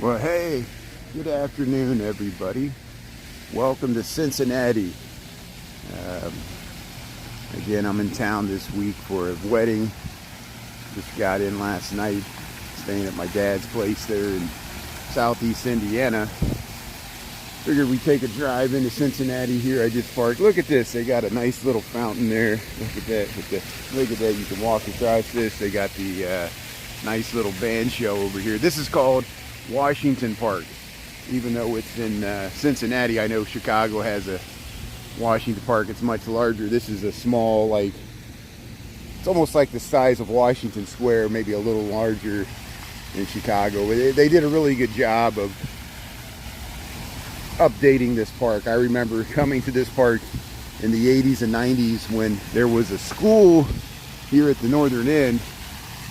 Well, hey, good afternoon, everybody. Welcome to Cincinnati. Again, I'm in town this week for a wedding. Just got in last night, staying at my dad's place there in southeast Indiana. Figured we'd take a drive into Cincinnati here. I just parked. Look at this. They got a nice little fountain there. Look at that. Look at that. You can walk across this. They got the nice little band show over here. This is called Washington Park. Even though it's in Cincinnati, I know Chicago has a Washington Park. It's much larger. This is a small, like, it's almost like the size of Washington Square, maybe a little larger in Chicago. They did a really good job of updating this park. I remember coming to this park in the 80s and 90s when there was a school here at the northern end,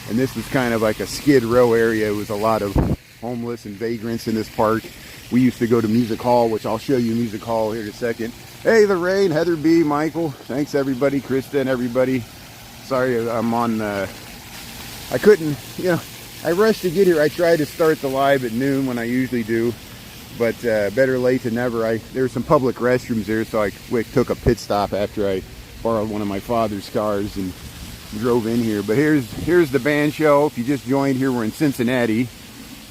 and this was kind of like a Skid Row area. It was a lot of homeless and vagrants in this park. We used to go to Music Hall, which I'll show you Music Hall here in a second. Hey, Lorraine, Heather B, Michael, thanks everybody, Krista and everybody. Sorry, I'm on, I couldn't, I rushed to get here. I tried to start the live at noon when I usually do, but better late than never. There's some public restrooms there, so I took a pit stop after I borrowed one of my father's cars and drove in here. But here's the band show. If you just joined here, we're in Cincinnati.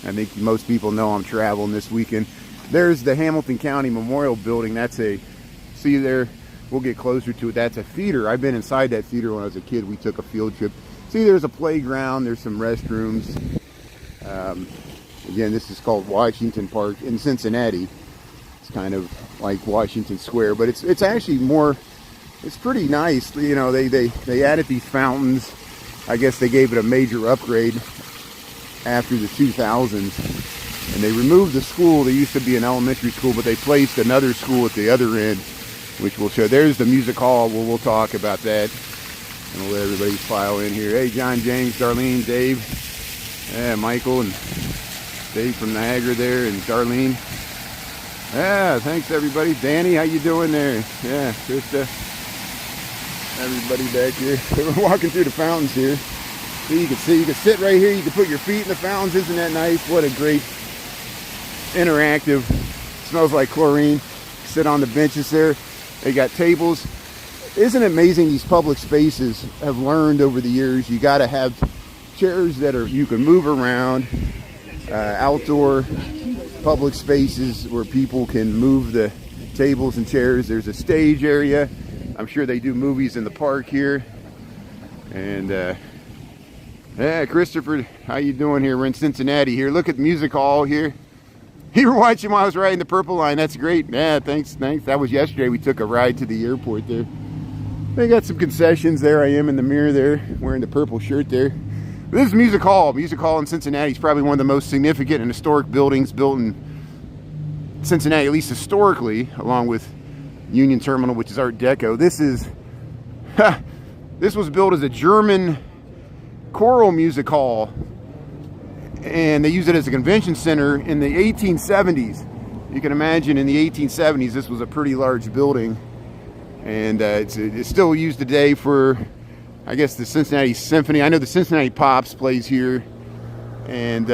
I think most people know I'm traveling this weekend. There's the Hamilton County Memorial Building. See there, we'll get closer to it. That's a theater. I've been inside that theater when I was a kid. We took a field trip. See, there's a playground. There's some restrooms. Again, this is called Washington Park in Cincinnati. It's kind of like Washington Square, but it's actually more, it's pretty nice. They added these fountains. I guess they gave it a major upgrade after the 2000s, and they removed the school. There used to be an elementary school, but they placed another school at the other end, which we'll show. There's the Music Hall. We'll talk about that, and we'll let everybody file in here. Hey, John, James, Darlene, Dave, Michael, and Dave from Niagara there, and Darlene. Yeah, thanks everybody. Danny, how you doing there? Yeah, Krista. Everybody back here. We're walking through the fountains here. So you can sit right here. You can put your feet in the fountains. Isn't that nice? What a great interactive. Smells like chlorine. Sit on the benches there. They got tables. Isn't it amazing these public spaces have learned over the years? You got to have chairs that you can move around. Outdoor public spaces where people can move the tables and chairs. There's a stage area. I'm sure they do movies in the park here. And yeah, Christopher, how you doing here? We're in Cincinnati here. Look at Music Hall here. You were watching while I was riding the Purple Line. That's great. Yeah, thanks. That was yesterday. We took a ride to the airport there. They got some concessions there. I am in the mirror there, wearing the purple shirt there. This is Music Hall. Music Hall in Cincinnati is probably one of the most significant and historic buildings built in Cincinnati, at least historically, along with Union Terminal, which is Art Deco. This was built as a German choral music hall, and they used it as a convention center in the 1870s. You can imagine in the 1870s this was a pretty large building, and it's still used today for, I guess, the Cincinnati Symphony. I know the Cincinnati Pops plays here, and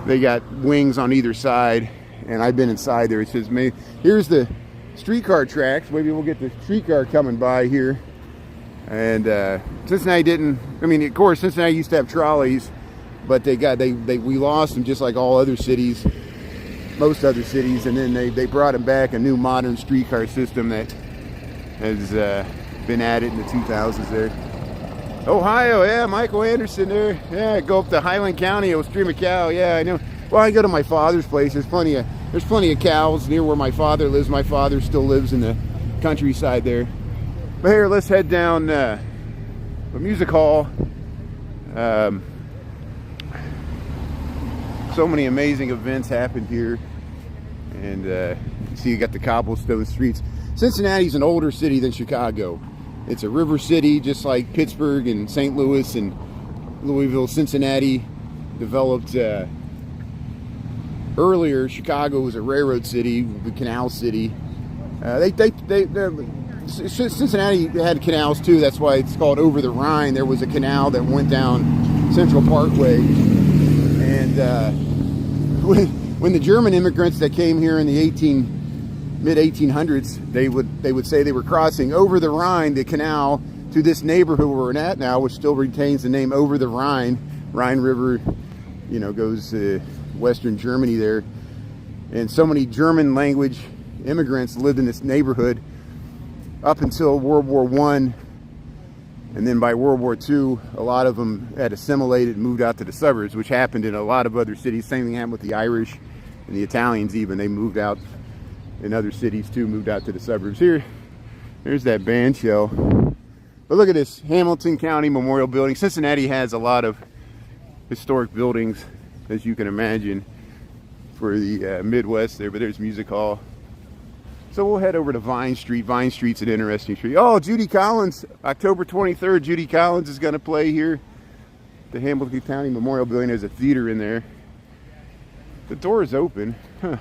they got wings on either side, and I've been inside there. It says, here's the streetcar tracks. Maybe we'll get the streetcar coming by here. And Cincinnati didn't, of course, Cincinnati used to have trolleys, but we lost them just like all other cities, most other cities, and then they brought them back, a new modern streetcar system that has been added in the 2000s there. Ohio, yeah, Michael Anderson there. Yeah, go up to Highland County, Ostrima Cow. Yeah, I know. Well, I go to my father's place. There's plenty of cows near where my father lives. My father still lives in the countryside there. But here, let's head down the Music Hall. So many amazing events happened here, and see, you got the cobblestone streets. Cincinnati's an older city than Chicago. It's a river city, just like Pittsburgh and St. Louis and Louisville. Cincinnati developed earlier. Chicago was a railroad city, the canal city. Cincinnati had canals too. That's why it's called over the Rhine. There was a canal that went down Central Parkway And when the German immigrants that came here in the mid 1800s, they would say they were crossing over the Rhine, the canal, to this neighborhood where we're at now, which still retains the name Over the Rhine. Rhine River, you know, goes to western Germany there. And so many German language immigrants lived in this neighborhood up until World War I. And then by World War II, a lot of them had assimilated and moved out to the suburbs, which happened in a lot of other cities. Same thing happened with the Irish and the Italians even. They moved out in other cities too, moved out to the suburbs. There's that band shell. But look at this, Hamilton County Memorial Building. Cincinnati has a lot of historic buildings, as you can imagine, for the Midwest there. But there's Music Hall. So we'll head over to Vine Street. Vine Street's an interesting street. Oh, Judy Collins, October 23rd. Judy Collins is going to play here. The Hamilton County Memorial Building. There's a theater in there. The door is open. Huh.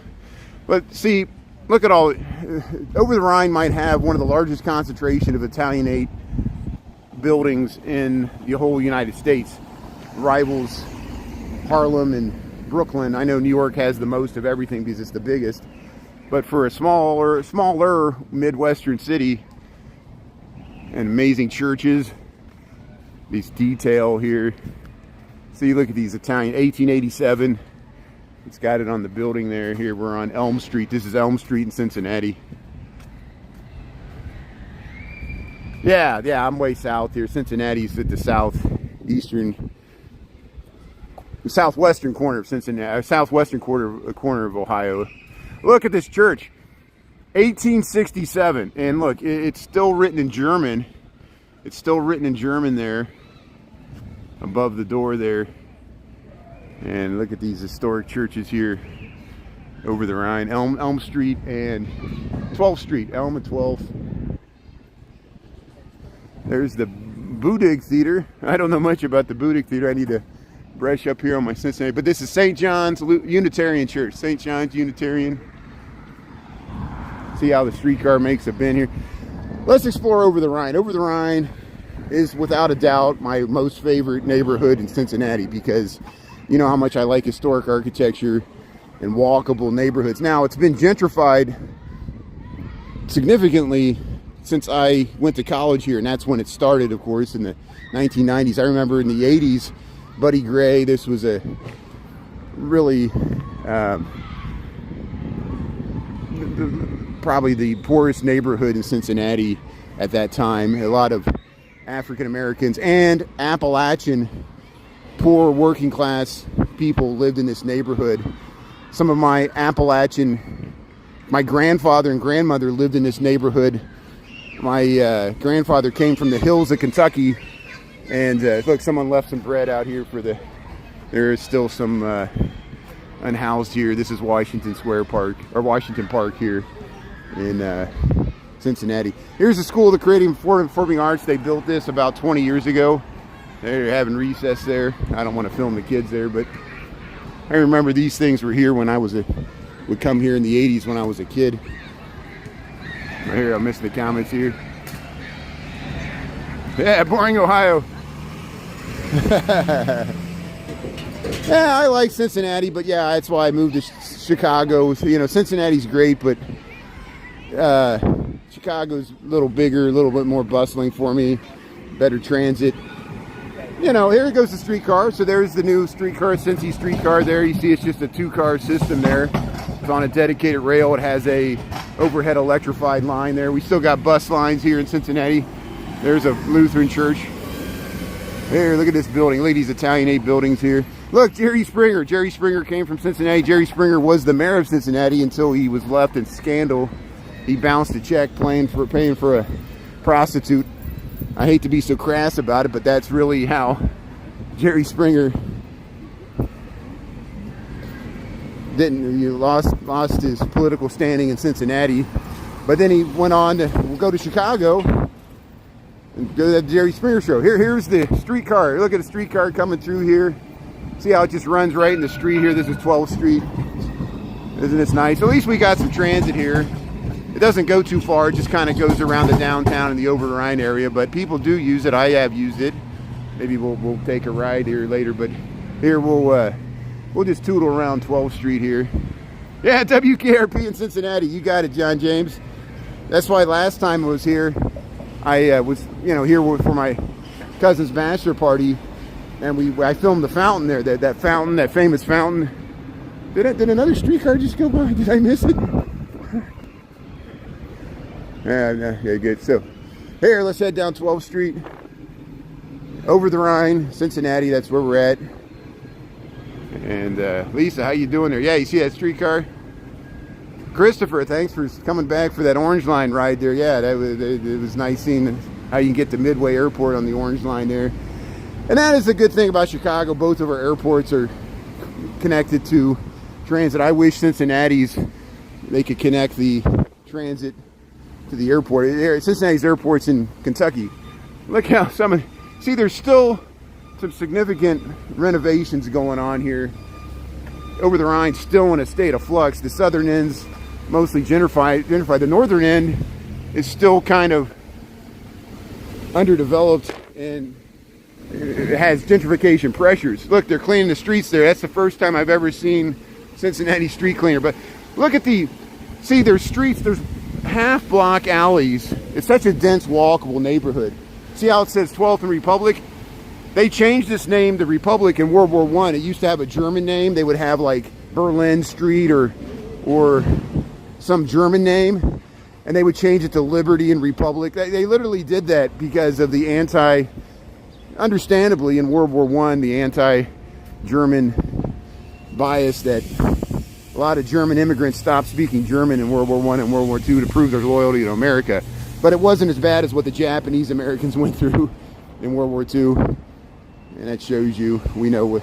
But see, look at all. Over the Rhine might have one of the largest concentration of Italianate buildings in the whole United States. Rivals Harlem and Brooklyn. I know New York has the most of everything because it's the biggest. But for a smaller Midwestern city, and amazing churches, these detail here. So you look at these Italian, 1887. It's got it on the building there. Here we're on Elm Street. This is Elm Street in Cincinnati. Yeah, I'm way south here. Cincinnati's at the southwestern corner of Cincinnati, southwestern corner of Ohio. Look at this church, 1867, and look, it's still written in German. It's still written in German there, above the door there. And look at these historic churches here, over the Rhine, Elm Street and 12th Street, Elm and 12th. There's the Budig Theater. I don't know much about the Budig Theater. I need to brush up here on my Cincinnati. But this is St. John's Unitarian Church. St. John's Unitarian. See how the streetcar makes a bend here. Let's explore Over the Rhine. Over the Rhine is without a doubt my most favorite neighborhood in Cincinnati because you know how much I like historic architecture and walkable neighborhoods. Now, it's been gentrified significantly since I went to college here, and that's when it started, of course, in the 1990s. I remember in the 80s, Buddy Gray, this was a really probably the poorest neighborhood in Cincinnati at that time. A lot of African Americans and Appalachian poor working class people lived in this neighborhood. Some of my grandfather and grandmother lived in this neighborhood. My grandfather came from the hills of Kentucky, and look, someone left some bread out here there is still some unhoused here. This is Washington Park here in Cincinnati. Here's the School of the Creative and Performing Arts. They built this about 20 years ago. They're having recess there. I don't want to film the kids there, but I remember these things were here when I would come here in the 80s when I was a kid. Right here, I missed the comments here. Yeah, boring Ohio. Yeah, I like Cincinnati, but yeah, that's why I moved to Chicago. You know, Cincinnati's great, but Chicago's a little bigger, a little bit more bustling for me. Better transit. You know, here goes the streetcar. So there's the new streetcar, Cincy streetcar there. You see it's just a two-car system there. It's on a dedicated rail. It has a overhead electrified line there. We still got bus lines here in Cincinnati. There's a Lutheran church. There, look at this building. Look at these Italianate buildings here. Look, Jerry Springer. Jerry Springer came from Cincinnati. Jerry Springer was the mayor of Cincinnati until he was left in scandal. He bounced a check paying for a prostitute. I hate to be so crass about it, but that's really how Jerry Springer lost his political standing in Cincinnati. But then he went on to go to Chicago and go to the Jerry Springer show. Here's the streetcar. Look at the streetcar coming through here. See how it just runs right in the street here. This is 12th Street. Isn't this nice? At least we got some transit here. It doesn't go too far. It just kind of goes around the downtown and the Over the Rhine area. But people do use it. I have used it. Maybe we'll take a ride here later. But here we'll we'll just tootle around 12th Street here. Yeah, WKRP in Cincinnati. You got it, John James. That's why last time I was here, I was, you know, here for my cousin's bachelor party, and I filmed the fountain there. That fountain, that famous fountain. Did another streetcar just go by? Did I miss it? Yeah, good. So here, let's head down 12th Street, over the Rhine, Cincinnati. That's where we're at. And Lisa, how you doing there? Yeah, you see that streetcar? Christopher, thanks for coming back for that Orange Line ride there. Yeah, it was nice seeing how you can get to Midway Airport on the Orange Line there. And that is a good thing about Chicago. Both of our airports are connected to transit. I wish Cincinnati's, they could connect the transit to the airport. Cincinnati's airport's in Kentucky. Look how see, there's still some significant renovations going on here. Over the Rhine, still in a state of flux. The southern end's mostly gentrified. The northern end is still kind of underdeveloped, and it has gentrification pressures. Look, they're cleaning the streets there. That's the first time I've ever seen Cincinnati street cleaner. But look at see, there's streets, there's half block alleys. It's such a dense, walkable neighborhood. See how it says 12th and Republic? They changed this name to Republic in World War I. It used to have a German name. They would have like Berlin Street or some German name, and they would change it to Liberty and Republic. They literally did that because of the understandably in World War I, the anti-German bias that a lot of German immigrants stopped speaking German in World War I and World War II to prove their loyalty to America. But it wasn't as bad as what the Japanese Americans went through in World War II. And that shows you, we know what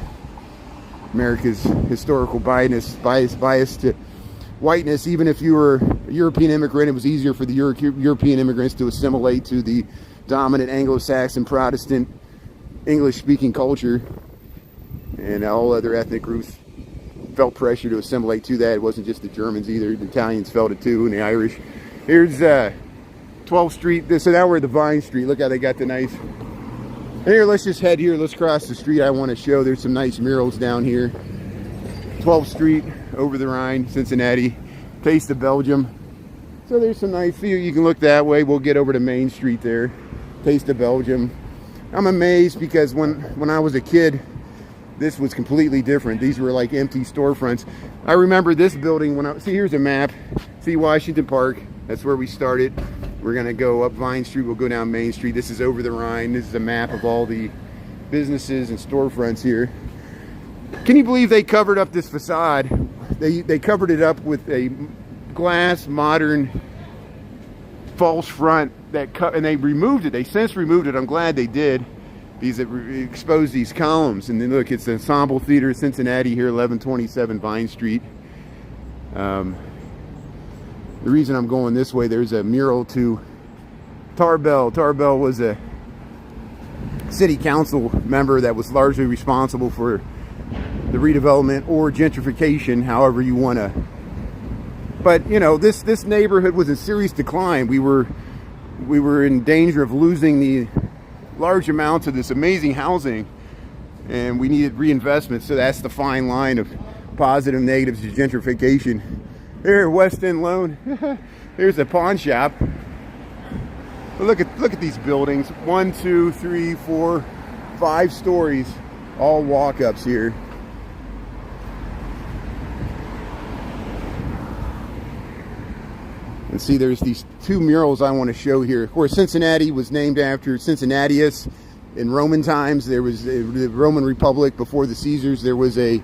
America's historical bias to whiteness. Even if you were a European immigrant, it was easier for the European immigrants to assimilate to the dominant Anglo-Saxon Protestant English-speaking culture. And all other ethnic groups felt pressure to assimilate to that. It wasn't just the Germans either. The Italians felt it too, and the Irish. Here's 12th Street. So now we're at the Vine Street. Look how they got the nice... Here, let's just head here. Let's cross the street. I want to show there's some nice murals down here. 12th Street, over the Rhine, Cincinnati. Taste of Belgium. So there's some nice view. You can look that way. We'll get over to Main Street there. Taste of Belgium. I'm amazed because when I was a kid, this was completely different. These were like empty storefronts. I remember this building see, here's a map. See Washington Park. That's where we started. We're gonna go up Vine Street, we'll go down Main Street. This is over the Rhine. This is a map of all the businesses and storefronts here. Can you believe they covered up this facade? They covered it up with a glass, modern, false front and they removed it. They since removed it. I'm glad they did, because it exposed these columns. And then look, it's the Ensemble Theater, Cincinnati here, 1127 Vine Street. The reason I'm going this way, there's a mural to Tarbell. Tarbell was a city council member that was largely responsible for the redevelopment or gentrification, however you want to. But you know, this neighborhood was in serious decline. We were in danger of losing the large amounts of this amazing housing, and we needed reinvestment. So that's the fine line of positive negatives to gentrification. Here, West End Loan. Here's a pawn shop. But look at these buildings. 1, 2, 3, 4, 5 stories. All walk-ups here. And see, there's these 2 murals I want to show here. Of course, Cincinnati was named after Cincinnatus. In Roman times, there was the Roman Republic. Before the Caesars, there was a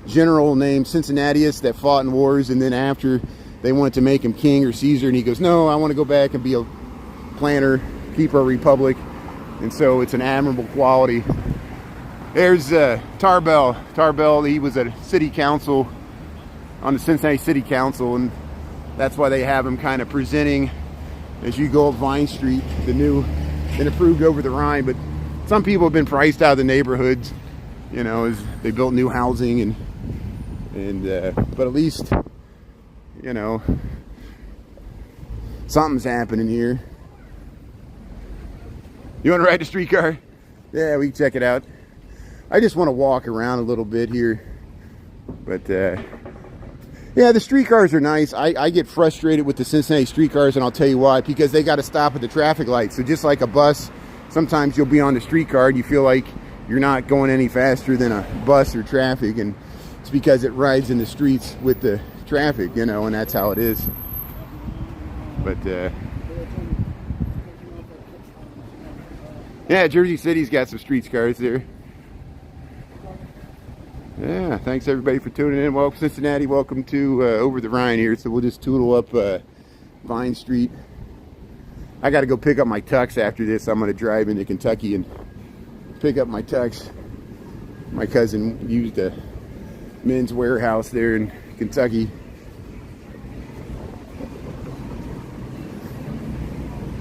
general named Cincinnatus that fought in wars, and then after they wanted to make him king or Caesar, and he goes, no, I want to go back and be a planter, keep our republic. And so it's an admirable quality. There's Tarbell. Tarbell, he was a city council on the Cincinnati City Council, and that's why they have him kind of presenting as you go up Vine Street, the new and improved over the Rhine. But some people have been priced out of the neighborhoods, you know, as they built new housing, but at least, you know, something's happening here. You want to ride the streetcar? Yeah, we can check it out. I just want to walk around a little bit here. But yeah, the streetcars are nice. I get frustrated with the Cincinnati streetcars, and I'll tell you why. Because they got to stop at the traffic light. So just like a bus, sometimes you'll be on the streetcar and you feel like you're not going any faster than a bus or traffic, and it's because it rides in the streets with the traffic, you know, and that's how it is. But yeah, Jersey City's got some streetcars there. Yeah, thanks everybody for tuning in. Welcome Cincinnati, welcome to Over the Rhine here. So we'll just tootle up Vine Street. I got to go pick up my tux after this. I'm going to drive into Kentucky and pick up my tux. My cousin used a Men's Warehouse there in Kentucky.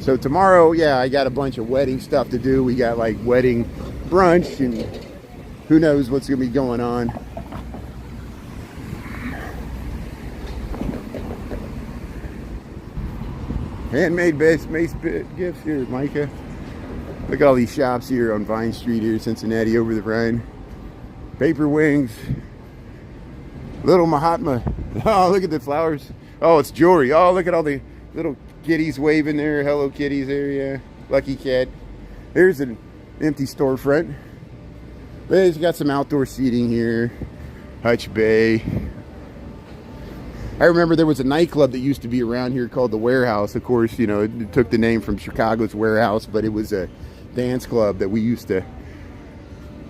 So tomorrow, yeah, I got a bunch of wedding stuff to do. We got like wedding brunch and who knows what's going to be going on. Handmade mace gifts here, Micah. Look at all these shops here on Vine Street here, Cincinnati, over the Rhine. Paper wings. Little Mahatma. Oh, look at the flowers. Oh, it's jewelry. Oh, look at all the little kitties waving there. Hello Kitties there, yeah. Lucky Cat. There's an empty storefront. But it's got some outdoor seating here. Hutch Bay. I remember there was a nightclub that used to be around here called the Warehouse. Of course, you know, it took the name from Chicago's Warehouse, but it was a dance club that we used to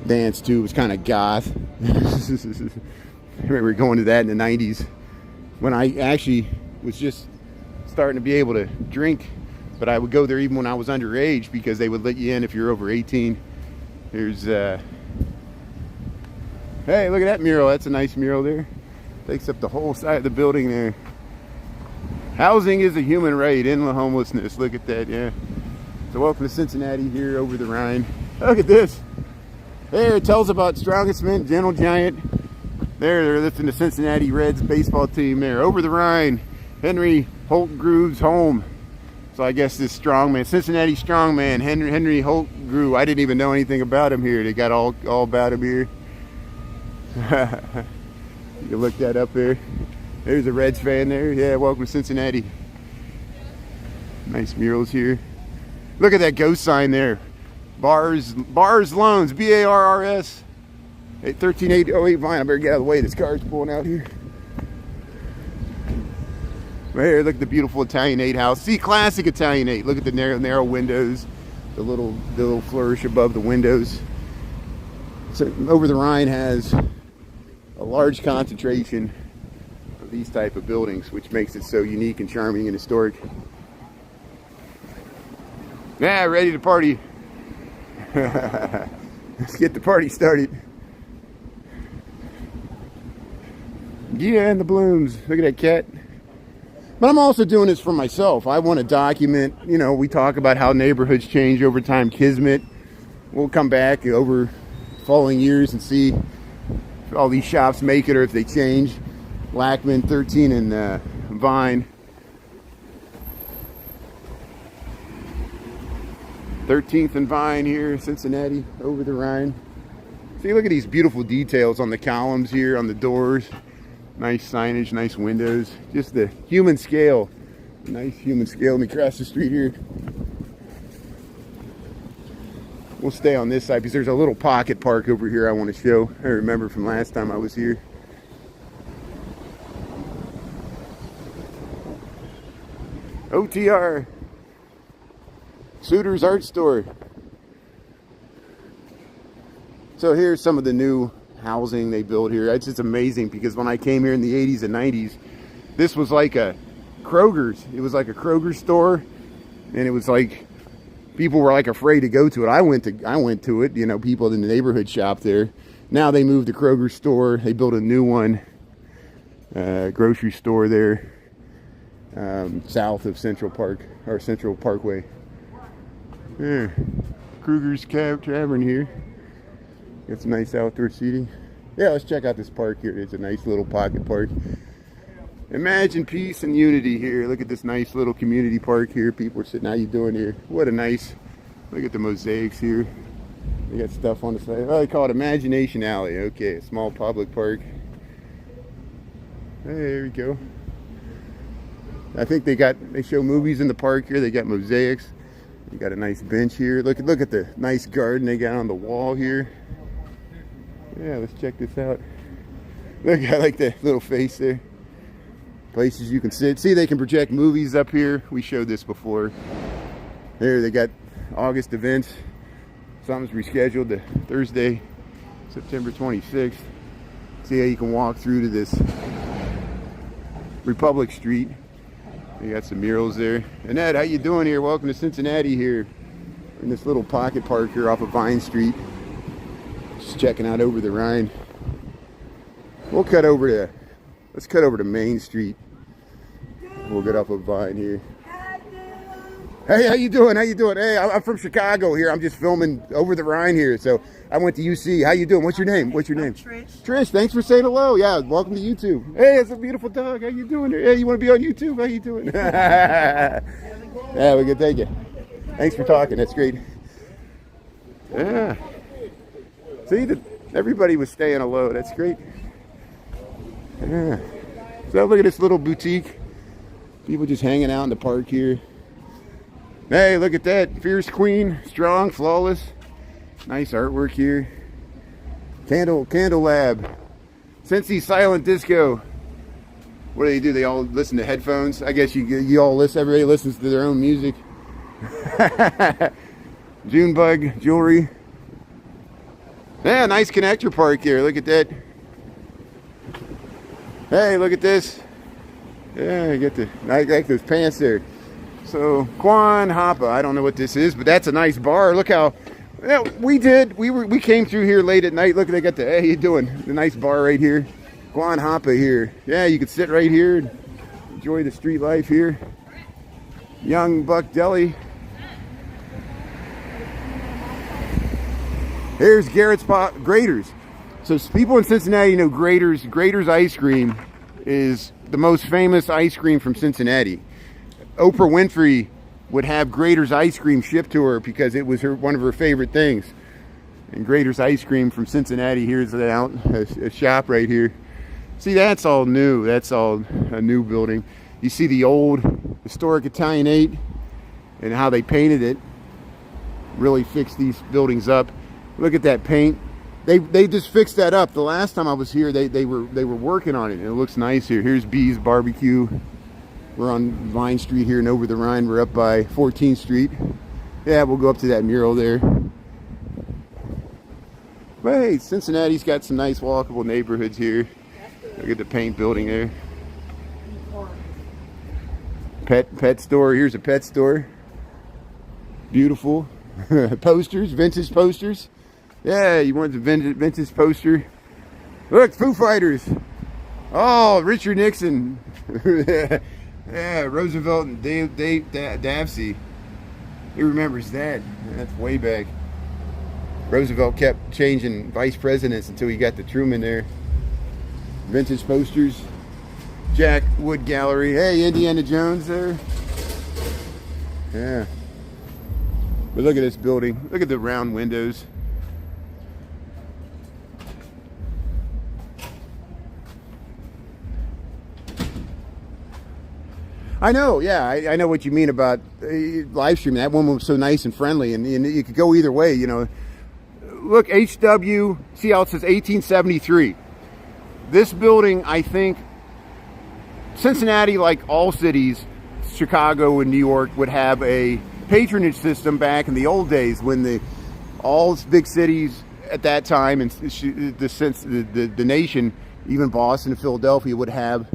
dance to. It was kind of goth. I remember going to that in the 90s when I actually was just starting to be able to drink, but I would go there even when I was underage because they would let you in if you're over 18. Here's hey, look at that mural. That's a nice mural there. Takes up the whole side of the building there. Housing is a human right. End of homelessness. Look at that, yeah. So welcome to Cincinnati here over the Rhine. Look at this. There, it tells about Strongest Men, Gentle Giant. There, they're lifting the Cincinnati Reds baseball team there. Over the Rhine. Henry Holtgruve's home. So I guess this strongman, Cincinnati strongman, Henry Holtgruve. I didn't even know anything about him here. They got all about him here. You can look that up there. There's a Reds fan there. Yeah, welcome to Cincinnati. Nice murals here. Look at that ghost sign there. Bars Loans, B-A-R-R-S. 13808 Vine. I better get out of the way. This car's pulling out here. Right here, look at the beautiful Italianate house. See, classic Italianate. Look at the narrow windows. The little flourish above the windows. So Over the Rhine has a large concentration of these type of buildings, which makes it so unique and charming and historic. Yeah, ready to party. Let's get the party started. Yeah, and the balloons. Look at that cat. But I'm also doing this for myself. I want to document, you know, we talk about how neighborhoods change over time. Kismet. We'll come back over following years and see if all these shops make it or if they change. Lackman, 13 and Vine. 13th and Vine here, Cincinnati, over the Rhine. See, look at these beautiful details on the columns here, on the doors. Nice signage, nice windows. Just the human scale. Nice human scale. Let me cross the street here. We'll stay on this side because there's a little pocket park over here I want to show. I remember from last time I was here. OTR. Suiter's Art Store. So here's some of the new housing they built here. It's just amazing because when I came here in the 80s and 90s, this was like a Kroger's. It was like a Kroger store, and it was like people were like afraid to go to it. I went to it. You know, people in the neighborhood shop there. Now they moved to Kroger store. They built a new one, grocery store there, south of Central Park or Central Parkway. Yeah, Kruger's Tavern here. Got some nice outdoor seating. Yeah, let's check out this park here. It's a nice little pocket park. Imagine peace and unity here. Look at this nice little community park here. People are sitting, how you doing here? What a nice, look at the mosaics here. They got stuff on the side. Oh, they call it Imagination Alley. Okay, a small public park. There we go. I think they show movies in the park here. They got mosaics. You got a nice bench here. Look at the nice garden they got on the wall here. Yeah, let's check this out. Look, I like that little face there. Places you can sit. See, they can project movies up here. We showed this before. There, they got August events. Something's rescheduled to Thursday, September 26th. See how you can walk through to this Republic Street. You got some murals there. Annette, how you doing here? Welcome to Cincinnati here. In this little pocket park here off of Vine Street. Just checking out over the Rhine. Let's cut over to Main Street. We'll get off of Vine here. Hey, how you doing? How you doing? Hey, I'm from Chicago here. I'm just filming over the Rhine here. So I went to UC. How you doing? What's your name? What's your name? Trish. Trish, thanks for saying hello. Yeah, welcome to YouTube. Hey, it's a beautiful dog. How you doing? Hey, you want to be on YouTube? How you doing? Yeah, we're good. Thank you. Thanks for talking. That's great. Yeah. See, everybody was staying hello. That's great. Yeah. So look at this little boutique. People just hanging out in the park here. Hey, look at that. Fierce Queen. Strong, flawless. Nice artwork here. Candle Lab. Cincy Silent Disco. What do? They all listen to headphones? I guess you all listen. Everybody listens to their own music. Junebug jewelry. Yeah, nice connector park here. Look at that. Hey, look at this. Yeah, I like those pants there. So, Quan Hapa, I don't know what this is, but that's a nice bar. Look how, yeah, we came through here late at night. Look, they got hey, how you doing? The nice bar right here. Quan Hapa here. Yeah, you can sit right here and enjoy the street life here. Young Buck Deli. Here's Garrett's Graders. So people in Cincinnati know Graders. Graders ice cream is the most famous ice cream from Cincinnati. Oprah Winfrey would have Grader's ice cream shipped to her because it was one of her favorite things. And Grader's ice cream from Cincinnati. Here's a shop right here. See, that's all new. That's all a new building. You see the old historic Italianate and how they painted it. Really fixed these buildings up. Look at that paint. They just fixed that up. The last time I was here, they were working on it, and it looks nice here. Here's Bee's Barbecue. We're on Vine Street here and over the Rhine. We're up by 14th Street. Yeah, we'll go up to that mural there. But hey, Cincinnati's got some nice walkable neighborhoods here. Look at the paint building there. Pet store. Here's a pet store. Beautiful. Posters, vintage posters. Yeah, you want the vintage poster? Look, Foo Fighters. Oh, Richard Nixon. Yeah, Roosevelt and Dave Davsey. He remembers that. That's way back. Roosevelt kept changing vice presidents until he got the Truman there. Vintage posters. Jack Wood Gallery. Hey, Indiana Jones there. Yeah. But look at this building. Look at the round windows. I know, yeah, I know what you mean about live streaming. That one was so nice and friendly, and you could go either way, you know. Look, HW, see how it says 1873. This building, I think, Cincinnati, like all cities, Chicago and New York, would have a patronage system back in the old days when all big cities at that time, and the nation, even Boston and Philadelphia, would have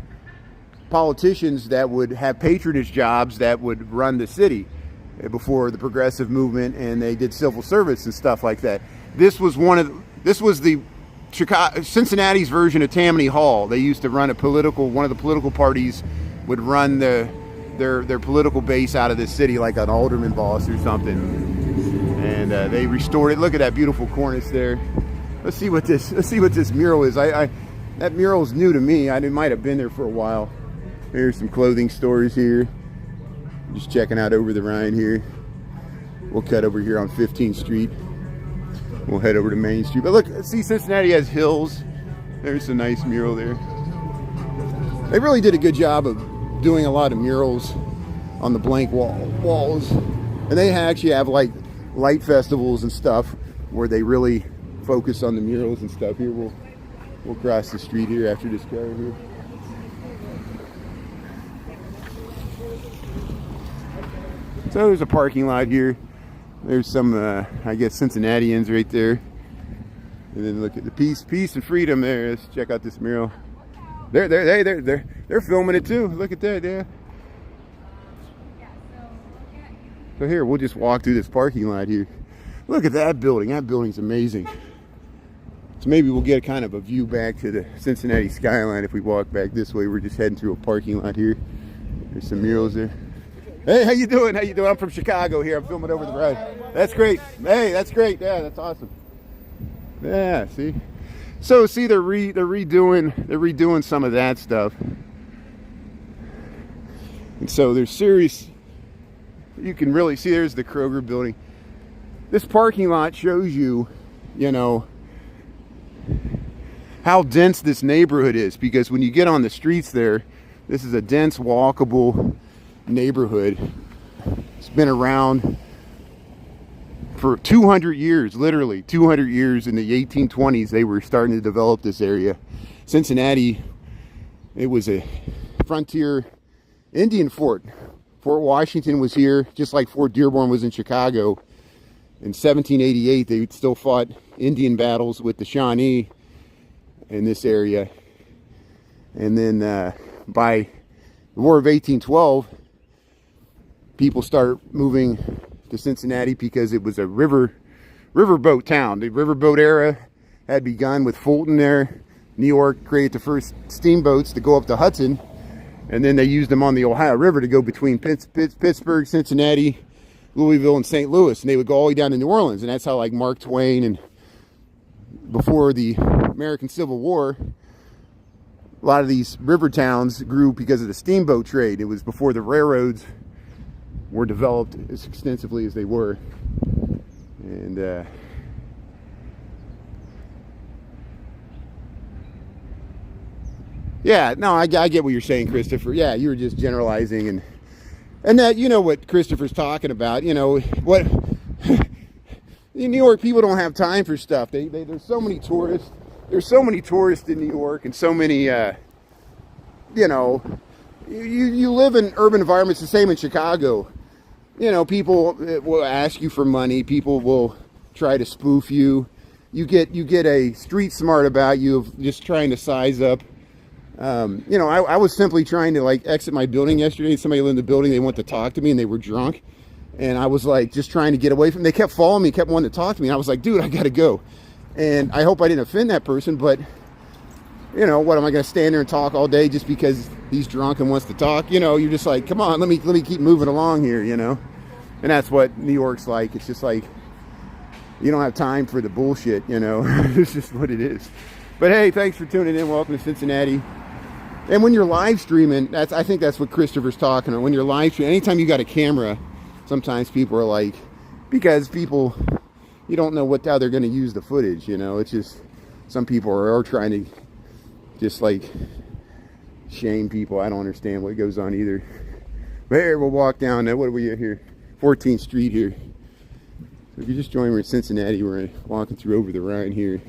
politicians that would have patronage jobs that would run the city before the progressive movement, and they did civil service and stuff like that. This was the Cincinnati's version of Tammany Hall. They used to run one of the political parties would run their political base out of this city, like an alderman boss or something. And they restored it. Look at that beautiful cornice there. Let's see what this mural is. That mural is new to me. I might have been there for a while. Here's some clothing stores here. Just checking out over the Rhine here. We'll cut over here on 15th Street. We'll head over to Main Street. But look, see, Cincinnati has hills. There's a nice mural there. They really did a good job of doing a lot of murals on the blank walls. And they actually have like light festivals and stuff where they really focus on the murals and stuff. Here, we'll cross the street here after this car here. So there's a parking lot here. There's some, I guess, Cincinnatians right there. And then look at the peace and freedom there. Let's check out this mural. They're filming it too. Look at that, yeah. So here, we'll just walk through this parking lot here. Look at that building. That building's amazing. So maybe we'll get a kind of a view back to the Cincinnati skyline if we walk back this way. We're just heading through a parking lot here. There's some murals there. Hey, how you doing? How you doing? I'm from Chicago here. I'm filming over the Rhine. That's great. Hey, that's great. Yeah, that's awesome. Yeah, see. So see, they're redoing some of that stuff. And so there's serious. You can really see there's the Kroger building. This parking lot shows you, you know, how dense this neighborhood is, because when you get on the streets there, this is a dense, walkable neighborhood. It's been around for 200 years, literally 200 years. In the 1820s, they were starting to develop this area. Cincinnati, it was a frontier Indian fort. Fort Washington was here, just like Fort Dearborn was in Chicago. In 1788, they still fought Indian battles with the Shawnee in this area. And then by the War of 1812, people start moving to Cincinnati because it was a riverboat town. The riverboat era had begun with Fulton there. New York created the first steamboats to go up the Hudson, and then they used them on the Ohio River to go between Pittsburgh, Cincinnati, Louisville, and St. Louis, and they would go all the way down to New Orleans. And that's how, like, Mark Twain, and before the American Civil War, a lot of these river towns grew because of the steamboat trade. It was before the railroads were developed as extensively as they were. And yeah, no, I get what you're saying, Christopher. Yeah, you were just generalizing, and that, you know what Christopher's talking about. You know what? In New York, people don't have time for stuff. There's so many tourists. There's so many tourists in New York, and so many, you know, you live in urban environments. The same in Chicago. You know, people will ask you for money. People will try to spoof you. You get a street smart about you of just trying to size up. You know, I was simply trying to, like, exit my building yesterday. Somebody in the building, they wanted to talk to me, and they were drunk. And I was, like, just trying to get away from them. They kept following me, kept wanting to talk to me. And I was like, dude, I got to go. And I hope I didn't offend that person, but, you know, what, am I going to stand there and talk all day just because he's drunk and wants to talk? You know, you're just like, come on, let me keep moving along here, you know? And that's what New York's like. It's just like, you don't have time for the bullshit, you know? It's just what it is. But hey, thanks for tuning in. Welcome to Cincinnati. And when you're live streaming, I think that's what Christopher's talking about. When you're live streaming, anytime you got a camera, sometimes people are like, because people, you don't know how they're going to use the footage, you know? It's just, some people are trying to just, like, shame people. I don't understand what goes on either. But here, we'll walk down. What are we at here? 14th Street here. So if you just joined me, we're in Cincinnati. We're walking through over the Rhine here.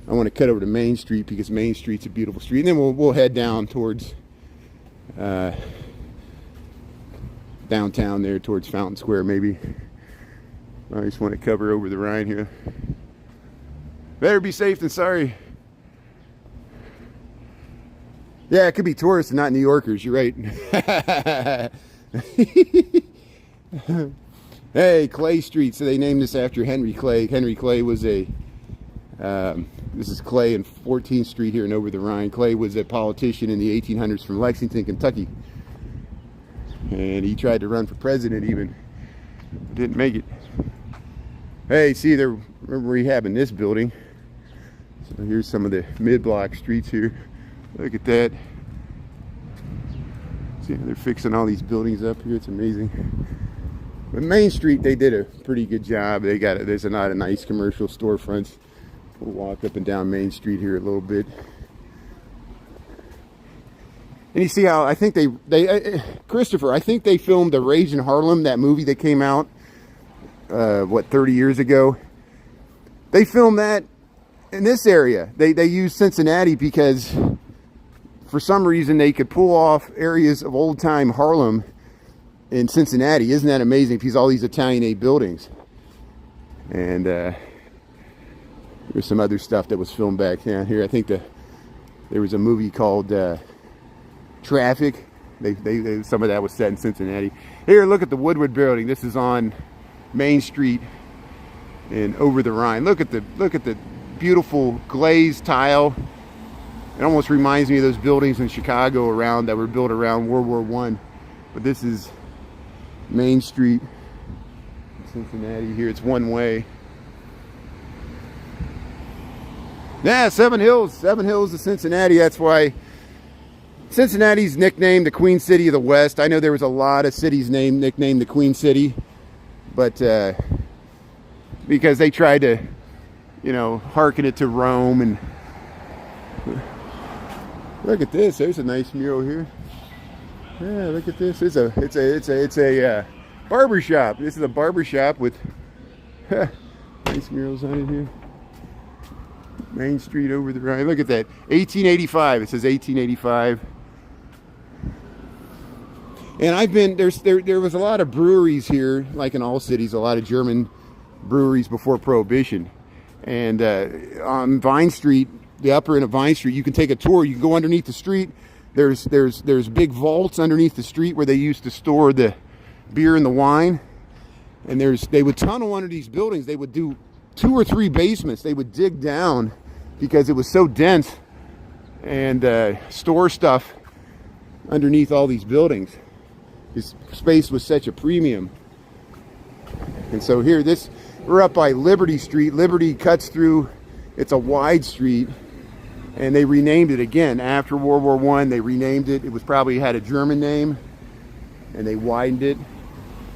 I want to cut over to Main Street because Main Street's a beautiful street. And then we'll head down towards downtown there, towards Fountain Square maybe. I just want to cover over the Rhine here. Better be safe than sorry. Yeah, it could be tourists and not New Yorkers. You're right. Hey, Clay Street. So they named this after Henry Clay. Henry Clay was a this is Clay and 14th Street here and over the Rhine. Clay was a politician in the 1800s from Lexington, Kentucky, and he tried to run for president, even didn't make it. Hey, see, they're rehabbing this building. So here's some of the mid-block streets here. Look at that. See, they're fixing all these buildings up here. It's amazing. But Main Street, they did a pretty good job. There's a lot of nice commercial storefronts. We'll walk up and down Main Street here a little bit. And you see how I think Christopher, I think they filmed The Rage in Harlem, that movie that came out, what, 30 years ago. They filmed that in this area. They used Cincinnati because for some reason they could pull off areas of old time Harlem in Cincinnati. Isn't that amazing? Because all these Italianate buildings. And there's some other stuff that was filmed back down here. I think there was a movie called Traffic. They some of that was set in Cincinnati. Here, look at the Woodward building. This is on Main Street and over the Rhine. Look at the beautiful glazed tile. It almost reminds me of those buildings in Chicago that were built around World War I. But this is Main Street in Cincinnati. Here it's one way. Yeah, Seven Hills of Cincinnati. That's why Cincinnati's nicknamed the Queen City of the West. I know there was a lot of cities nicknamed the Queen City, but because they tried to, hearken it to Rome. And look at this. There's a nice mural here. Yeah, look at this. It's a barber shop. This is a barber shop with nice murals on it here. Main Street over the Rhine. Look at that. 1885. It says 1885. And there was a lot of breweries here, like in all cities, a lot of German breweries before Prohibition. And on Vine Street, the upper end of Vine Street, you can take a tour. You can go underneath the street. There's big vaults underneath the street where they used to store the beer and the wine. And they would tunnel under these buildings. They would do 2 or 3 basements. They would dig down because it was so dense and store stuff underneath all these buildings. This space was such a premium. And so here, we're up by Liberty Street. Liberty cuts through. It's a wide street, and they renamed it again after World War I. They renamed it. It was probably had a German name, and they widened it.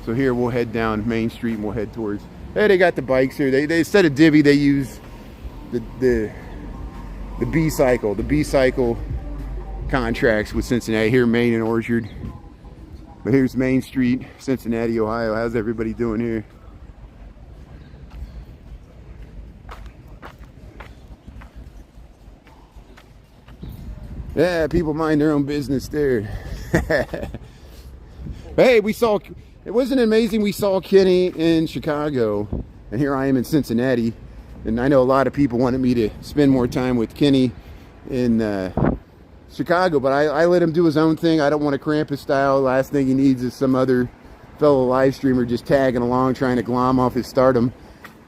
So here we'll head down Main Street and we'll head towards. Hey, they got the bikes here. They instead of divvy, they use the B-cycle. The B-cycle contracts with Cincinnati here, Main and Orchard. But here's Main Street, Cincinnati, Ohio. How's everybody doing here? Yeah, people mind their own business there. Hey, it wasn't amazing. We saw Kenny in Chicago, and here I am in Cincinnati. And I know a lot of people wanted me to spend more time with Kenny in Chicago, but I let him do his own thing. I don't want to cramp his style. Last thing he needs is some other fellow live streamer just tagging along, trying to glom off his stardom.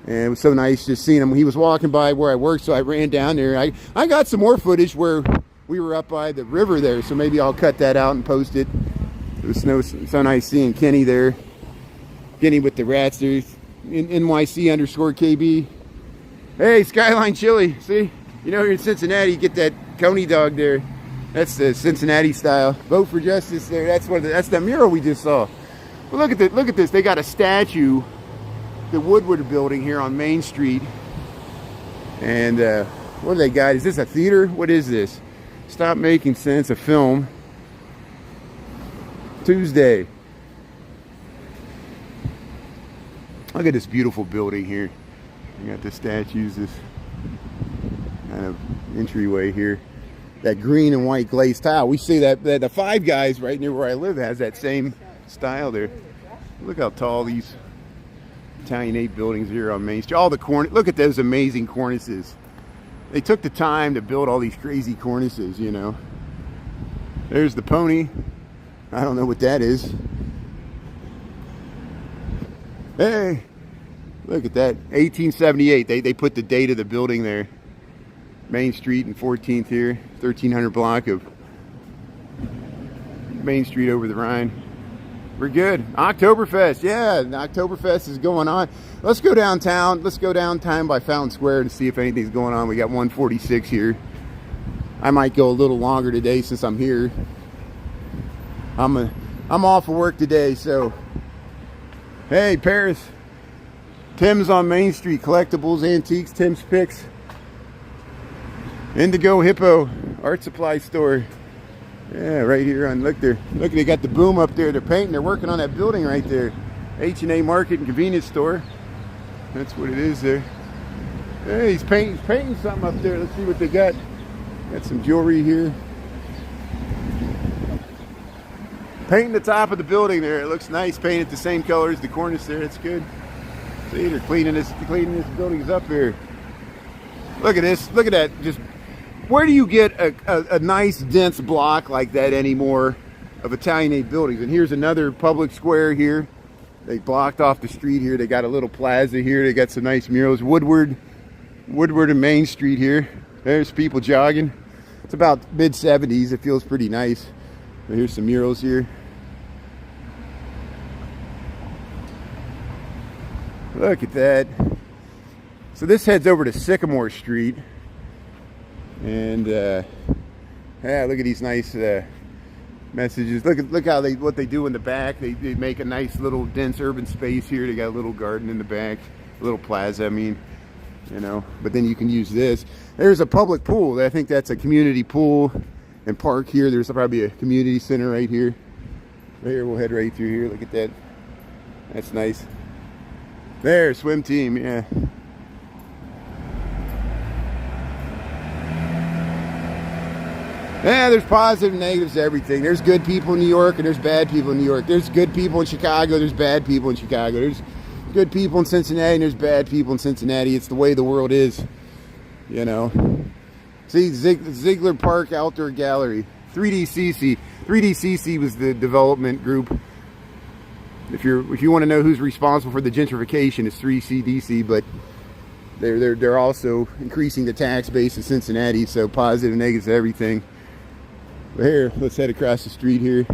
And it was so nice just seeing him. He was walking by where I work, so I ran down there. I got some more footage where we were up by the river there, so maybe I'll cut that out and post it. It was so nice seeing Kenny there. Kenny with the rats there. NYC_KB. Hey, Skyline Chili. See? You're in Cincinnati, you get that Coney dog there. That's the Cincinnati style. Vote for justice there. That's the mural we just saw. But look at this. They got a statue, the Woodward building here on Main Street. And what do they got? Is this a theater? What is this? Stop Making Sense, a film. Tuesday. Look at this beautiful building here. You got the statues, this kind of entryway here. That green and white glazed tile. We see that the Five Guys right near where I live has that same style there. Look how tall these Italianate buildings here on Main Street. All the look at those amazing cornices. They took the time to build all these crazy cornices, There's the pony. I don't know what that is. Hey, look at that. 1878. They put the date of the building there. Main Street and 14th here. 1300 block of Main Street over the Rhine. We're good. Oktoberfest. Yeah, Oktoberfest is going on. Let's go downtown. Let's go downtown by Fountain Square to see if anything's going on. We got 146 here. I might go a little longer today since I'm here. I'm off of work today, so hey, Paris. Tim's on Main Street. Collectibles, antiques, Tim's Picks. Indigo Hippo Art Supply Store. Yeah, right here on, look, they got the boom up there. They're painting. They're working on that building right there. H&A Market and Convenience Store. That's what it is there. Hey, he's painting something up there. Let's see what they got. Got some jewelry here. Painting the top of the building there. It looks nice. Painted the same color as the cornice there. That's good. See, they're cleaning this building up here. Look at this. Look at that. Just where do you get a nice dense block like that anymore of Italianate buildings? And here's another public square here. They blocked off the street here. They got a little plaza here. They got some nice murals. Woodward and Main Street here. There's people jogging. It's about mid-70s. It feels pretty nice. But here's some murals here. Look at that. So this heads over to Sycamore Street. And yeah, look at these nice messages. Look how what they do in the back. They make a nice little dense urban space here. They got a little garden in the back, a little plaza. I mean, you know. But then you can use this. There's a public pool. I think that's a community pool and park here. There's probably a community center right here. Right here, we'll head right through here. Look at that. That's nice. There, swim team. Yeah. Yeah, there's positive and negatives to everything. There's good people in New York and there's bad people in New York. There's good people in Chicago, there's bad people in Chicago. There's good people in Cincinnati and there's bad people in Cincinnati. It's the way the world is, you know. See, Ziegler Park Outdoor Gallery, 3DCC. 3DCC was the development group. If you want to know who's responsible for the gentrification, it's 3CDC, but they're also increasing the tax base in Cincinnati, so positive and negatives to everything. But here, let's head across the street here.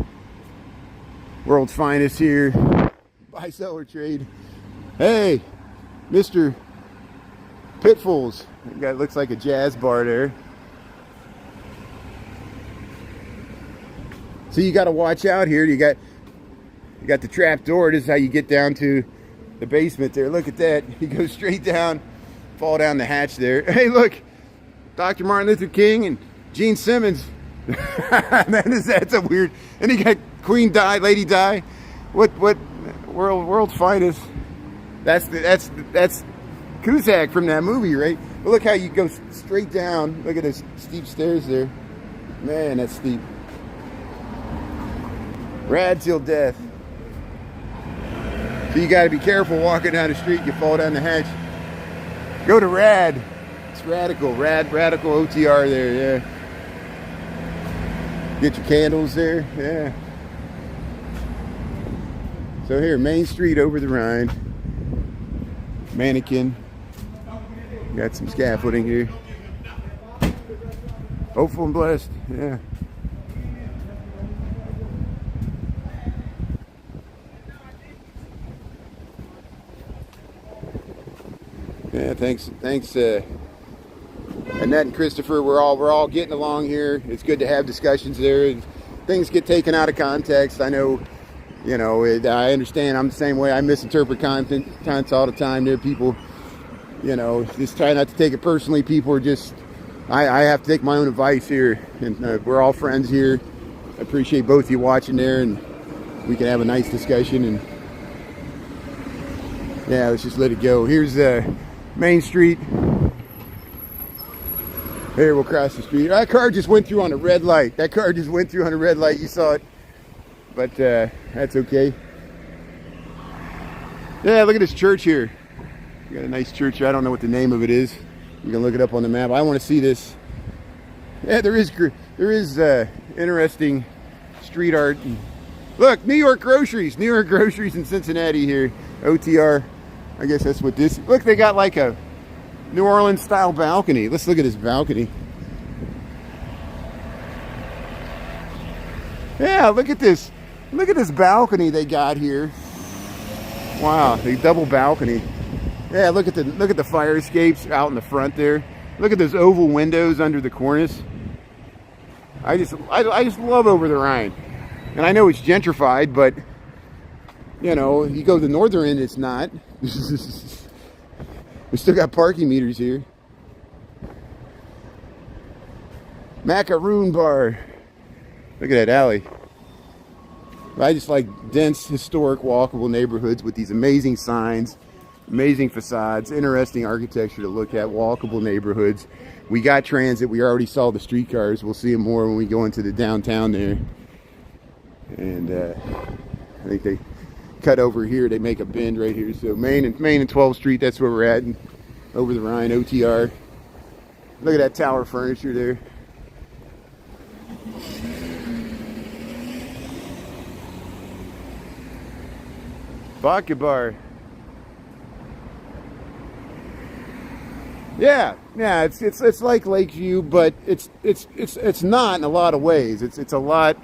World's Finest here. Buy-seller trade. Hey, Mr. Pitfalls. That guy looks like a jazz bar there. So you got to watch out here. You got the trap door. This is how you get down to the basement there. Look at that. You go straight down, fall down the hatch there. Hey, look, Dr. Martin Luther King and Gene Simmons. That's a weird. And he got Queen Di, Lady Di. What World's Finest. That's Cusack from that movie, right? But look how you go straight down. Look at this steep stairs there. Man, that's steep. Rad till death. So you got to be careful walking down the street. You fall down the hatch. Go to Rad. It's radical. Radical OTR there. Yeah. Get your candles there. Yeah. So here, Main Street over the Rhine. Mannequin. Got some scaffolding here. Hopeful and blessed. Yeah. Yeah, thanks, Annette and Christopher. We're all getting along here. It's good to have discussions there. Things get taken out of context. I know, you know. I understand. I'm the same way. I misinterpret content all the time. There are people, you know, just try not to take it personally. People are just. I have to take my own advice here, and we're all friends here. I appreciate both of you watching there, and we can have a nice discussion. And yeah, let's just let it go. Here's Main Street. Here, we'll cross the street. That car just went through on a red light. You saw it. But that's okay. Yeah, look at this church here. We got a nice church here. I don't know what the name of it is. You can look it up on the map. I want to see this. Yeah, there is interesting street art. Look, New York groceries in Cincinnati here. OTR. I guess that's what this. Look, they got like a New Orleans style balcony. Let's look at this balcony. Yeah, look at this. Look at this balcony they got here. Wow, the double balcony. Yeah, look at the fire escapes out in the front there. Look at those oval windows under the cornice. I just love over the Rhine. And I know it's gentrified, but you know, you go to the northern end, it's not. We still got parking meters here. Macaroon bar. Look at that alley. I just like dense, historic, walkable neighborhoods with these amazing signs, amazing facades, interesting architecture to look at, walkable neighborhoods. We got transit. We already saw the streetcars. We'll see them more when we go into the downtown there. And I think they cut over here. They make a bend right here. So Main and 12th Street, that's where we're at. And over the Rhine, OTR. Look at that tower furniture there. Vodka bar. Yeah, it's like Lakeview, but it's not in a lot of ways. It's a lot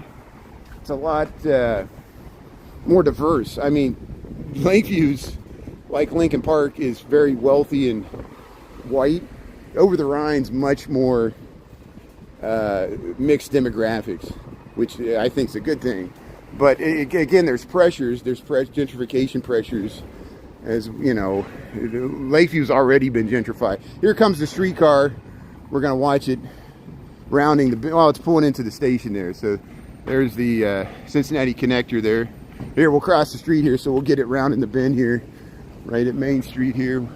more diverse. I mean, Lakeview's, like Lincoln Park, is very wealthy and white. Over the Rhine's much more mixed demographics, which I think is a good thing. But again, there's pressures. There's gentrification pressures. As you know, Lakeview's already been gentrified. Here comes the streetcar. We're gonna watch it rounding the. Well, it's pulling into the station there. So there's the Cincinnati connector there. Here, we'll cross the street here, so we'll get it rounding the bend here, right at Main Street here.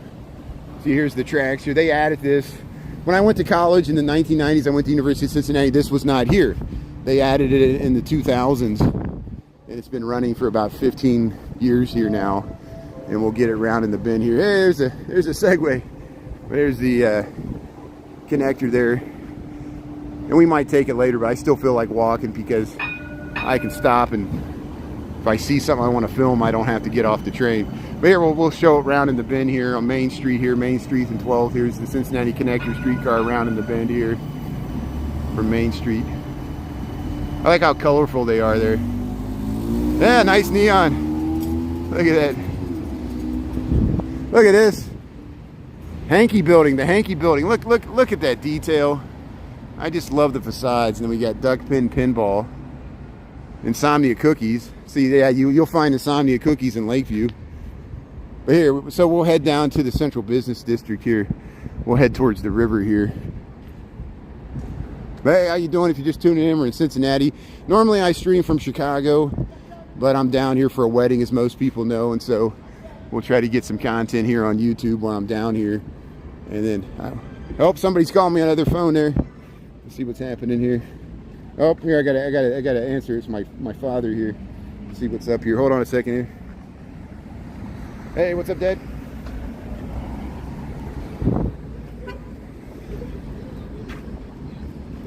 See, here's the tracks here. They added this. When I went to college in the 1990s, I went to University of Cincinnati. This was not here. They added it in the 2000s, and it's been running for about 15 years here now. And we'll get it round in the bend here. Hey, there's a segue. There's the connector there. And we might take it later, but I still feel like walking because I can stop, and if I see something I want to film, I don't have to get off the train. But here, we'll show it round in the bend here on Main Street here, Main Street and 12th. Here's the Cincinnati connector streetcar round in the bend here from Main Street. I like how colorful they are there. Yeah, nice neon. Look at that. Look at this. Hanky building, the Hanky building. Look at that detail. I just love the facades. And then we got Duck Pin Pinball. Insomnia Cookies. See, yeah, you'll find Insomnia Cookies in Lakeview. But here, so we'll head down to the Central Business District here. We'll head towards the river here. But hey, how you doing? If you're just tuning in, we're in Cincinnati. Normally I stream from Chicago, but I'm down here for a wedding, as most people know, and so we'll try to get some content here on YouTube while I'm down here. And then, oh, somebody's calling me on another phone there. Let's see what's happening here. Oh, here, I gotta answer. It's my father here. Let's see what's up here. Hold on a second here. Hey, what's up, Dad?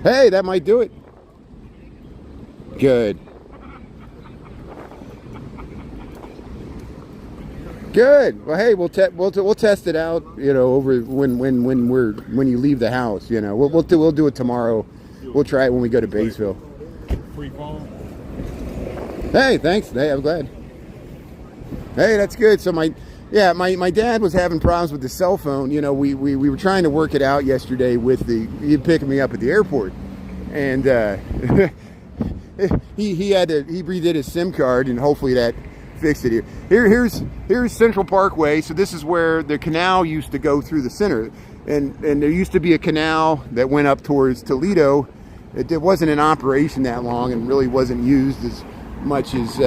Hey, that might do it. Good. Good. Well, hey, we'll test it out. You know, over when you leave the house. You know, we'll do it tomorrow. We'll try it when we go to Batesville. Free phone. Hey, thanks. Hey, I'm glad. Hey, that's good. So my dad was having problems with the cell phone. You know, we were trying to work it out yesterday with he picking me up at the airport, and he redid his SIM card, and hopefully that fixed it here. Here's Central Parkway. So this is where the canal used to go through the center, and there used to be a canal that went up towards Toledo. It wasn't in operation that long and really wasn't used as much as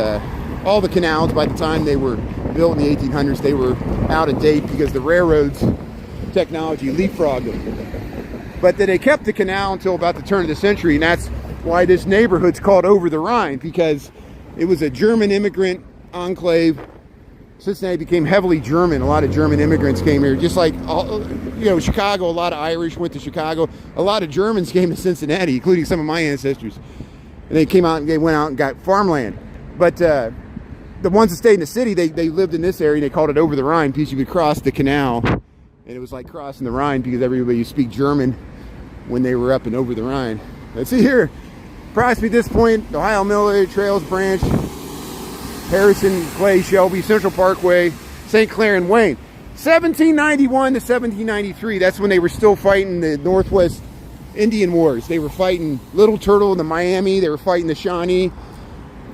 all the canals. By the time they were built in the 1800s, they were out of date because the railroads technology leapfrogged them. But they kept the canal until about the turn of the century, and that's why this neighborhood's called Over the Rhine, because it was a German immigrant enclave. Cincinnati became heavily German. A lot of German immigrants came here, just like Chicago. A lot of Irish went to Chicago. A lot of Germans came to Cincinnati, including some of my ancestors. And they came out and they went out and got farmland. But the ones that stayed in the city, they lived in this area. They called it Over the Rhine because you could cross the canal, and it was like crossing the Rhine because everybody used to speak German when they were up and over the Rhine. Let's see here. Approximately at this point, the Ohio Military Trails Branch, Harrison, Clay, Shelby, Central Parkway, St. Clair, and Wayne. 1791 to 1793, that's when they were still fighting the Northwest Indian Wars. They were fighting Little Turtle in the Miami. They were fighting the Shawnee.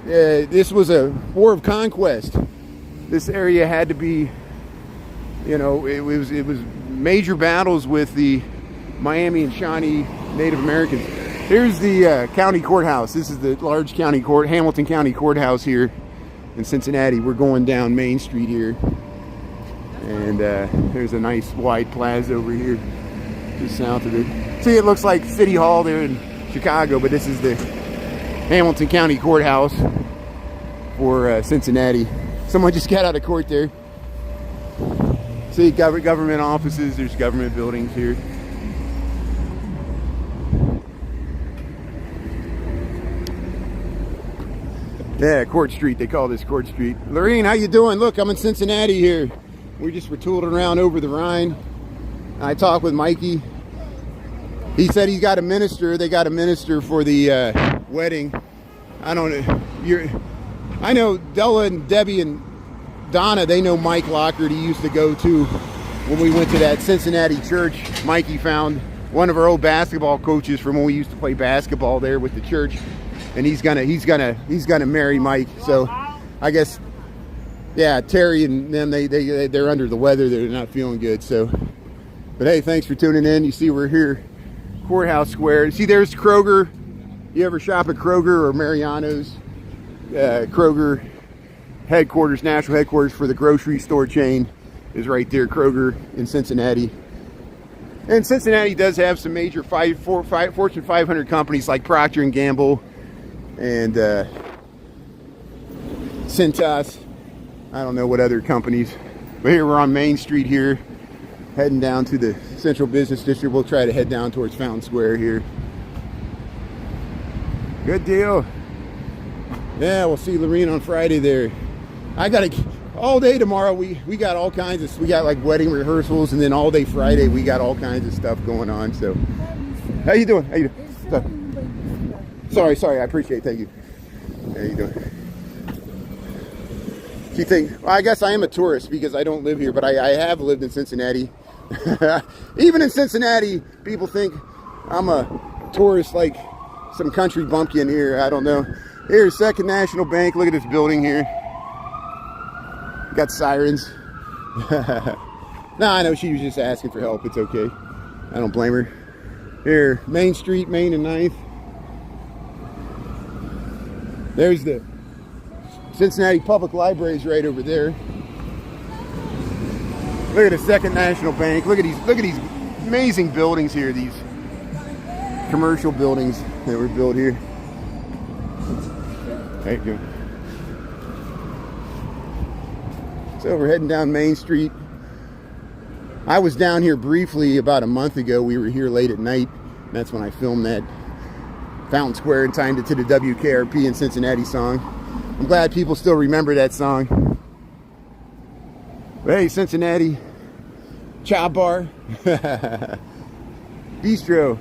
This was a war of conquest. This area had to be, it was major battles with the Miami and Shawnee Native Americans. Here's the county courthouse. This is the large Hamilton County Courthouse here in Cincinnati. We're going down Main Street here. And there's a nice wide plaza over here just south of it. See, it looks like City Hall there in Chicago, but this is the Hamilton County Courthouse for Cincinnati. Someone just got out of court there. See, government offices, there's government buildings here. Yeah, Court Street, they call this Court Street. Lorene, how you doing? Look, I'm in Cincinnati here. We're tooling around over the Rhine. I talked with Mikey. He said he's got a minister. They got a minister for the wedding. I don't know. I know Della and Debbie and Donna, they know Mike Lockard. He used to go to, when we went to that Cincinnati church, Mikey found one of our old basketball coaches from when we used to play basketball there with the church. And he's gonna marry Mike. So I guess, yeah, Terry and them, they're under the weather. They're not feeling good. So, but hey, thanks for tuning in. You see, we're here, Courthouse Square. See, there's Kroger. You ever shop at Kroger or Mariano's? Kroger headquarters, national headquarters for the grocery store chain is right there, Kroger in Cincinnati. And Cincinnati does have some major Fortune 500 companies like Procter & Gamble and Cintas. I don't know what other companies. But here we're on Main Street here, heading down to the Central Business District. We'll try to head down towards Fountain Square here. Good deal. Yeah, we'll see Lorene on Friday there. I got all day tomorrow. We got all kinds of, we got like wedding rehearsals, and then all day Friday we got all kinds of stuff going on. So, how you doing? How you doing? Sorry, I appreciate it. Thank you. How you doing? You think, well, I guess I am a tourist because I don't live here, but I have lived in Cincinnati. Even in Cincinnati, people think I'm a tourist, like some country bumpkin here. I don't know. Here's Second National Bank. Look at this building here. Got sirens. No, I know she was just asking for help. It's okay. I don't blame her. Here, Main Street, Main and 9th. There's the Cincinnati Public Libraries right over there. Look at the Second National Bank. Look at these amazing buildings here. These commercial buildings that were built here. There you go. So we're heading down Main Street. I was down here briefly about a month ago. We were here late at night. That's when I filmed that Fountain Square and timed it to the WKRP in Cincinnati song. I'm glad people still remember that song. But hey, Cincinnati Chop Bar, Bistro.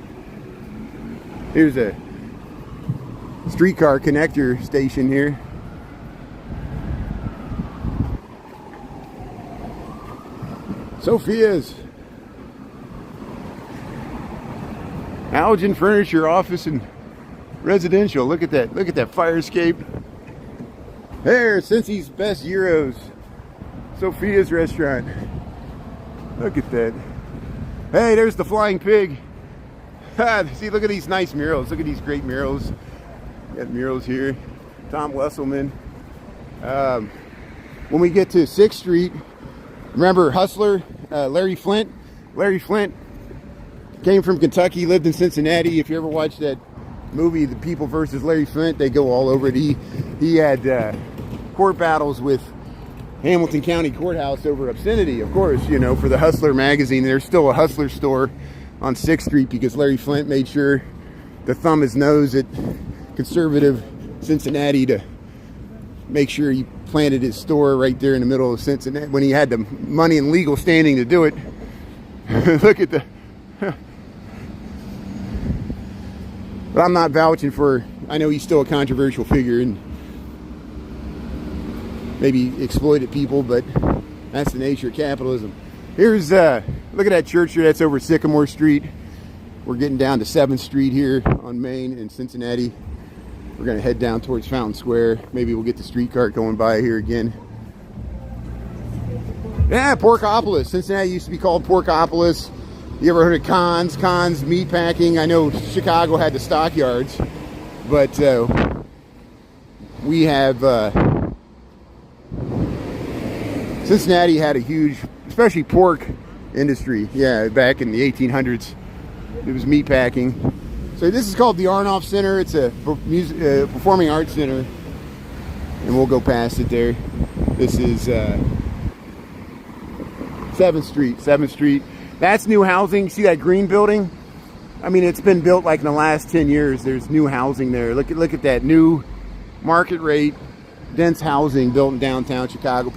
Here's a streetcar connector station here. Sophia's. Algen Furniture, office and residential. Look at that. Look at that fire escape. There's Cincy's Best Euros. Sophia's restaurant. Look at that. Hey, there's the Flying Pig. See, look at these nice murals. Look at these great murals. Got murals here. Tom Wesselman. When we get to 6th Street, remember Hustler, Larry Flint? Larry Flint came from Kentucky, lived in Cincinnati. If you ever watched that movie, The People versus Larry Flint, they go all over it. He had court battles with Hamilton County Courthouse over obscenity, of course, you know, for the Hustler magazine. There's still a Hustler store on 6th Street because Larry Flint made sure to thumb his nose at conservative Cincinnati to make sure he planted his store right there in the middle of Cincinnati when he had the money and legal standing to do it. Look at the... But I'm not vouching for... I know he's still a controversial figure and maybe exploited people, but that's the nature of capitalism. Here's, look at that church here. That's over Sycamore Street. We're getting down to 7th Street here on Main in Cincinnati. We're going to head down towards Fountain Square. Maybe we'll get the streetcar going by here again. Yeah, Porkopolis. Cincinnati used to be called Porkopolis. You ever heard of Cons? Cons meat packing. I know Chicago had the stockyards, but we have Cincinnati had a huge, especially pork industry. Yeah, back in the 1800s, it was meat packing. So this is called the Arnoff Center. It's a performing arts center, and we'll go past it there. This is 7th Street. 7th Street. That's new housing. See that green building? I mean, it's been built like in the last 10 years. There's new housing there. Look at that new market rate, dense housing built in downtown Chicago.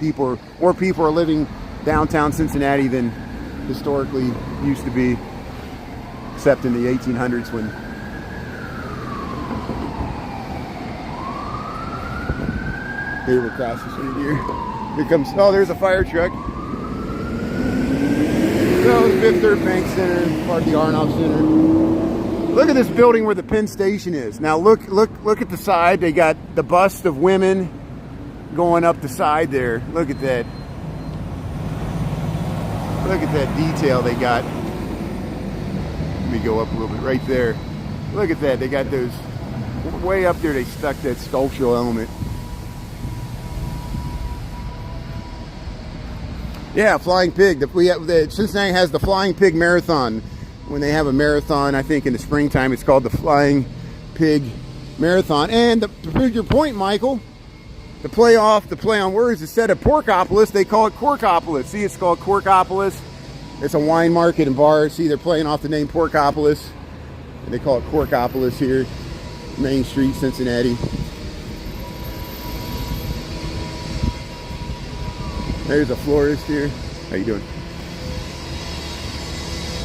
More people are living downtown Cincinnati than historically used to be, except in the 1800s when they were across the street here. Here comes, oh, there's a fire truck. So the Fifth Third Bank Center, part of the Arnoff Center. Look at this building where the Penn Station is. Now look at the side. They got the bust of women going up the side there. Look at that. Look at that detail they got. Let me go up a little bit right there. Look at that. They got those way up there. They stuck that sculptural element. Yeah, Flying Pig. Cincinnati has the Flying Pig Marathon. When they have a marathon, I think in the springtime, it's called the Flying Pig Marathon. And to prove your point, Michael, the play on words, instead of Porkopolis, they call it Corkopolis. See, it's called Corkopolis. It's a wine market and bar. See, they're playing off the name Porkopolis, and they call it Corkopolis here, Main Street, Cincinnati. There's a florist here. How you doing?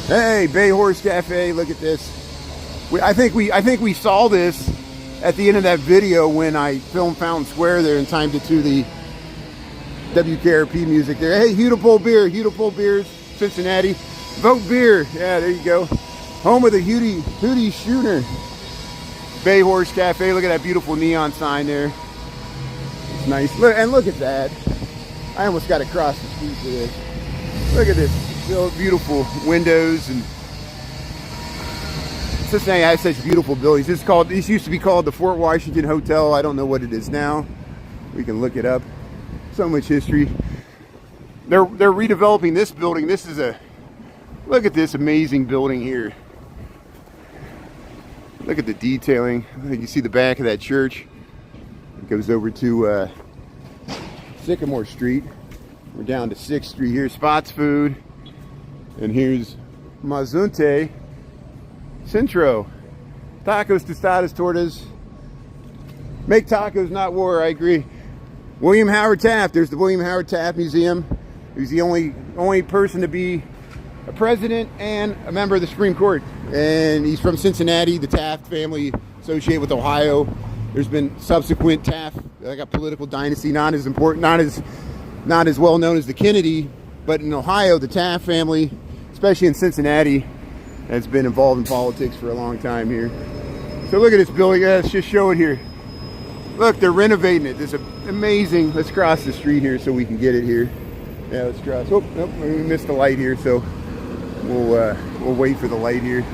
Hey, Bay Horse Cafe. Look at this. I think we saw this at the end of that video when I filmed Fountain Square there and timed it to the WKRP music there. Hey, Hudipole Beer. Hudipole Beers, Cincinnati. Vote beer. Yeah, there you go. Home of the Hootie Schooner. Bay Horse Cafe. Look at that beautiful neon sign there. It's nice. Look, and look at that. I almost got to cross the street for this. Look at this. Beautiful windows, and Cincinnati has such beautiful buildings. This used to be called the Fort Washington Hotel. I don't know what it is now. We can look it up. So much history. They're redeveloping this building. This is look at this amazing building here. Look at the detailing. You see the back of that church. It goes over to Sycamore Street. We're down to 6th Street here. Spots Food. And here's Mazunte Centro. Tacos, tostadas, tortas. Make tacos, not war. I agree. William Howard Taft. There's the William Howard Taft Museum. He was the only person to be a president and a member of the Supreme Court. And he's from Cincinnati. The Taft family associated with Ohio. There's been subsequent Taft, like a political dynasty, not as important, not as well known as the Kennedy, but in Ohio, the Taft family, especially in Cincinnati, has been involved in politics for a long time here. So look at this building. Let's just show it here. Look, they're renovating it. It's amazing. Let's cross the street here so we can get it here. Yeah, let's cross. Oh, we missed the light here, so we'll wait for the light here.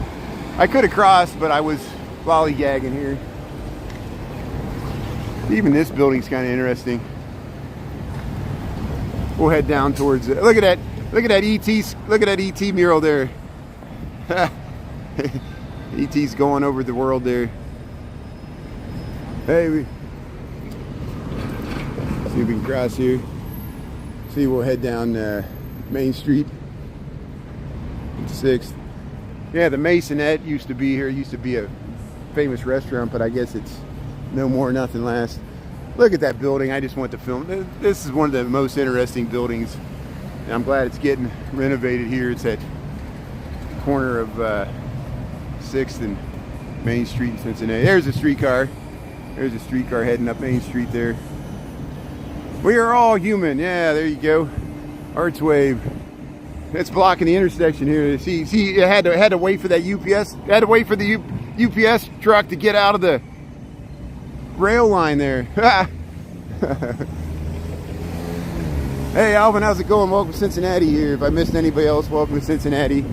I could have crossed, but I was lollygagging here. Even this building's kind of interesting. We'll head down towards it. Look at that ET mural there. ET's going over the world there. Hey, see if we can cross here. See, we'll head down Main Street, 6th. Yeah, the Masonette used to be here. It used to be a famous restaurant, but I guess it's no more, nothing last. Look at that building. I just want to film. This is one of the most interesting buildings. And I'm glad it's getting renovated here. It's at the corner of 6th and Main Street in Cincinnati. There's a streetcar. There's a streetcar heading up Main Street there. We are all human. Yeah, there you go. Arts Wave. It's blocking the intersection here. See, it had to wait for that UPS. It had to wait for the UPS truck to get out of the rail line there. Hey Alvin, how's it going? Welcome to Cincinnati here. If I missed anybody else, welcome to Cincinnati.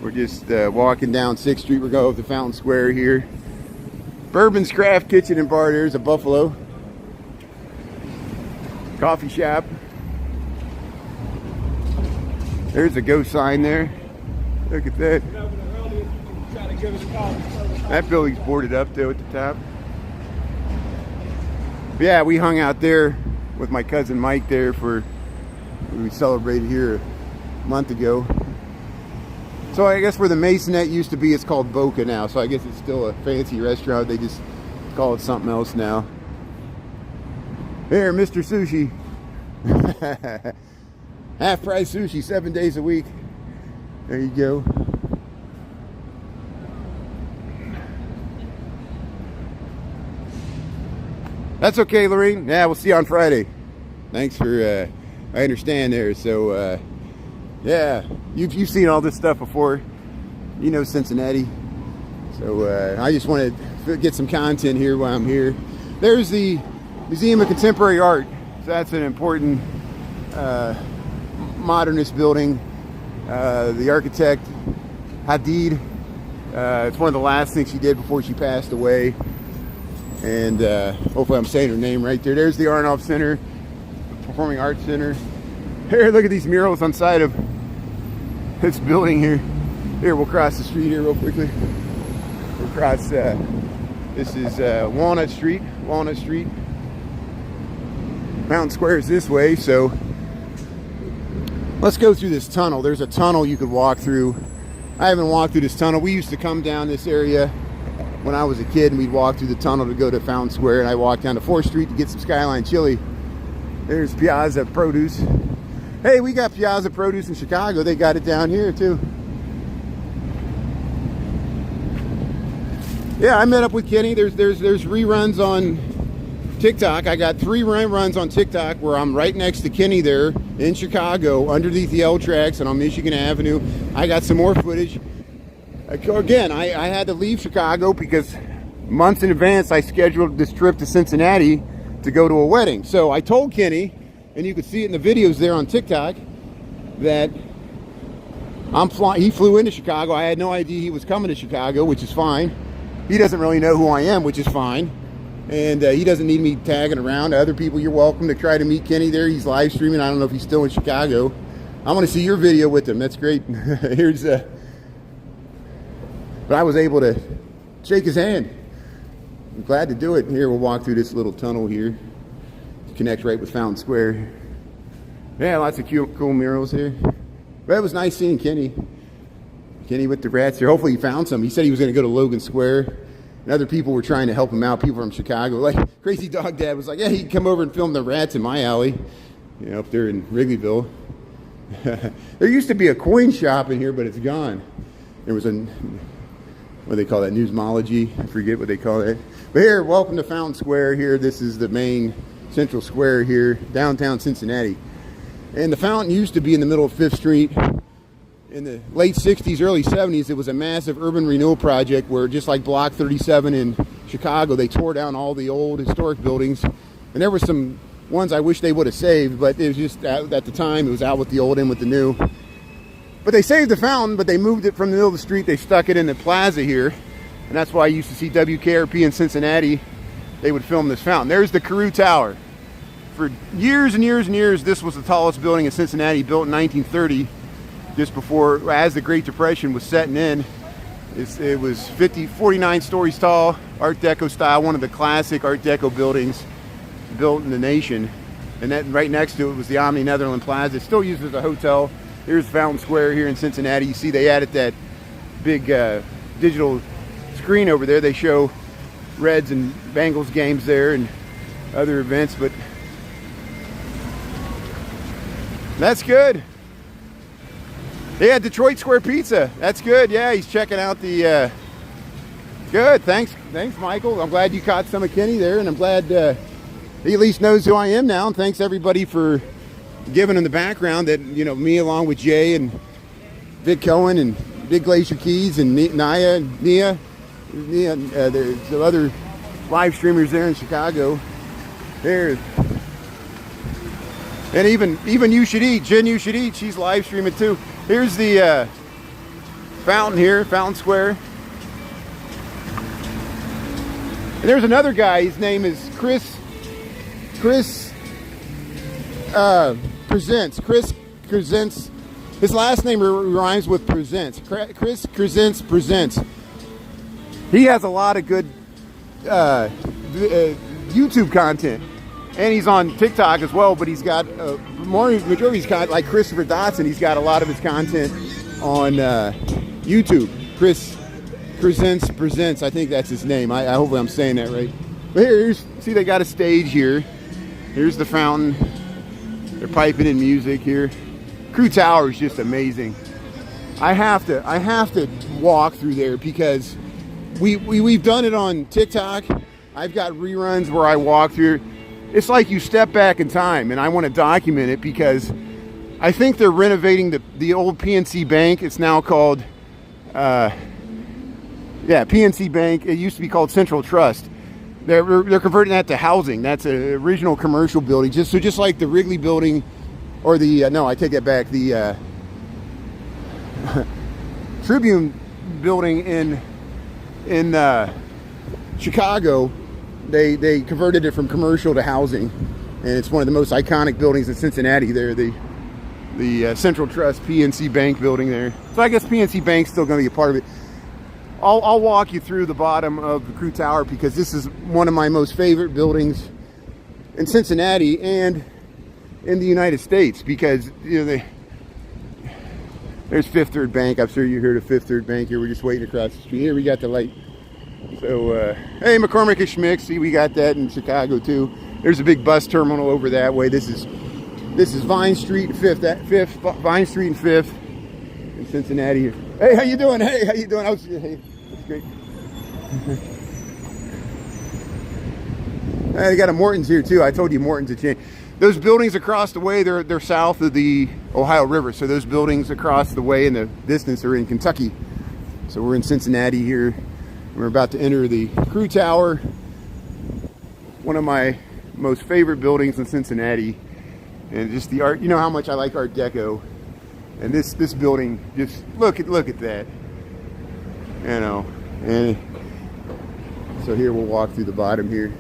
We're just walking down 6th Street. We're going to Fountain Square here. Bourbon's Craft Kitchen and Bar. There's a Buffalo. Coffee shop. There's a Go sign there. Look at that. That building's boarded up though at the top. Yeah, we hung out there with my cousin Mike there for, we celebrated here a month ago. So I guess where the Masonette used to be, it's called Boca now. So I guess it's still a fancy restaurant. They just call it something else now. There, Mr. Sushi. Half price sushi, 7 days a week. There you go. That's okay, Lorraine. Yeah, we'll see you on Friday. Thanks for, I understand there. So, yeah, you've seen all this stuff before. You know Cincinnati. So I just want to get some content here while I'm here. There's the Museum of Contemporary Art. So that's an important modernist building. The architect, Hadid. It's one of the last things she did before she passed away. And hopefully I'm saying her name right there. There's the Arnoff Center, Performing Arts Center. Here, look at these murals on side of this building here. Here, we'll cross the street here real quickly. We'll cross, this is Walnut Street. Mountain Square is this way, so let's go through this tunnel. There's a tunnel you could walk through. I haven't walked through this tunnel. We used to come down this area when I was a kid, and we'd walk through the tunnel to go to Fountain Square, and I walked down to 4th Street to get some Skyline chili. There's Piazza Produce. Hey, we got Piazza Produce in Chicago. They got it down here too. Yeah, I met up with Kenny. There's reruns on TikTok. I got 3 reruns on TikTok where I'm right next to Kenny there in Chicago, underneath the L tracks and on Michigan Avenue. I got some more footage. Again, I had to leave Chicago because months in advance I scheduled this trip to Cincinnati to go to a wedding. So I told Kenny, and you could see it in the videos there on TikTok, that he flew into Chicago. I had no idea he was coming to Chicago, which is fine. He doesn't really know who I am, which is fine. And he doesn't need me tagging around. Other people, you're welcome to try to meet Kenny there. He's live streaming. I don't know if he's still in Chicago. I want to see your video with him. That's great. Here's but I was able to shake his hand. I'm glad to do it. Here, we'll walk through this little tunnel here to connect right with Fountain Square. Yeah, lots of cool murals here. But it was nice seeing Kenny. Kenny with the rats here. Hopefully he found some. He said he was going to go to Logan Square. And other people were trying to help him out. People from Chicago. Like, Crazy Dog Dad was like, yeah, he'd come over and film the rats in my alley. You know, up there in Wrigleyville. There used to be a coin shop in here, but it's gone. There was what do they call that, newsmology? I forget what they call it. But here, welcome to Fountain Square here. This is the main central square here, downtown Cincinnati. And the fountain used to be in the middle of 5th Street. In the late 60s, early 70s, it was a massive urban renewal project where, just like Block 37 in Chicago, they tore down all the old historic buildings. And there were some ones I wish they would have saved, but it was just, at the time, it was out with the old, in with the new. But they saved the fountain, but they moved it from the middle of the street. They stuck it in the plaza here. And that's why I used to see WKRP in Cincinnati. They would film this fountain. There's the Carew Tower. For years and years and years, this was the tallest building in Cincinnati, built in 1930, just before, as the Great Depression was setting in. It was 49 stories tall, Art Deco style, one of the classic Art Deco buildings built in the nation. And then right next to it was the Omni Netherland Plaza. It's still used as a hotel. Here's Fountain Square here in Cincinnati. You see they added that big digital screen over there. They show Reds and Bengals games there and other events, but that's good. Yeah, Detroit Square Pizza. That's good. Yeah, he's checking out the good. Thanks, Michael. I'm glad you caught some of Kenny there, and I'm glad he at least knows who I am now. And thanks everybody for giving him the background that, you know, me along with Jay and Vic Cohen and Big Glacier Keys and Nia, there's some other live streamers there in Chicago. There. And even You Should Eat, Jen You Should Eat, she's live streaming too. Here's the fountain here, Fountain Square. And there's another guy, his name is Chris Presents. Chris Presents. His last name rhymes with Presents. Chris Presents. He has a lot of good YouTube content. And he's on TikTok as well, but he's got majority of his content, like Christopher Dotson, he's got a lot of his content on YouTube. Chris Presents, I think that's his name. I hope I'm saying that right. But see, they got a stage here. Here's the fountain. They're piping in music here. Crew Tower is just amazing. I have to walk through there because we've done it on TikTok. I've got reruns where I walk through. It's like you step back in time, and I want to document it because I think they're renovating the old PNC Bank. It's now called, PNC Bank. It used to be called Central Trust. They're converting that to housing. That's an original commercial building, just like the Wrigley Building, or no, I take that back. The Tribune Building in Chicago. They converted it from commercial to housing, and it's one of the most iconic buildings in Cincinnati. There, the Central Trust PNC Bank building there. So I guess PNC Bank's still going to be a part of it. I'll walk you through the bottom of the Crew Tower because this is one of my most favorite buildings in Cincinnati and in the United States, because there's Fifth Third Bank. I'm sure you heard of Fifth Third Bank here. We're just waiting across the street. Here we got the light. So, hey, McCormick and Schmick, see, we got that in Chicago too. There's a big bus terminal over that way. This is Vine Street and Fifth, Vine Street and Fifth in Cincinnati. Hey, how you doing? Hey, how you doing? Hey, that's great. They got a Morton's here too. I told you Morton's had changed. Those buildings across the way, they're south of the Ohio River. So those buildings across the way in the distance are in Kentucky. So we're in Cincinnati here. We're about to enter the Crew Tower, one of my most favorite buildings in Cincinnati, and just the art. You know how much I like Art Deco, and this building, just look at that, you know. And so here we'll walk through the bottom here.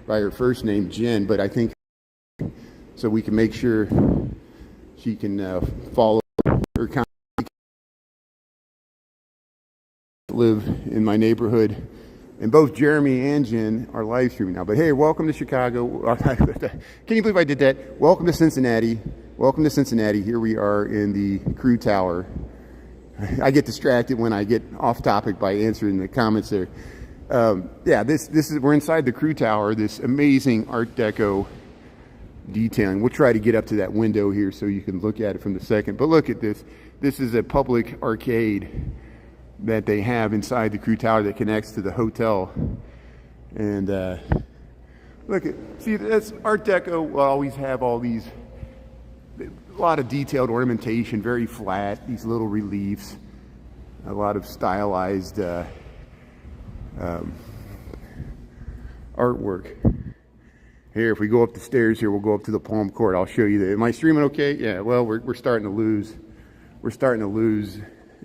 By her first name, Jen, but I think so we can make sure she can follow her content. Live in my neighborhood, and both Jeremy and Jen are live streaming now. But hey, welcome to Chicago. Can you believe I did that? Welcome to Cincinnati. Welcome to Cincinnati. Here we are in the Crew Tower. I get distracted when I get off topic by answering the comments there. This is, we're inside the Crew Tower, this amazing Art Deco detailing. We'll try to get up to that window here so you can look at it from the second. But look at this. This is a public arcade that they have inside the Crew Tower that connects to the hotel. And look at, see, that's Art Deco. Will always have all these, a lot of detailed ornamentation, very flat, these little reliefs, a lot of stylized artwork. Here, if we go up the stairs here, we'll go up to the Palm Court. I'll show you that. Am I streaming okay? Yeah, well, we're starting to lose. We're starting to lose.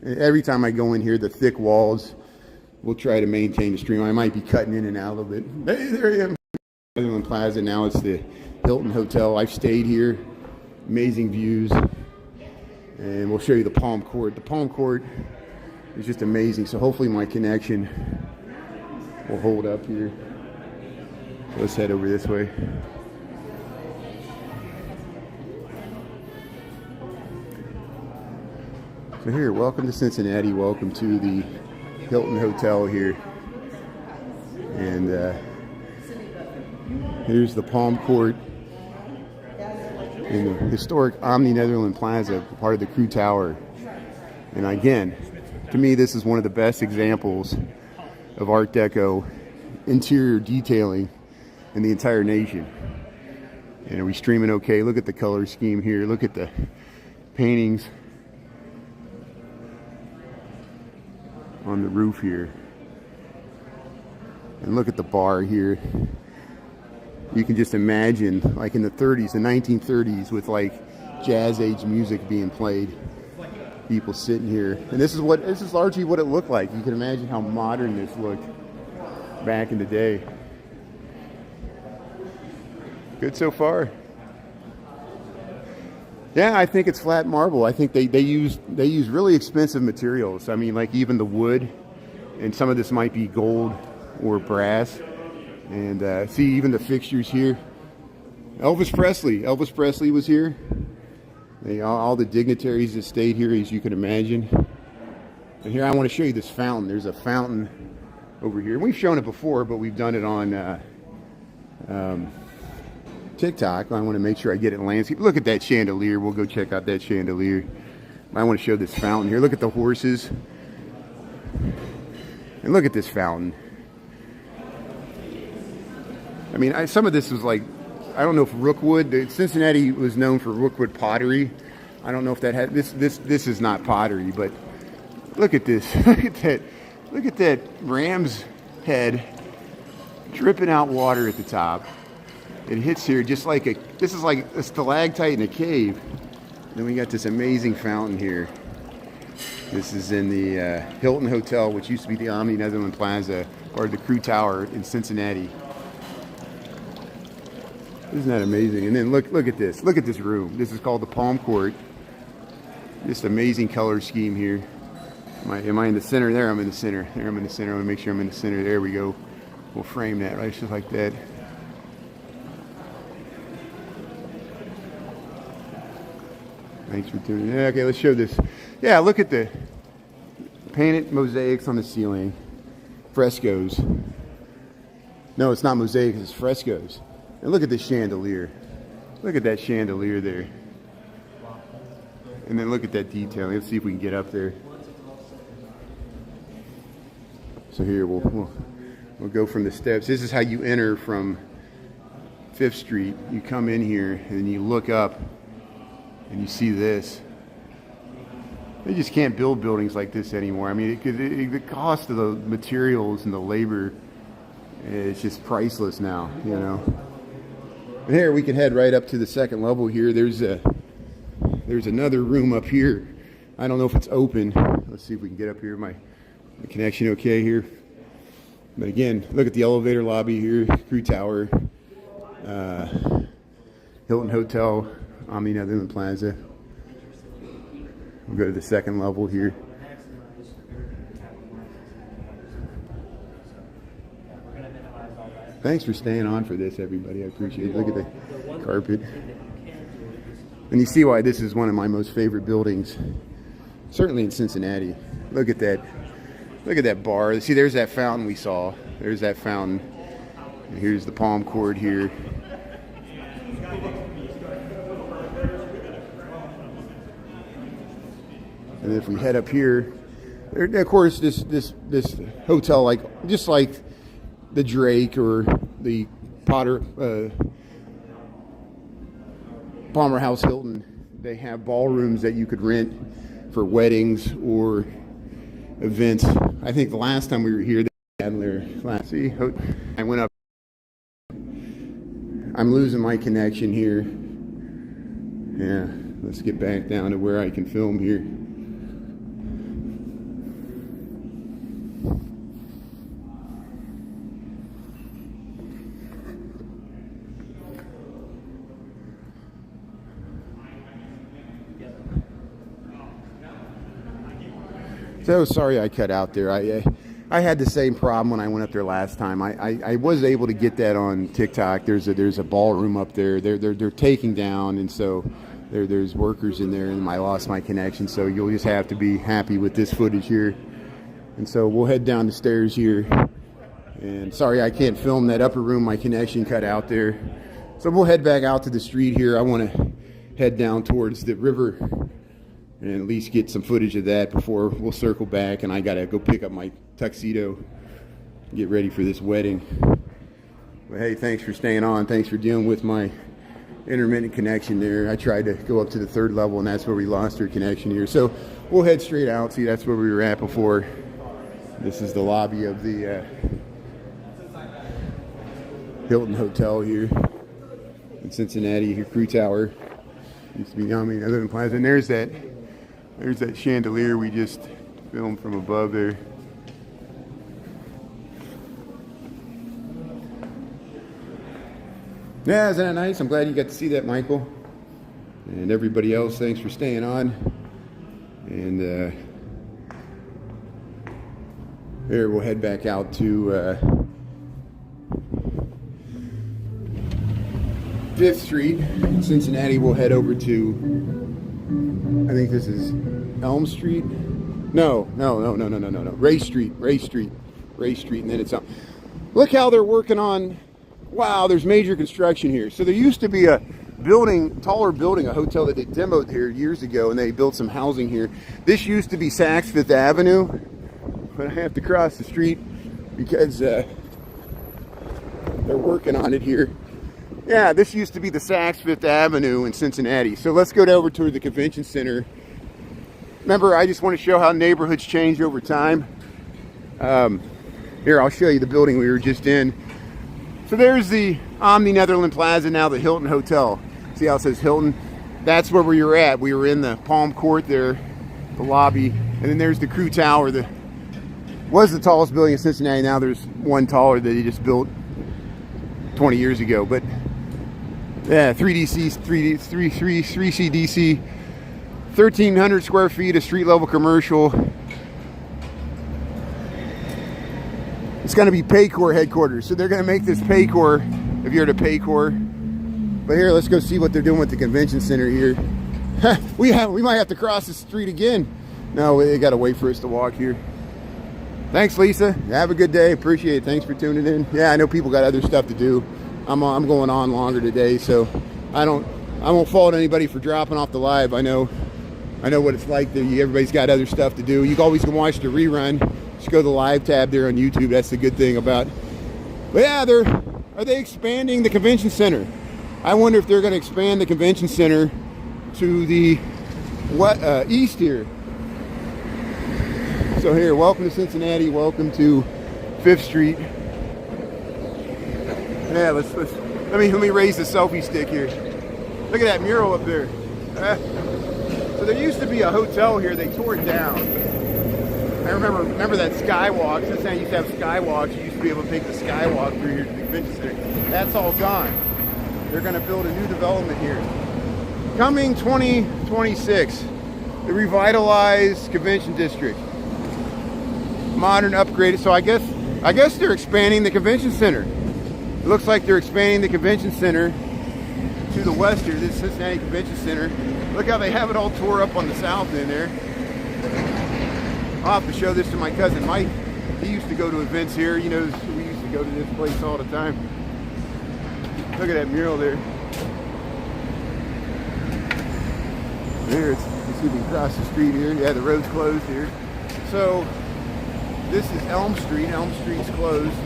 Every time I go in here, the thick walls, we'll try to maintain the stream. I might be cutting in and out a little bit. Hey, there I am. Netherland Plaza, now it's the Hilton Hotel. I've stayed here. Amazing views. And we'll show you the Palm Court. The Palm Court is just amazing. So hopefully my connection will hold up here. Let's head over this way. So here, welcome to Cincinnati. Welcome to the Hilton Hotel here. And here's the Palm Court in the historic Omni Netherland Plaza, part of the Crew Tower. And again, to me, this is one of the best examples of Art Deco interior detailing in the entire nation. And are we streaming okay? Look at the color scheme here. Look at the paintings on the roof here. And look at the bar here. You can just imagine, like in the 30s, the 1930s, with like jazz age music being played. People sitting here, and this is largely what it looked like. You can imagine how modern this looked back in the day. Good so far. Yeah, I think it's flat marble. I think they use really expensive materials. I mean, like even the wood, and some of this might be gold or brass. And see, even the fixtures here. Elvis Presley was here. All the dignitaries that stayed here, as you can imagine. And here I want to show you this fountain. There's a fountain over here. We've shown it before, but we've done it on TikTok. I want to make sure I get it in landscape. Look at that chandelier. We'll go check out that chandelier. I want to show this fountain here. Look at the horses. And look at this fountain. I mean, some of this was like, I don't know if Rookwood. Cincinnati was known for Rookwood pottery. I don't know if that had this is not pottery, but look at this. Look at that ram's head dripping out water at the top. It hits here just like this is like a stalactite in a cave. Then we got this amazing fountain here. This is in the Hilton Hotel, which used to be the Omni Netherland Plaza, or the Crew Tower in Cincinnati. Isn't that amazing? And then look at this. Look at this room. This is called the Palm Court. Just amazing color scheme here. Am I in the center? There I'm in the center. There I'm in the center. I want to make sure I'm in the center. There we go. We'll frame that right just like that. Thanks for tuning in. Okay, let's show this. Yeah, look at the painted mosaics on the ceiling. Frescoes. No, it's not mosaics, it's frescoes. And look at this chandelier. Look at that chandelier there. And then look at that detail. Let's see if we can get up there. So here we'll go from the steps. This is how you enter from 5th Street. You come in here and you look up and you see this. They just can't build buildings like this anymore. I mean, the cost of the materials and the labor is just priceless now, you know. And here we can head right up to the 2nd level here. There's another room up here. I don't know if it's open. Let's see if we can get up here. My connection okay here. But again, look at the elevator lobby here, Crew Tower, Hilton Hotel, Omni Netherland Plaza. We'll go to the 2nd level here. Thanks for staying on for this, everybody. I appreciate it. Look at the carpet. And you see why this is one of my most favorite buildings, certainly in Cincinnati. Look at that. Look at that bar. See, there's that fountain we saw. There's that fountain. And here's the Palm Court here. And if we head up here, of course, this hotel, just like the Drake or the Palmer House Hilton, they have ballrooms that you could rent for weddings or events. I think the last time we were here, they had their class. See, I went up. I'm losing my connection here. Yeah, let's get back down to where I can film here. So sorry I cut out there. I had the same problem when I went up there last time. I was able to get that on TikTok. There's a ballroom up there. They're taking down, and so there's workers in there, and I lost my connection. So you'll just have to be happy with this footage here. And so we'll head down the stairs here. And sorry I can't film that upper room. My connection cut out there. So we'll head back out to the street here. I want to head down towards the river and at least get some footage of that before we'll circle back, and I gotta go pick up my tuxedo, get ready for this wedding. But hey, thanks for staying on. Thanks for dealing with my intermittent connection there. I tried to go up to the 3rd level, and that's where we lost our connection here. So we'll head straight out. See, that's where we were at before. This is the lobby of the Hilton Hotel here in Cincinnati. Your Crew Tower used to be Yummy other than Plaza. And there's that chandelier we just filmed from above there. Yeah, isn't that nice? I'm glad you got to see that, Michael. And everybody else, thanks for staying on. And here, we'll head back out to 5th Street in Cincinnati. We'll head over to, I think this is Elm Street. No. Ray Street. And then it's up. Look how they're working on, wow, there's major construction here. So there used to be a taller building, a hotel that they demoed here years ago, and they built some housing here. This used to be Saks Fifth Avenue, but I have to cross the street because they're working on it here. Yeah, this used to be the Saks Fifth Avenue in Cincinnati. So let's go over to the convention center. Remember, I just want to show how neighborhoods change over time. Here, I'll show you the building we were just in. So there's the Omni Netherland Plaza, now the Hilton Hotel. See how it says Hilton? That's where we were at. We were in the Palm Court there, the lobby. And then there's the Crew Tower, was the tallest building in Cincinnati. Now there's one taller that he just built 20 years ago. But yeah, 3CDC, 1,300 square feet of street level commercial. It's going to be Paycor headquarters. So they're going to make this Paycor, if you're at a Paycor. But here, let's go see what they're doing with the convention center here. we might have to cross the street again. No, they got to wait for us to walk here. Thanks, Lisa. Have a good day. Appreciate it. Thanks for tuning in. Yeah, I know people got other stuff to do. I'm going on longer today, so I won't fault anybody for dropping off the live. I know what it's like. Everybody's got other stuff to do. You always can watch the rerun. Just go to the live tab there on YouTube. That's the good thing about. But yeah, are they expanding the convention center? I wonder if they're going to expand the convention center to the east here. So here, welcome to Cincinnati. Welcome to 5th Street. Yeah, let me raise the selfie stick here. Look at that mural up there. So there used to be a hotel here. They tore it down. I remember that skywalk. Cincinnati used to have skywalks. You used to be able to take the skywalk through here to the convention center. That's all gone. They're going to build a new development here. Coming 2026, the revitalized convention district. Modern, upgraded. So I guess they're expanding the convention center. It looks like they're expanding the convention center to the west here. This Cincinnati Convention Center. Look how they have it all tore up on the south end there. I'll have to show this to my cousin Mike. He used to go to events here. You know, we used to go to this place all the time. Look at that mural there. There, you see me across the street here. Yeah, the road's closed here. So, this is Elm Street. Elm Street's closed.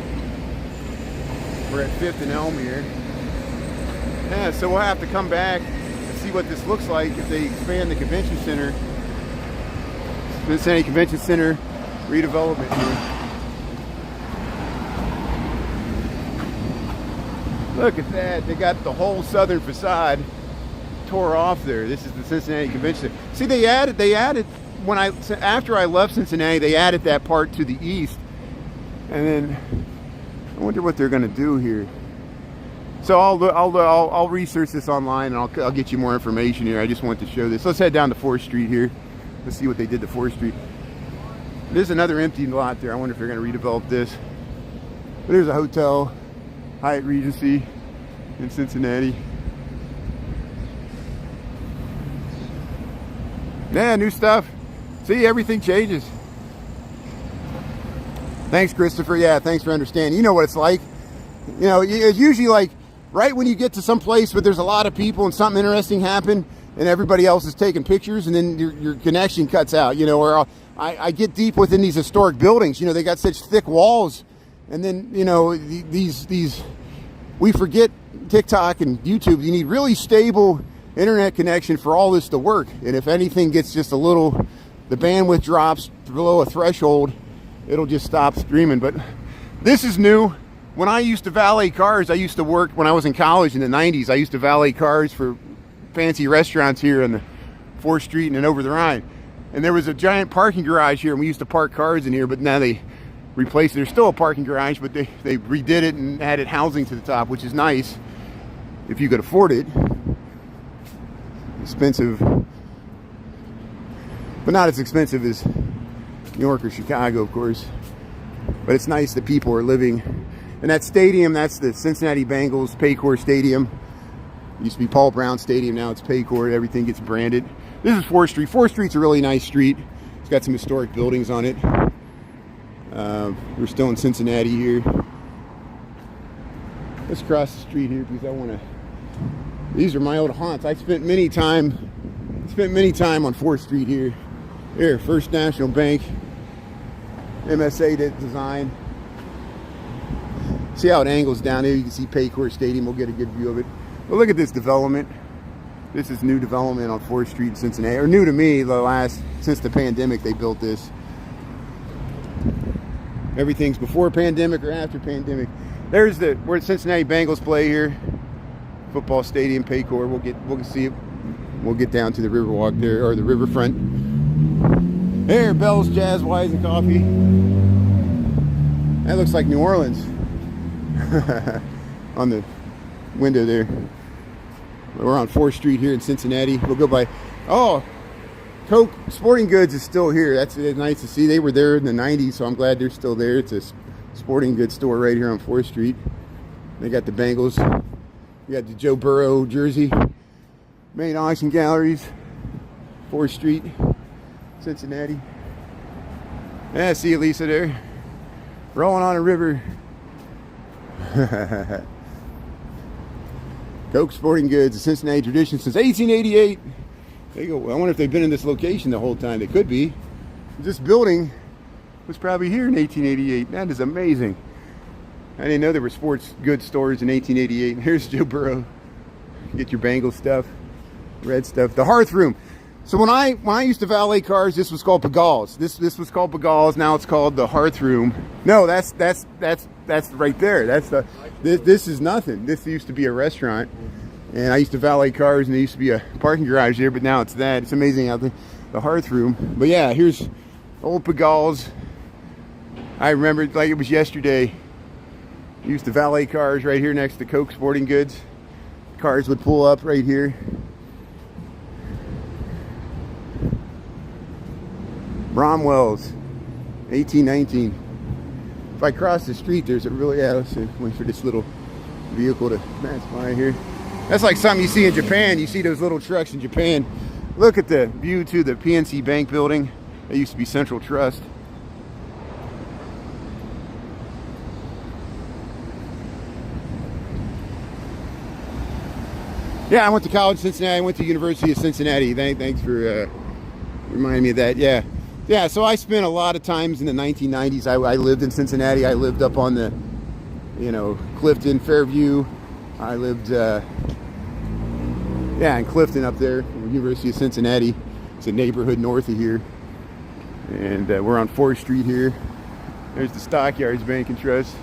We're at 5th and Elm here. Yeah, so we'll have to come back and see what this looks like if they expand the convention center. Cincinnati Convention Center redevelopment here. Look at that. They got the whole southern facade tore off there. This is the Cincinnati Convention Center. See, they added after I left Cincinnati, they added that part to the east. And then I wonder what they're going to do here. So I'll research this online and I'll get you more information here. I just want to show this. Let's head down to 4th Street here. Let's see what they did to 4th Street. There's another empty lot there. I wonder if they're going to redevelop this. But there's a hotel, Hyatt Regency in Cincinnati. Yeah, new stuff. See, everything changes. Thanks, Christopher. Yeah, thanks for understanding. You know what it's like. You know, it's usually like right when you get to some place where there's a lot of people and something interesting happened and everybody else is taking pictures and then your connection cuts out, you know, or I get deep within these historic buildings. You know, they got such thick walls, and then, you know, these we forget TikTok and YouTube. You need really stable internet connection for all this to work. And if anything gets just a little, the bandwidth drops below a threshold, it'll just stop streaming. But this is new. when I used to valet cars, I used to work when I was in college in the 90s. I used to valet cars for fancy restaurants here on the 4th Street and then over the Rhine. And there was a giant parking garage here, and we used to park cars in here, but now they replaced it. There's still a parking garage, but they redid it and added housing to the top, which is nice if you could afford it. Expensive, but not as expensive as New York or Chicago, of course. But it's nice that people are living. And that stadium, that's the Cincinnati Bengals Paycor Stadium. It used to be Paul Brown Stadium, now it's Paycor. Everything gets branded. This is 4th Street. 4th Street's a really nice street. It's got some historic buildings on it. We're still in Cincinnati here. Let's cross the street here because I want to. These are my old haunts. I spent many time on 4th Street here. Here, First National Bank, MSA design. See how it angles down there? You can see Paycor Stadium. We'll get a good view of it. But look at this development. This is new development on 4th Street in Cincinnati, or new to me. Since the pandemic, they built this. Everything's before pandemic or after pandemic. There's where the Cincinnati Bengals play here. Football stadium, Paycor. We'll see it. We'll get down to the Riverwalk there, or the riverfront. There, Bell's Jazz, Wise and Coffee. That looks like New Orleans on the window there. We're on 4th Street here in Cincinnati. We'll go by. Oh, Coke Sporting Goods is still here. That's nice to see. They were there in the 90s, so I'm glad they're still there. It's a sporting goods store right here on 4th Street. They got the Bengals. We got the Joe Burrow jersey. Main auction galleries. 4th Street, Cincinnati. Yeah, see you, Lisa, there. Rolling on a river. Coke Sporting Goods, a Cincinnati tradition since 1888. There you go. I wonder if they've been in this location the whole time. They could be. This building was probably here in 1888. That is amazing. I didn't know there were sports goods stores in 1888. Here's Joe Burrow. Get your Bengals stuff, red stuff. The Hearth Room. So when I used to valet cars, this was called Pagal's. This was called Pagal's. Now it's called the Hearth Room. No, that's right there. This is nothing. This used to be a restaurant, and I used to valet cars, and there used to be a parking garage there, but now it's that. It's amazing how the Hearth Room. But yeah, here's old Pagal's. I remember it like it was yesterday. I used to valet cars right here next to Coke Sporting Goods. Cars would pull up right here. Bromwell's, 1819. If I cross the street, there's a really, let's see, wait for this little vehicle to pass by here. That's like something you see in Japan. You see those little trucks in Japan. Look at the view to the PNC Bank building. That used to be Central Trust. Yeah, I went to college in Cincinnati. I went to University of Cincinnati. Thanks for reminding me of that. Yeah, so I spent a lot of times in the 1990s. I lived in Cincinnati. I lived up on the, Clifton, Fairview. I lived, in Clifton up there, University of Cincinnati. It's a neighborhood north of here. And we're on 4th Street here. There's the Stockyards Bank and Trust.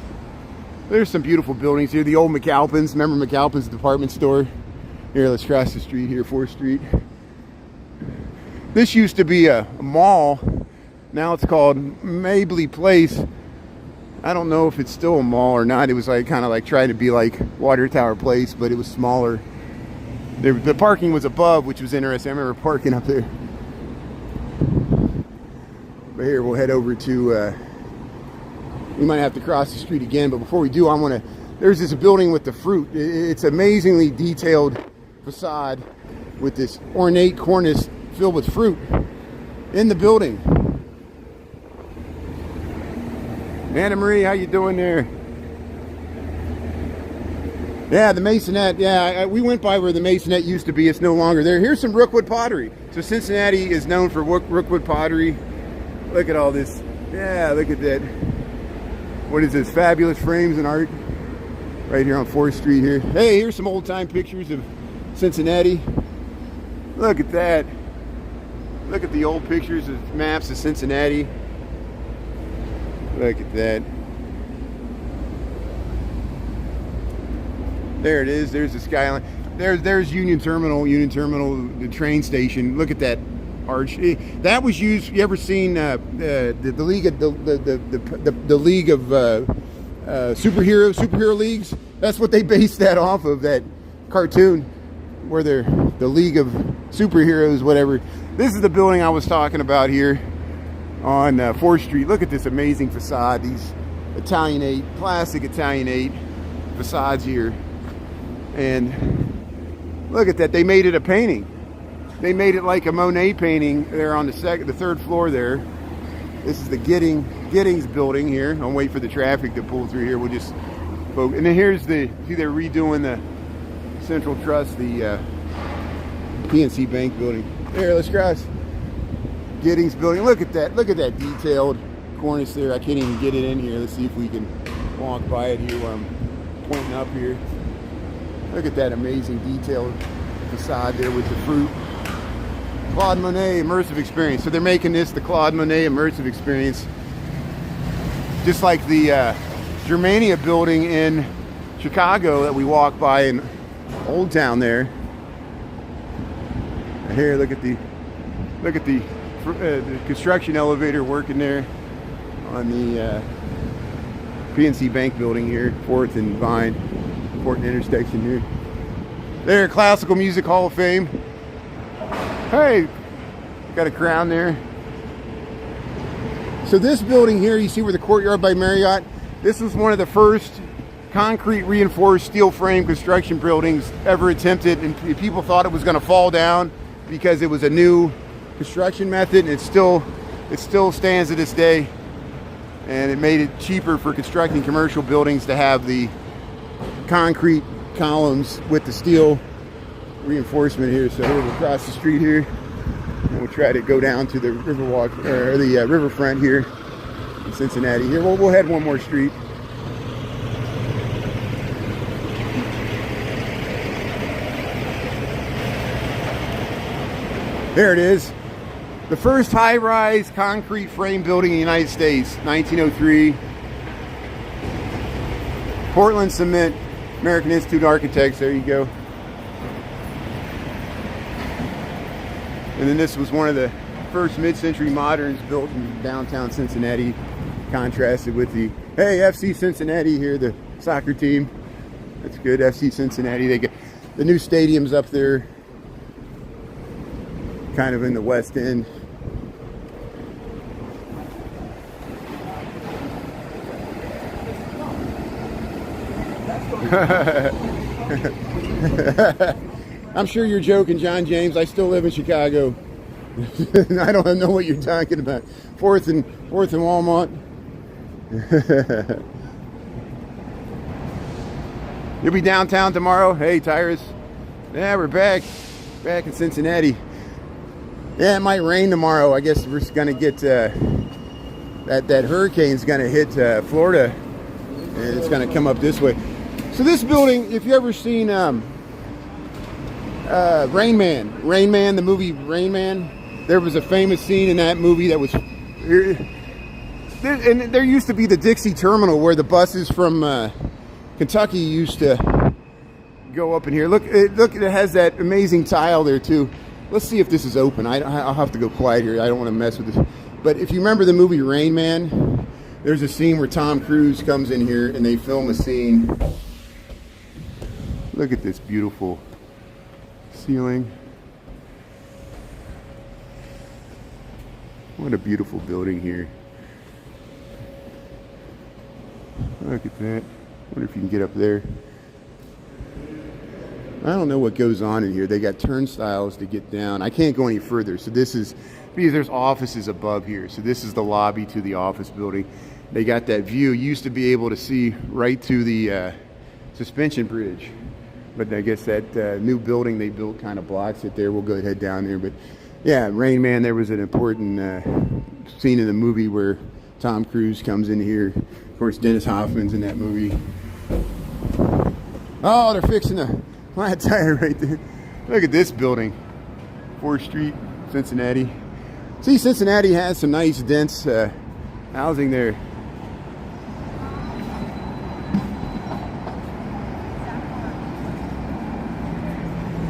There's some beautiful buildings here. The old McAlpin's. Remember McAlpin's department store? Here, let's cross the street here, 4th Street. This used to be a mall. Now it's called Mabley Place. I don't know if it's still a mall or not. It was kind of like trying to be like Water Tower Place, but it was smaller. The parking was above, which was interesting. I remember parking up there. But here, we'll head over to, we might have to cross the street again, but before we do, there's this building with the fruit. It's amazingly detailed facade with this ornate cornice filled with fruit in the building. Anna Marie, how you doing there? Yeah, the Masonette. Yeah, we went by where the Masonette used to be. It's no longer there. Here's some Rookwood pottery. So Cincinnati is known for Rookwood pottery. Look at all this. Yeah, look at that. What is this? Fabulous frames and art. Right here on 4th Street here. Hey, here's some old-time pictures of Cincinnati. Look at that. Look at the old pictures of maps of Cincinnati. Look at that. There it is. There's the skyline. There's Union Terminal, the train station. Look at that arch. That was used. You ever seen the league of the league of superhero leagues? That's what they based that off of, that cartoon where they're the League of Superheroes, whatever. This is the building I was talking about here on 4th Street. Look at this amazing facade. These classic Italianate facades here. And look at that. They made it a painting. They made it like a Monet painting there on the 3rd floor there. This is the Giddings building here. I'll wait for the traffic to pull through here. We'll just focus. And then here's see, they're redoing the Central Trust, the PNC Bank building. There, let's cross. Giddings building. Look at that. Look at that detailed cornice there. I can't even get it in here. Let's see if we can walk by it here while I'm pointing up here. Look at that amazing detailed facade there with the fruit. Claude Monet immersive experience. So they're making this the Claude Monet immersive experience, just like the Germania building in Chicago that we walked by in Old Town there. And here, look at the construction elevator working there on the PNC Bank building here, 4th and Vine, important intersection here. There, Classical Music Hall of Fame. Hey, got a crown there. So this building here, you see where the Courtyard by Marriott, this was one of the first concrete reinforced steel frame construction buildings ever attempted, and people thought it was going to fall down because it was a new construction method, and it still stands to this day. And it made it cheaper for constructing commercial buildings to have the concrete columns with the steel reinforcement here. So here we'll cross the street here, and we'll try to go down to the Riverwalk or the riverfront here in Cincinnati. Here we'll head one more street. There it is. The first high-rise concrete frame building in the United States, 1903. Portland Cement, American Institute of Architects, there you go. And then this was one of the first mid-century moderns built in downtown Cincinnati, contrasted with the, hey, FC Cincinnati here, the soccer team. That's good, FC Cincinnati. They get the new stadium's up there, kind of in the West End. I'm sure you're joking, John James. I still live in Chicago. I don't know what you're talking about. Fourth and Walmart. You'll be downtown tomorrow. Hey, Tyrus. Yeah, we're back in Cincinnati. Yeah, it might rain tomorrow. I guess we're just gonna get that hurricane's gonna hit Florida, and it's gonna come up this way. So this building, if you ever seen Rain Man, the movie Rain Man, there was a famous scene in that movie that was, and there used to be the Dixie Terminal where the buses from Kentucky used to go up in here. Look, it has that amazing tile there too. Let's see if this is open. I'll have to go quiet here. I don't want to mess with this. But if you remember the movie Rain Man, there's a scene where Tom Cruise comes in here and they film a scene. Look at this beautiful ceiling. What a beautiful building here. Look at that. I wonder if you can get up there. I don't know what goes on in here. They got turnstiles to get down. I can't go any further. So this is, because there's offices above here. So this is the lobby to the office building. They got that view. You used to be able to see right to the suspension bridge. But I guess that new building they built kind of blocks it there. We'll go ahead down there. But yeah, Rain Man, there was an important scene in the movie where Tom Cruise comes in here. Of course, Dennis Hoffman's in that movie. Oh, they're fixing a flat tire right there. Look at this building. 4th Street, Cincinnati. See, Cincinnati has some nice, dense housing there.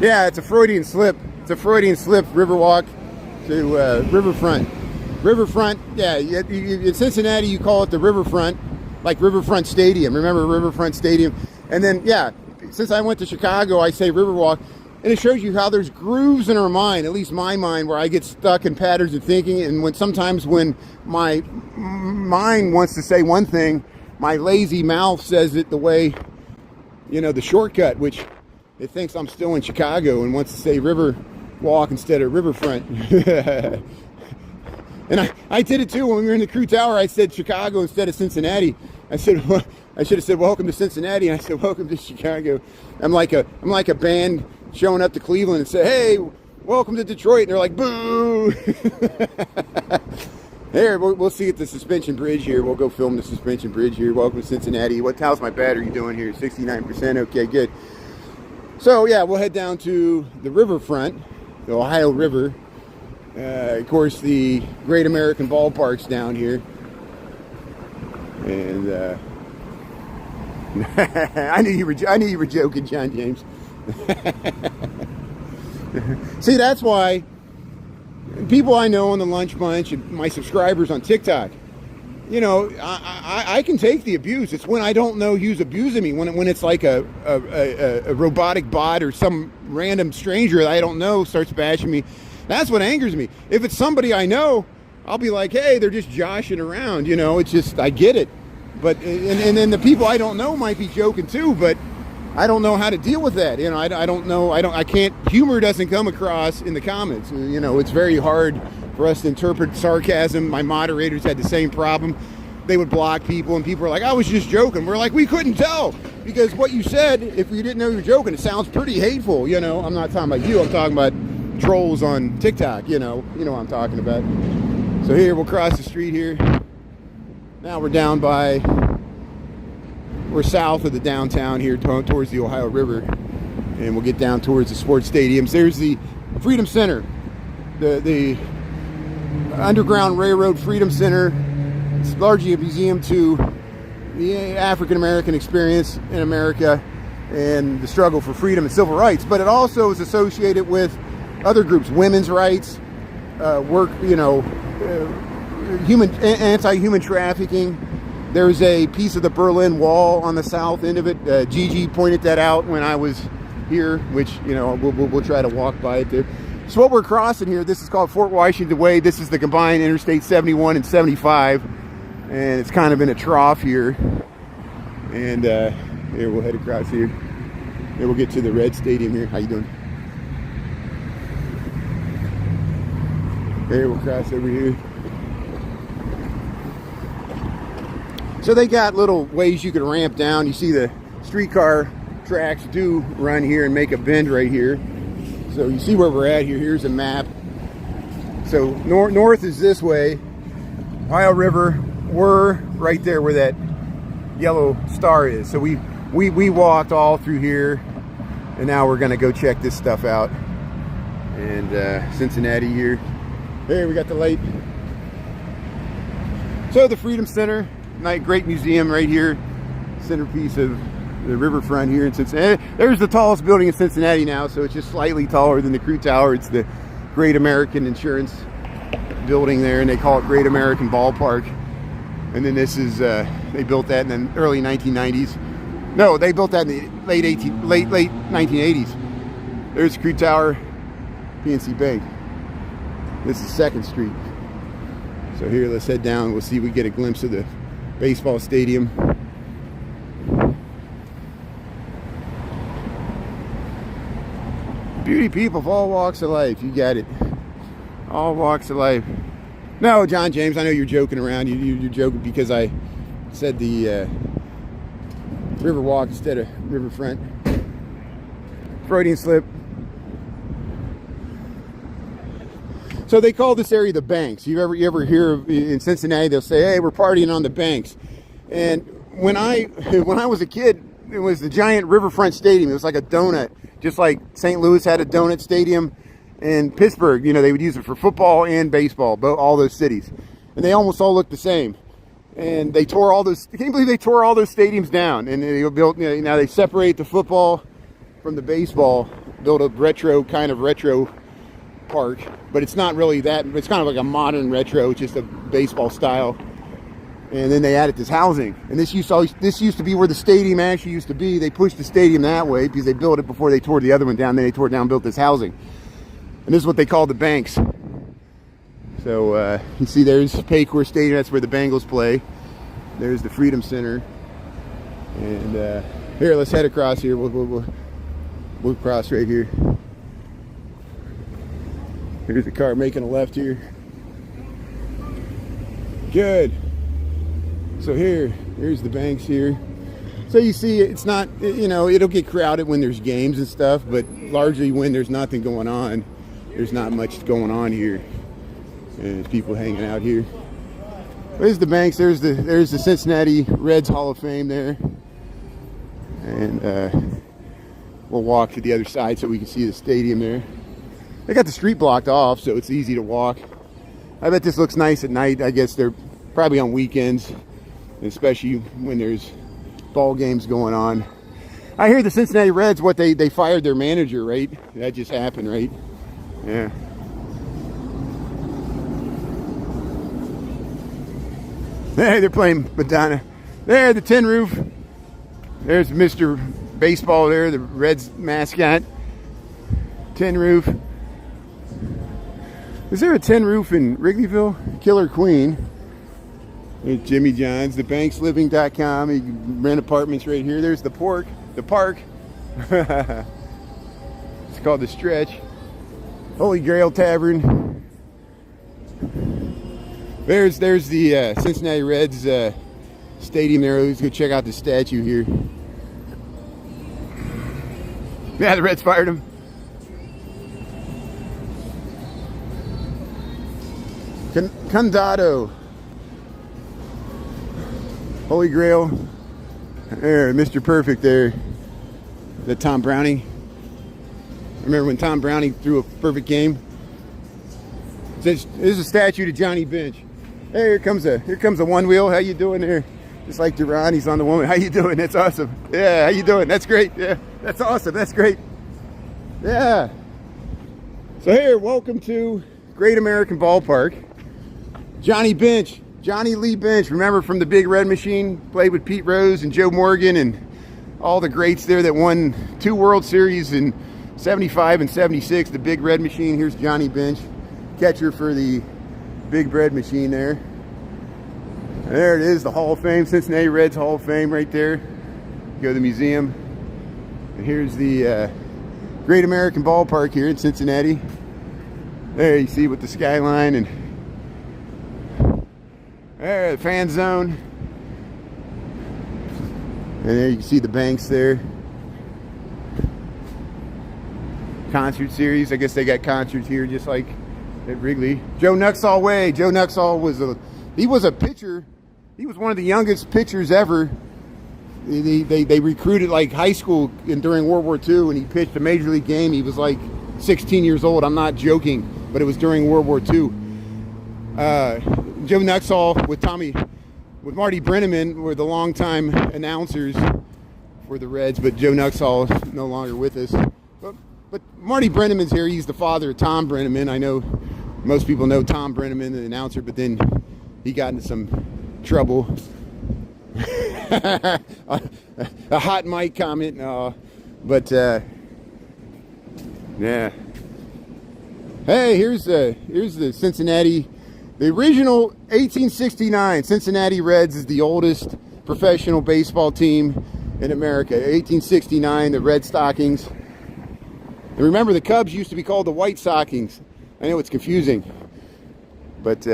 Yeah, it's a Freudian slip. It's a Freudian slip, Riverwalk to Riverfront. Riverfront, yeah, in Cincinnati you call it the Riverfront, like Riverfront Stadium. Remember Riverfront Stadium? And then, yeah, since I went to Chicago, I say Riverwalk. And it shows you how there's grooves in our mind, at least my mind, where I get stuck in patterns of thinking. And sometimes when my mind wants to say one thing, my lazy mouth says it the way, you know, the shortcut, which it thinks I'm still in Chicago and wants to say Riverwalk instead of Riverfront. And I did it too when we were in the Crew Tower. I said Chicago instead of Cincinnati. I said, well, I should have said welcome to Cincinnati, and I said welcome to Chicago. I'm like a band showing up to Cleveland and say, hey, welcome to Detroit, and they're like, boo. Here, we'll see at the suspension bridge here. We'll go film the suspension bridge here. Welcome to Cincinnati. How's my battery doing here? 69%. Okay, good. So yeah, we'll head down to the riverfront, the Ohio River. Of course, the Great American Ballpark's down here, and I knew you were joking, John James. See, that's why people I know on the Lunch Bunch and my subscribers on TikTok, you know, I can take the abuse. It's when I don't know who's abusing me, when it's like a robotic bot or some random stranger that I don't know starts bashing me. That's what angers me. If it's somebody I know, I'll be like, hey, they're just joshing around, you know. It's just, I get it. But and then the people I don't know might be joking too, but I don't know how to deal with that. You know, I don't know. I can't. Humor doesn't come across in the comments. You know, it's very hard for us to interpret sarcasm. My moderators had the same problem. They would block people, and people were like, I was just joking. We're like, we couldn't tell, because what you said, if you didn't know you were joking, it sounds pretty hateful. You know, I'm not talking about you. I'm talking about trolls on TikTok. You know what I'm talking about. So here, we'll cross the street here. Now we're south of the downtown here towards the Ohio River, and we'll get down towards the sports stadiums. There's the Freedom Center, the Underground Railroad Freedom Center. It's largely a museum to the African American experience in America and the struggle for freedom and civil rights, but it also is associated with other groups, women's rights, anti-human trafficking. There's a piece of the Berlin Wall on the south end of it. Gigi pointed that out when I was here, which, you know, we'll try to walk by it there. So what we're crossing here, this is called Fort Washington Way. This is the combined Interstate 71 and 75, and it's kind of in a trough here. And here, we'll head across here. Then we'll get to the Red Stadium here. How you doing? Here, we'll cross over here. So they got little ways you can ramp down. You see the streetcar tracks do run here and make a bend right here. So you see where we're at here. Here's a map. So north is this way. Ohio River, we're right there where that yellow star is. So we walked all through here, and now we're gonna go check this stuff out. And Cincinnati here. Hey, we got the light. So the Freedom Center, great museum right here, centerpiece of the riverfront here in Cincinnati. There's the tallest building in Cincinnati now, so it's just slightly taller than the Crew Tower. It's the Great American Insurance building there, and they call it Great American Ballpark. And then this is, they built that in the early 1990s. No, they built that in the late 1980s. There's the Crew Tower, PNC Bank. This is 2nd Street. So here, let's head down. We'll see if we get a glimpse of the baseball stadium. Beauty people of all walks of life. You got it. All walks of life. No, John James, I know you're joking around. You're joking because I said the Riverwalk instead of Riverfront. Freudian slip. So they call this area the Banks. You ever hear of, in Cincinnati, they'll say, hey, we're partying on the Banks. And when I was a kid, it was the giant riverfront stadium. It was like a donut, just like St. Louis had a donut stadium. In Pittsburgh, you know, they would use it for football and baseball, all those cities. And they almost all looked the same. And they tore all those, I can't believe they tore all those stadiums down. And they built, you know, now they separate the football from the baseball. built a kind of retro park, but it's not really that. It's kind of like a modern retro, just a baseball style. And then they added this housing, and this used to be where the stadium actually used to be. They pushed the stadium that way because they built it before they tore the other one down. Then they tore it down and built this housing, and this is what they call the banks. So you see there's Paycor Stadium, that's where the Bengals play. There's the Freedom Center. And here, let's head across here. We'll cross right here. Here's the car making a left here. Good. So here's the banks here. So you see, it's not, it'll get crowded when there's games and stuff, but largely when there's nothing going on, there's not much going on here. And there's people hanging out here. There's the banks. There's the Cincinnati Reds Hall of Fame there. And we'll walk to the other side so we can see the stadium there. They got the street blocked off, so it's easy to walk. I bet this looks nice at night. I guess they're probably on weekends, especially when there's ball games going on. I hear the Cincinnati Reds, they fired their manager, right? That just happened, right? Yeah. Hey, they're playing Madonna. There, the tin roof. There's Mr. Baseball there, the Reds mascot. Tin roof. Is there a tin roof in Wrigleyville? Killer Queen. There's Jimmy John's, thebanksliving.com. You can rent apartments right here. There's the park. It's called the Stretch. Holy Grail Tavern. There's the Cincinnati Reds stadium there. Let's go check out the statue here. Yeah, the Reds fired him. Condado. Holy Grail. There, Mr. Perfect there. The Tom Browning. Remember when Tom Browning threw a perfect game? This is a statue to Johnny Bench. Hey, here comes a one wheel. How you doing there? Just like Duran, he's on the woman. How you doing? That's awesome. Yeah, how you doing? That's great. Yeah, that's awesome. That's great. Yeah. So here, welcome to Great American Ballpark. Johnny Bench, Johnny Lee Bench. Remember from the Big Red Machine? Played with Pete Rose and Joe Morgan and all the greats there that won 2 World Series in 75 and 76. The Big Red Machine. Here's Johnny Bench, catcher for the Big Red Machine there. There it is, the Hall of Fame, Cincinnati Reds Hall of Fame right there. Go to the museum. And here's the Great American Ballpark here in Cincinnati. There you see with the skyline, and there, the fan zone. And there you can see the banks there. Concert series. I guess they got concerts here just like at Wrigley. Joe Nuxall Way. Joe Nuxall was a pitcher. He was one of the youngest pitchers ever. They recruited like high school during World War II, and he pitched a major league game. He was like 16 years old. I'm not joking, but it was during World War II. Joe Nuxall with Marty Brenneman were the longtime announcers for the Reds, but Joe Nuxall is no longer with us. But Marty Brenneman's here. He's the father of Tom Brenneman. I know most people know Tom Brenneman, the announcer, but then he got into some trouble. A hot mic comment. But yeah. Hey, here's the Cincinnati. The original 1869 Cincinnati Reds is the oldest professional baseball team in America. 1869, the Red Stockings. And remember, the Cubs used to be called the White Stockings. I know it's confusing. But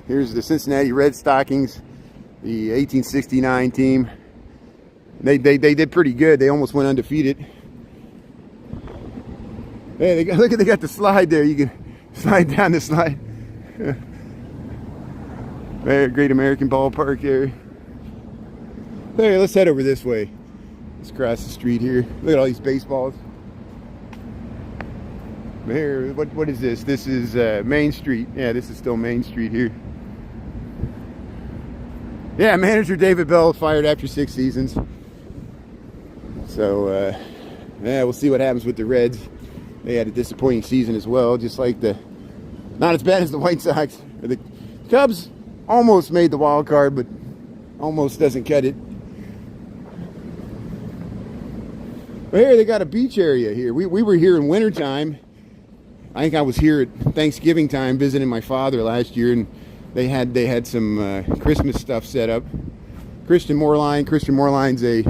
here's the Cincinnati Red Stockings, the 1869 team. They did pretty good. They almost went undefeated. Hey, they got the slide there. You can slide down the slide. There, Great American Ballpark there. Hey, let's head over this way. Let's cross the street here. Look at all these baseballs. Here, what is this? This is Main Street. Yeah, this is still Main Street here. Yeah, manager David Bell fired after 6 seasons. So, yeah, we'll see what happens with the Reds. They had a disappointing season as well, just like not as bad as the White Sox. The Cubs almost made the wild card, but almost doesn't cut it. But here they got a beach area here. We were here in wintertime. I think I was here at Thanksgiving time visiting my father last year, and they had some Christmas stuff set up. Christian Moorline. Christian Moorline's a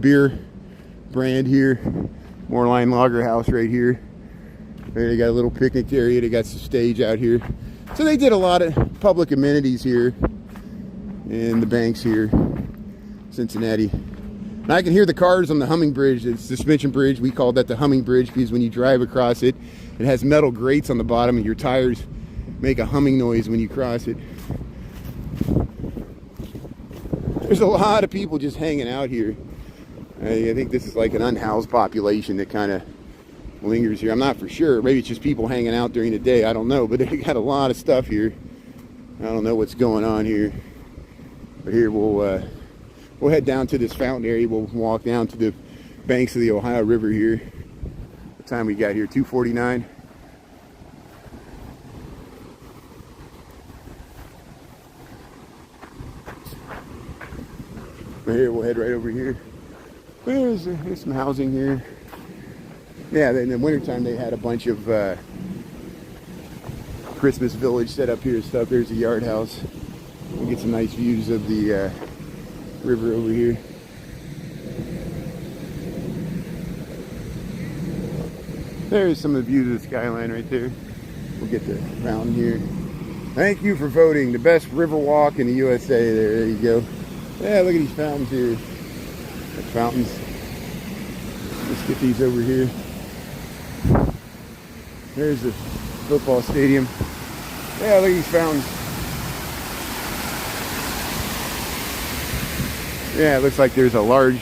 beer brand here. Moorline Lager House right here. They got a little picnic area. They got some stage out here. So they did a lot of public amenities here in the banks here, Cincinnati. And I can hear the cars on the Humming Bridge, the suspension bridge. We call that the Humming Bridge because when you drive across it, it has metal grates on the bottom and your tires make a humming noise when you cross it. There's a lot of people just hanging out here. I think this is like an unhoused population that kind of lingers here. I'm not for sure. Maybe it's just people hanging out during the day. I don't know. But they got a lot of stuff here. I don't know what's going on here. But here we'll head down to this fountain area. We'll walk down to the banks of the Ohio River here. What time we got here? 2:49. But here we'll head right over here. There's some housing here. Yeah, in the wintertime they had a bunch of Christmas village set up here and stuff. There's a yard house. We'll get some nice views of the river over here. There's some of the views of the skyline right there. We'll get the fountain here. Thank you for voting the best river walk in the USA. There you go. Yeah, look at these fountains here. The fountains. Let's get these over here. There's the football stadium. Yeah, look at these fountains. Yeah, it looks like there's a large,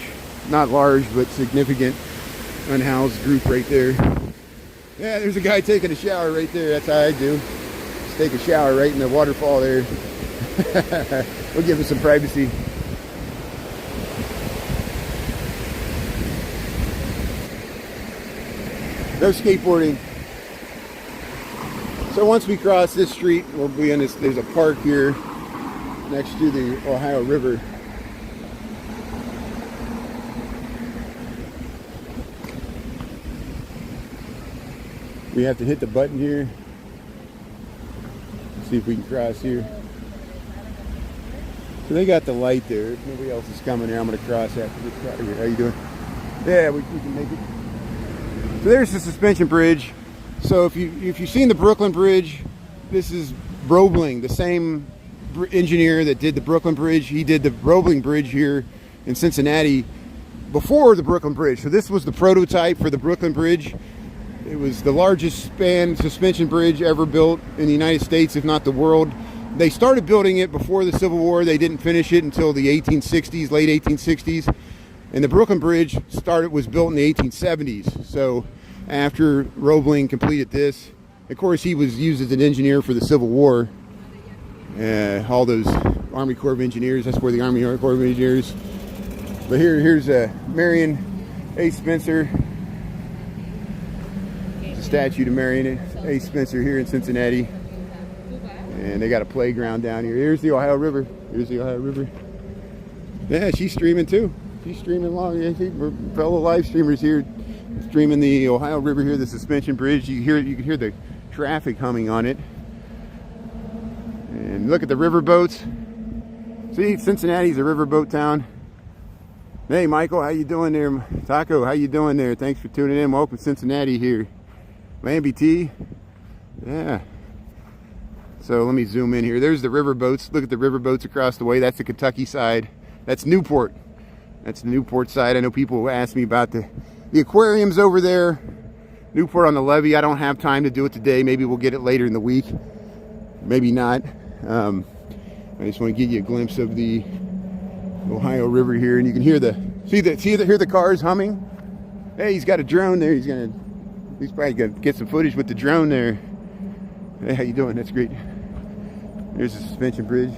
not large, but significant unhoused group right there. Yeah, there's a guy taking a shower right there. That's how I do. Just take a shower right in the waterfall there. We'll give him some privacy. No skateboarding. So once we cross this street, we'll be in this. There's a park here next to the Ohio River. We have to hit the button here. Let's see if we can cross here. So they got the light there. If nobody else is coming here, I'm going to cross after this car here. How you doing? Yeah, we can make it. So there's the suspension bridge. So if you've seen the Brooklyn Bridge, this is Roebling, the same engineer that did the Brooklyn Bridge. He did the Roebling Bridge here in Cincinnati before the Brooklyn Bridge. So this was the prototype for the Brooklyn Bridge. It was the largest span suspension bridge ever built in the United States, if not the world. They started building it before the Civil War. They didn't finish it until the 1860s, late 1860s. And the Brooklyn Bridge was built in the 1870s. So after Roebling completed this, of course he was used as an engineer for the Civil War. All those Army Corps of Engineers, that's where the Army Corps of Engineers. But here's Marion A. Spencer. It's a statue to Marion A. Spencer here in Cincinnati. And they got a playground down here. Here's the Ohio River. Here's the Ohio River. Yeah, she's streaming too. She's streaming along. Yeah, we're fellow live streamers here, streaming the Ohio River here, the suspension bridge. You can hear the traffic humming on it. And look at the river boats. See, Cincinnati's a riverboat town. Hey, Michael, how you doing there? Taco, how you doing there? Thanks for tuning in. Welcome to Cincinnati here. Lamby T. Yeah. So let me zoom in here. There's the river boats. Look at the river boats across the way. That's the Kentucky side. That's Newport. That's the Newport side. I know people ask me about the aquariums over there. Newport on the levee. I don't have time to do it today. Maybe we'll get it later in the week. Maybe not. I just want to give you a glimpse of the Ohio River here, and you can hear hear the cars humming. Hey, he's got a drone there. He's probably gonna get some footage with the drone there. Hey, how you doing? That's great. There's the suspension bridge,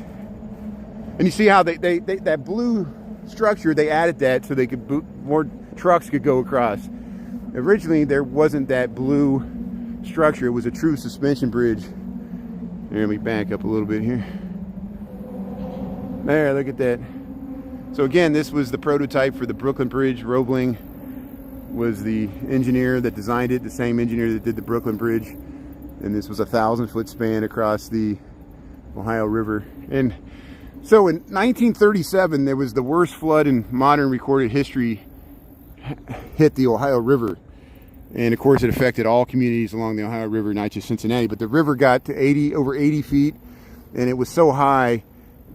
and you see how they that blue structure, they added that so they could more trucks could go across. Originally, there wasn't that blue structure. It was a true suspension bridge. Here, let me back up a little bit here. There, look at that. So again, this was the prototype for the Brooklyn Bridge. Roebling was the engineer that designed it, the same engineer that did the Brooklyn Bridge. And this was a 1,000-foot span across the Ohio River. And so in 1937, there was the worst flood in modern recorded history hit the Ohio River. And of course, it affected all communities along the Ohio River, not just Cincinnati. But the river got to over 80 feet, and it was so high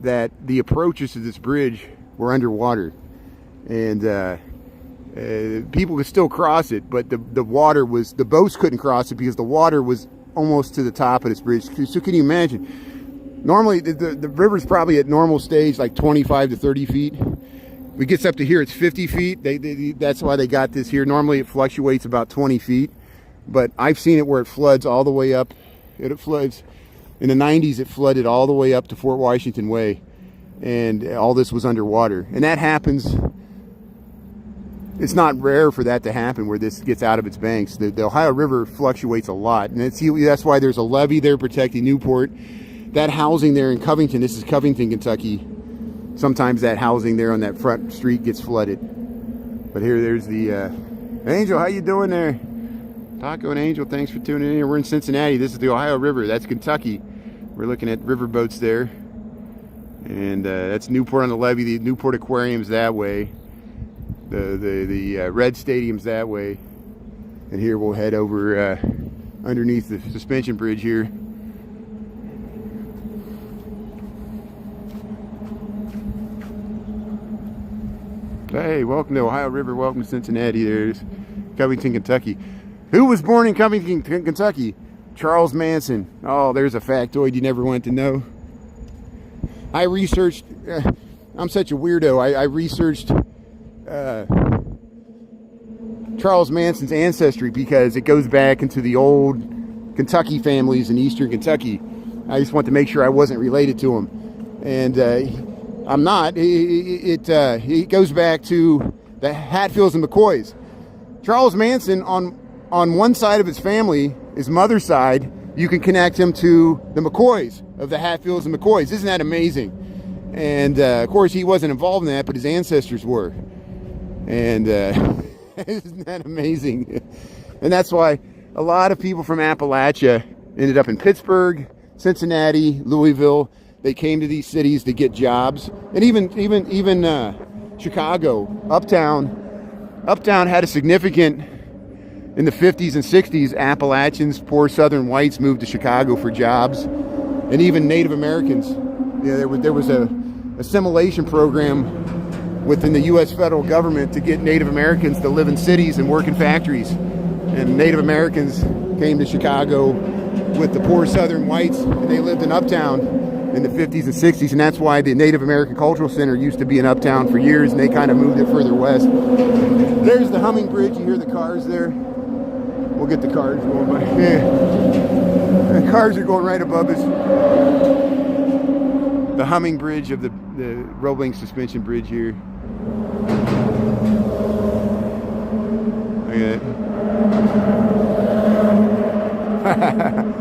that the approaches to this bridge were underwater. And people could still cross it, but the boats couldn't cross it because the water was almost to the top of this bridge. So can you imagine? Normally, the river's probably at normal stage, like 25 to 30 feet. If it gets up to here, it's 50 feet. That's why they got this here. Normally, it fluctuates about 20 feet. But I've seen it where it floods all the way up. It floods. In the 90s, it flooded all the way up to Fort Washington Way. And all this was underwater. And that happens. It's not rare for that to happen where this gets out of its banks. The Ohio River fluctuates a lot. And that's why there's a levee there protecting Newport. That housing there in Covington, this is Covington, Kentucky. Sometimes that housing there on that front street gets flooded. But there's the Angel. How you doing there? Taco and Angel, thanks for tuning in. We're in Cincinnati. This is the Ohio River. That's Kentucky. We're looking at river boats there. And that's Newport on the levee. The Newport Aquarium's that way. The Red Stadium's that way. And here we'll head over underneath the suspension bridge here. Hey, welcome to Ohio River. Welcome to Cincinnati. There's Covington, Kentucky. Who was born in Covington, Kentucky? Charles Manson. Oh, there's a factoid you never wanted to know. I researched, I'm such a weirdo. I researched Charles Manson's ancestry because it goes back into the old Kentucky families in eastern Kentucky. I just want to make sure I wasn't related to him. And I'm not. It goes back to the Hatfields and McCoys. Charles Manson, on one side of his family, his mother's side, you can connect him to the McCoys of the Hatfields and McCoys. Isn't that amazing? And of course, he wasn't involved in that, but his ancestors were. And isn't that amazing? And that's why a lot of people from Appalachia ended up in Pittsburgh, Cincinnati, Louisville. They came to these cities to get jobs, and even Chicago, Uptown had a significant, in the 50s and 60s, Appalachians, poor Southern whites moved to Chicago for jobs, and even Native Americans. There was a assimilation program within the U.S. federal government to get Native Americans to live in cities and work in factories, and Native Americans came to Chicago with the poor Southern whites, and they lived in Uptown in the 50s and 60s, and that's why the Native American Cultural Center used to be in Uptown for years, and they kind of moved it further west. There's the Humming Bridge. You hear the cars there? We'll get the cars going by. Yeah. The cars are going right above us. The Humming Bridge of the Roebling suspension bridge here. Look at that.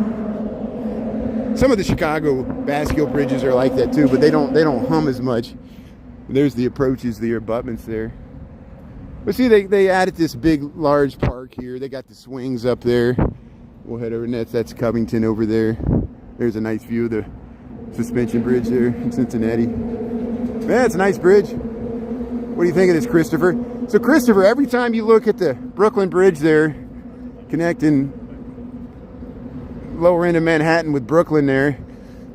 Some of the Chicago Basque-Hill bridges are like that too, but they don't hum as much. There's the approaches, the abutments there. But see, they added this big, large park here. They got the swings up there. We'll head over, and that's Covington over there. There's a nice view of the suspension bridge there in Cincinnati. Yeah, it's a nice bridge. What do you think of this, Christopher? So, Christopher, every time you look at the Brooklyn Bridge there, connecting lower end of Manhattan with Brooklyn there,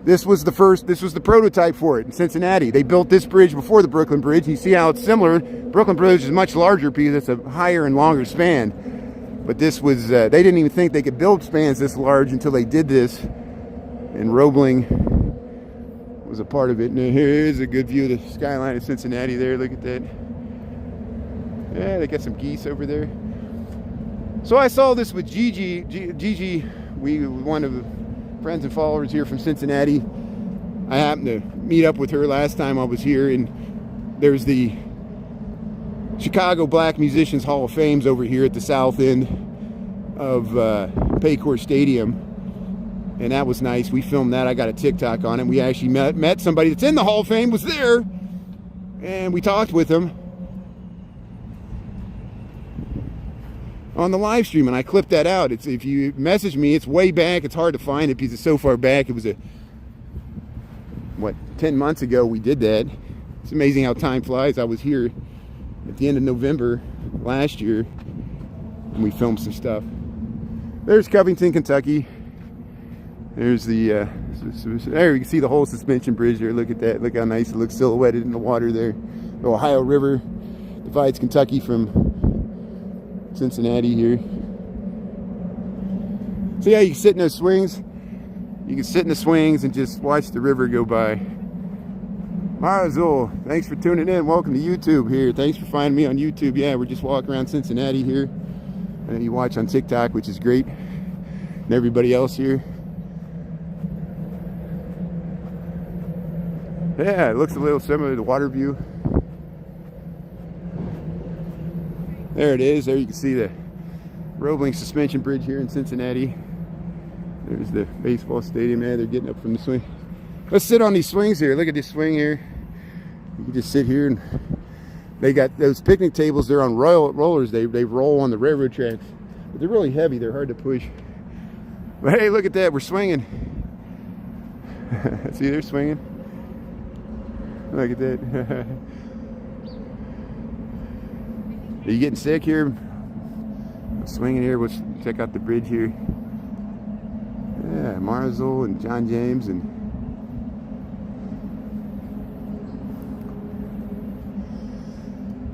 this was the prototype for it in Cincinnati. They built this bridge before the Brooklyn Bridge. You see how it's similar. Brooklyn Bridge is much larger because it's a higher and longer span. But this was, they didn't even think they could build spans this large until they did this. And Roebling was a part of it. And here's a good view of the skyline of Cincinnati there. Look at that. Yeah, they got some geese over there. So I saw this with Gigi. Gigi, one of the friends and followers here from Cincinnati. I happened to meet up with her last time I was here, and there's the Chicago Black Musicians Hall of Fame's over here at the south end of Paycor Stadium, and that was nice. We filmed that. I got a TikTok on it. We actually met somebody that's in the Hall of Fame, was there, and we talked with him on the live stream, and I clipped that out. It's, if you message me, it's way back. It's hard to find it because it's so far back. It was 10 months ago we did that. It's amazing how time flies. I was here at the end of November last year, and we filmed some stuff. There's Covington, Kentucky. There's the there you can see the whole suspension bridge there. Look at that. Look how nice it looks silhouetted in the water there. The Ohio River divides Kentucky from Cincinnati here. So yeah, you can sit in those swings. You can sit in the swings and just watch the river go by. Marazul, thanks for tuning in. Welcome to YouTube here. Thanks for finding me on YouTube. Yeah, we're just walking around Cincinnati here. And you watch on TikTok, which is great. And everybody else here. Yeah, it looks a little similar to water view. There it is. There you can see the Roebling suspension bridge here in Cincinnati. There's the baseball stadium there. They're getting up from the swing. Let's sit on these swings here. Look at this swing here. You can just sit here, and they got those picnic tables. They're on rollers. They roll on the railroad tracks. But they're really heavy. They're hard to push. But hey, look at that. We're swinging. See, they're swinging. Look at that. Are you getting sick here? I'm swinging here. Let's check out the bridge here. Yeah, Marzol and John James and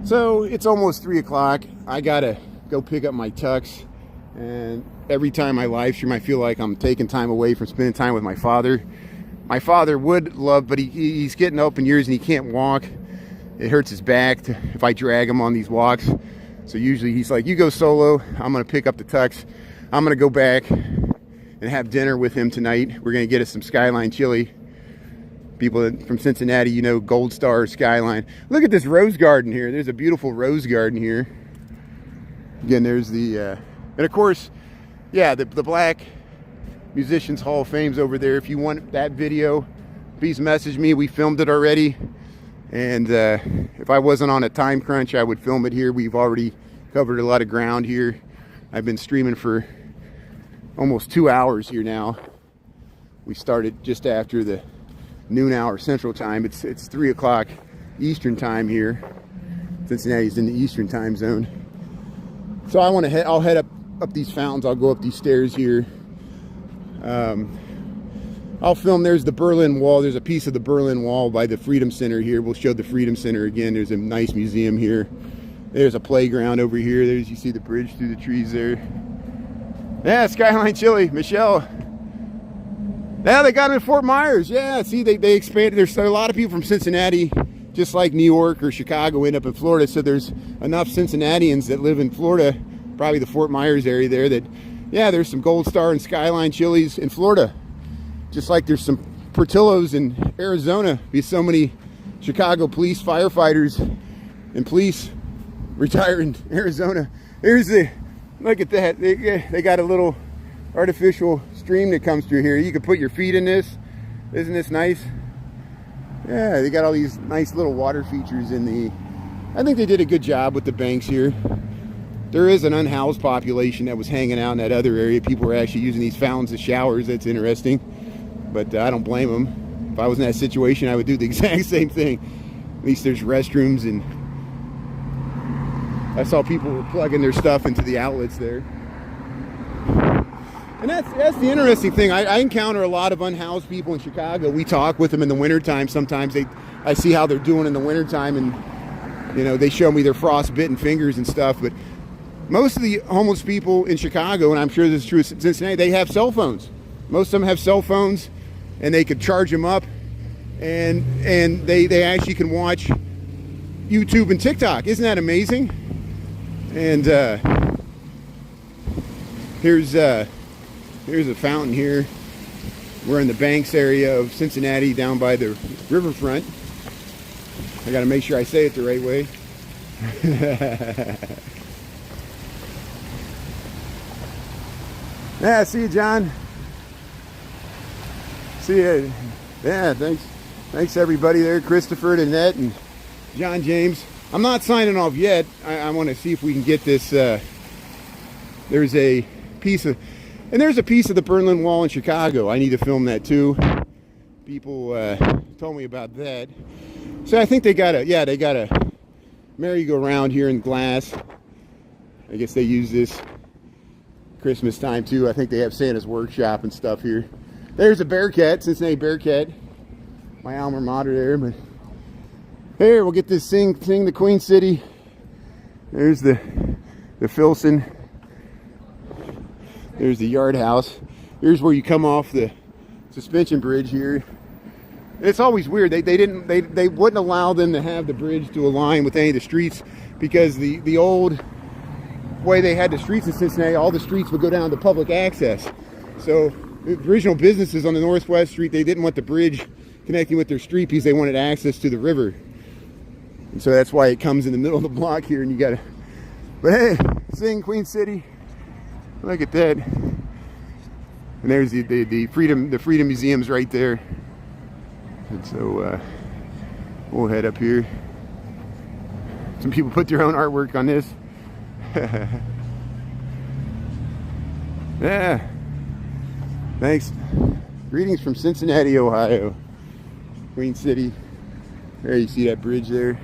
so it's almost 3 o'clock. I gotta go pick up my tux, and every time I live stream I feel like I'm taking time away from spending time with my father. My father would love, but he's getting up in years and he can't walk. It hurts his back if I drag him on these walks. So usually he's like, you go solo, I'm gonna pick up the tux. I'm gonna go back and have dinner with him tonight. We're gonna get us some Skyline chili. People from Cincinnati, you know, Gold Star Skyline. Look at this rose garden here. There's a beautiful rose garden here. Again, there's the, and of course, yeah, the Black Musicians Hall of Fame's over there. If you want that video, please message me. We filmed it already. And if I wasn't on a time crunch, I would film it here. We've already covered a lot of ground here. I've been streaming for almost 2 hours here now. We started just after the noon hour Central Time. It's 3 o'clock Eastern Time here. Cincinnati's in the Eastern Time Zone. So I want to I'll head up these fountains. I'll go up these stairs here. I'll film. There's the Berlin Wall. There's a piece of the Berlin Wall by the Freedom Center here. We'll show the Freedom Center again. There's a nice museum here. There's a playground over here. There's, you see the bridge through the trees there. Yeah, Skyline Chili, Michelle. Yeah, they got them in Fort Myers. Yeah, see, they expanded. There's a lot of people from Cincinnati, just like New York or Chicago, end up in Florida. So there's enough Cincinnatians that live in Florida, probably the Fort Myers area there, that, yeah, there's some Gold Star and Skyline chilies in Florida. Just like there's some Portillo's in Arizona, because so many Chicago police, firefighters, and police retire in Arizona. There's the, look at that. They got a little artificial stream that comes through here. You can put your feet in this. Isn't this nice? Yeah, they got all these nice little water features in the, I think they did a good job with the banks here. There is an unhoused population that was hanging out in that other area. People were actually using these fountains as showers. That's interesting. But I don't blame them. If I was in that situation, I would do the exact same thing. At least there's restrooms, and I saw people were plugging their stuff into the outlets there. And that's the interesting thing. I encounter a lot of unhoused people in Chicago. We talk with them in the wintertime. Sometimes I see how they're doing in the wintertime, and you know, they show me their frostbitten fingers and stuff. But most of the homeless people in Chicago, and I'm sure this is true in Cincinnati, they have cell phones. Most of them have cell phones, and they could charge them up, and they actually can watch YouTube and TikTok. Isn't that amazing? And here's a fountain here. We're in the Banks area of Cincinnati, down by the riverfront. I got to make sure I say it the right way. Yeah, see you, John. See you. Yeah, thanks everybody there, Christopher, Annette, and John James. I'm not signing off yet. I want to see if we can get this. There's a piece of the Berlin Wall in Chicago. I need to film that too. People told me about that. So I think they got a merry-go-round here in glass. I guess they use this Christmas time too. I think they have Santa's workshop and stuff here. There's a Bearcat, Cincinnati Bearcat, my alma mater there. But here, we'll get this sing the Queen City. There's the Filson. There's the Yard House. Here's where you come off the suspension bridge here. It's always weird. They wouldn't allow them to have the bridge to align with any of the streets because the old way they had the streets in Cincinnati, all the streets would go down to public access. So the original businesses on the Northwest Street, they didn't want the bridge connecting with their street because they wanted access to the river. And so that's why it comes in the middle of the block here, and you gotta. But hey, sing Queen City. Look at that. And there's the Freedom Museum's right there. And so we'll head up here. Some people put their own artwork on this. Yeah. Thanks. Greetings from Cincinnati, Ohio. Queen City. There you see that bridge there.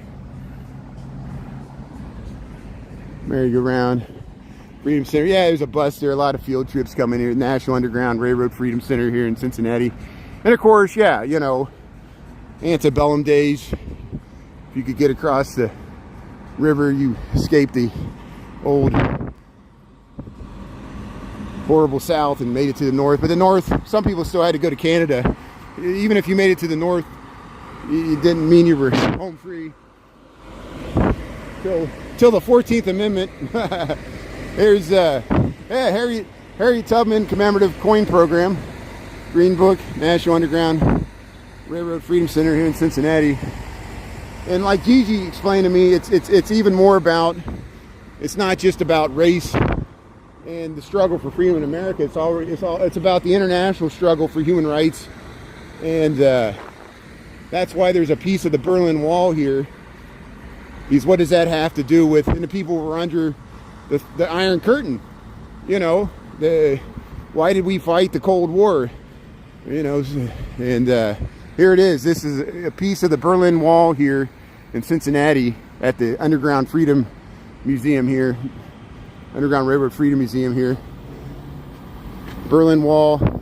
Merry-go-round. Freedom Center. Yeah, there's a bus there. A lot of field trips coming here. National Underground Railroad Freedom Center here in Cincinnati. And of course, yeah, you know, antebellum days. If you could get across the river, you escaped the old horrible South and made it to the North. But the North, some people still had to go to Canada. Even if you made it to the North, it didn't mean you were home free till the 14th Amendment. There's Harry Tubman Commemorative Coin Program, Green Book, National Underground Railroad Freedom Center here in Cincinnati. And like Gigi explained to me, it's even more about, it's not just about race and the struggle for freedom in America. It's about the international struggle for human rights, and that's why there's a piece of the Berlin Wall here. Because what does that have to do with, and the people who were under the Iron Curtain? You know, why did we fight the Cold War? You know, and here it is. This is a piece of the Berlin Wall here in Cincinnati at the Underground Freedom Museum here. Underground Railroad Freedom Museum here. Berlin Wall.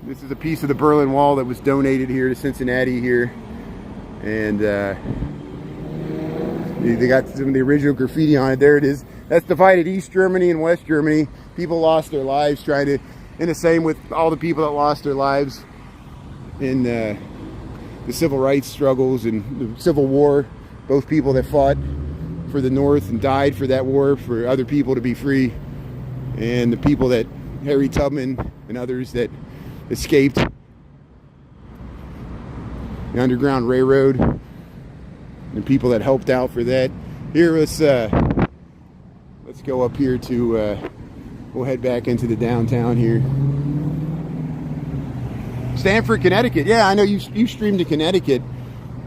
This is a piece of the Berlin Wall that was donated here to Cincinnati here. And they got some of the original graffiti on it. There it is. That's divided East Germany and West Germany. People lost their lives trying to, and the same with all the people that lost their lives in the civil rights struggles and the Civil War. Both people that fought for the North and died for that war, for other people to be free. And the people that, Harry Tubman and others that escaped the Underground Railroad, and people that helped out for that. Here, let's go up here to, we'll head back into the downtown here. Stamford, Connecticut. Yeah, I know you streamed to Connecticut,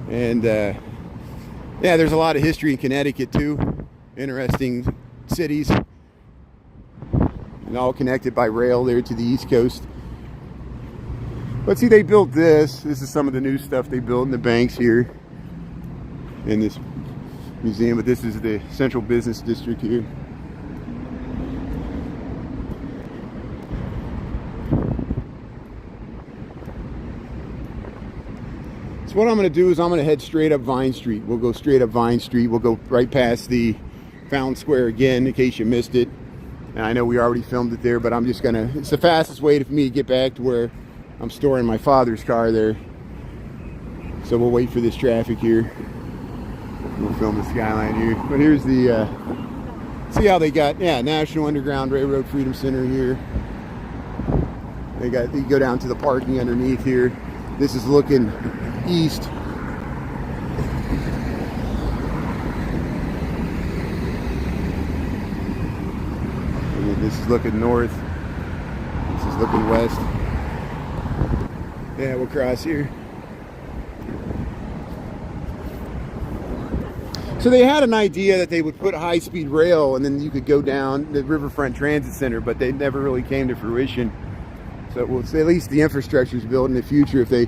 and yeah, there's a lot of history in Connecticut too. Interesting cities, and all connected by rail there to the East Coast. But see, they built this. This is some of the new stuff they built in the banks here in this museum, but this is the central business district here. So what I'm going to do is I'm going to head straight up Vine Street. We'll go straight up Vine Street. We'll go right past the Fountain Square again, in case you missed it. And I know we already filmed it there, but I'm just going to, it's the fastest way for me to get back to where I'm storing my father's car there. So we'll wait for this traffic here. We'll film the skyline here. But here's the, see how they got, yeah, National Underground Railroad Freedom Center here. You go down to the parking underneath here. This is looking east. This is looking north. This is looking west. Yeah, we'll cross here. So they had an idea that they would put high-speed rail and then you could go down the Riverfront Transit Center, but they never really came to fruition. So we'll say at least the infrastructure is built in the future if they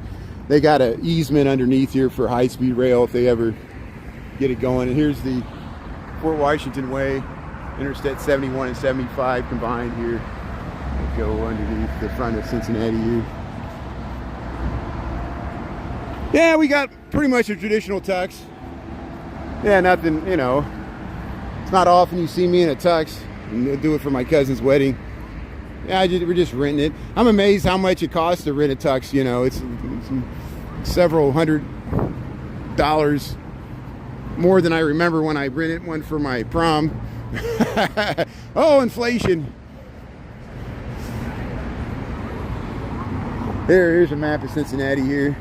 got an easement underneath here for high-speed rail if they ever get it going. And here's the Fort Washington Way, Interstate 71 and 75 combined here. We'll go underneath the front of Cincinnati here. Yeah, we got pretty much a traditional tux. Yeah, nothing, you know, it's not often you see me in a tux. I do it for my cousin's wedding. Yeah, we're just renting it. I'm amazed how much it costs to rent a tux, you know. It's several $100 more than I remember when I rented one for my prom. Oh, inflation. Here's a map of Cincinnati here.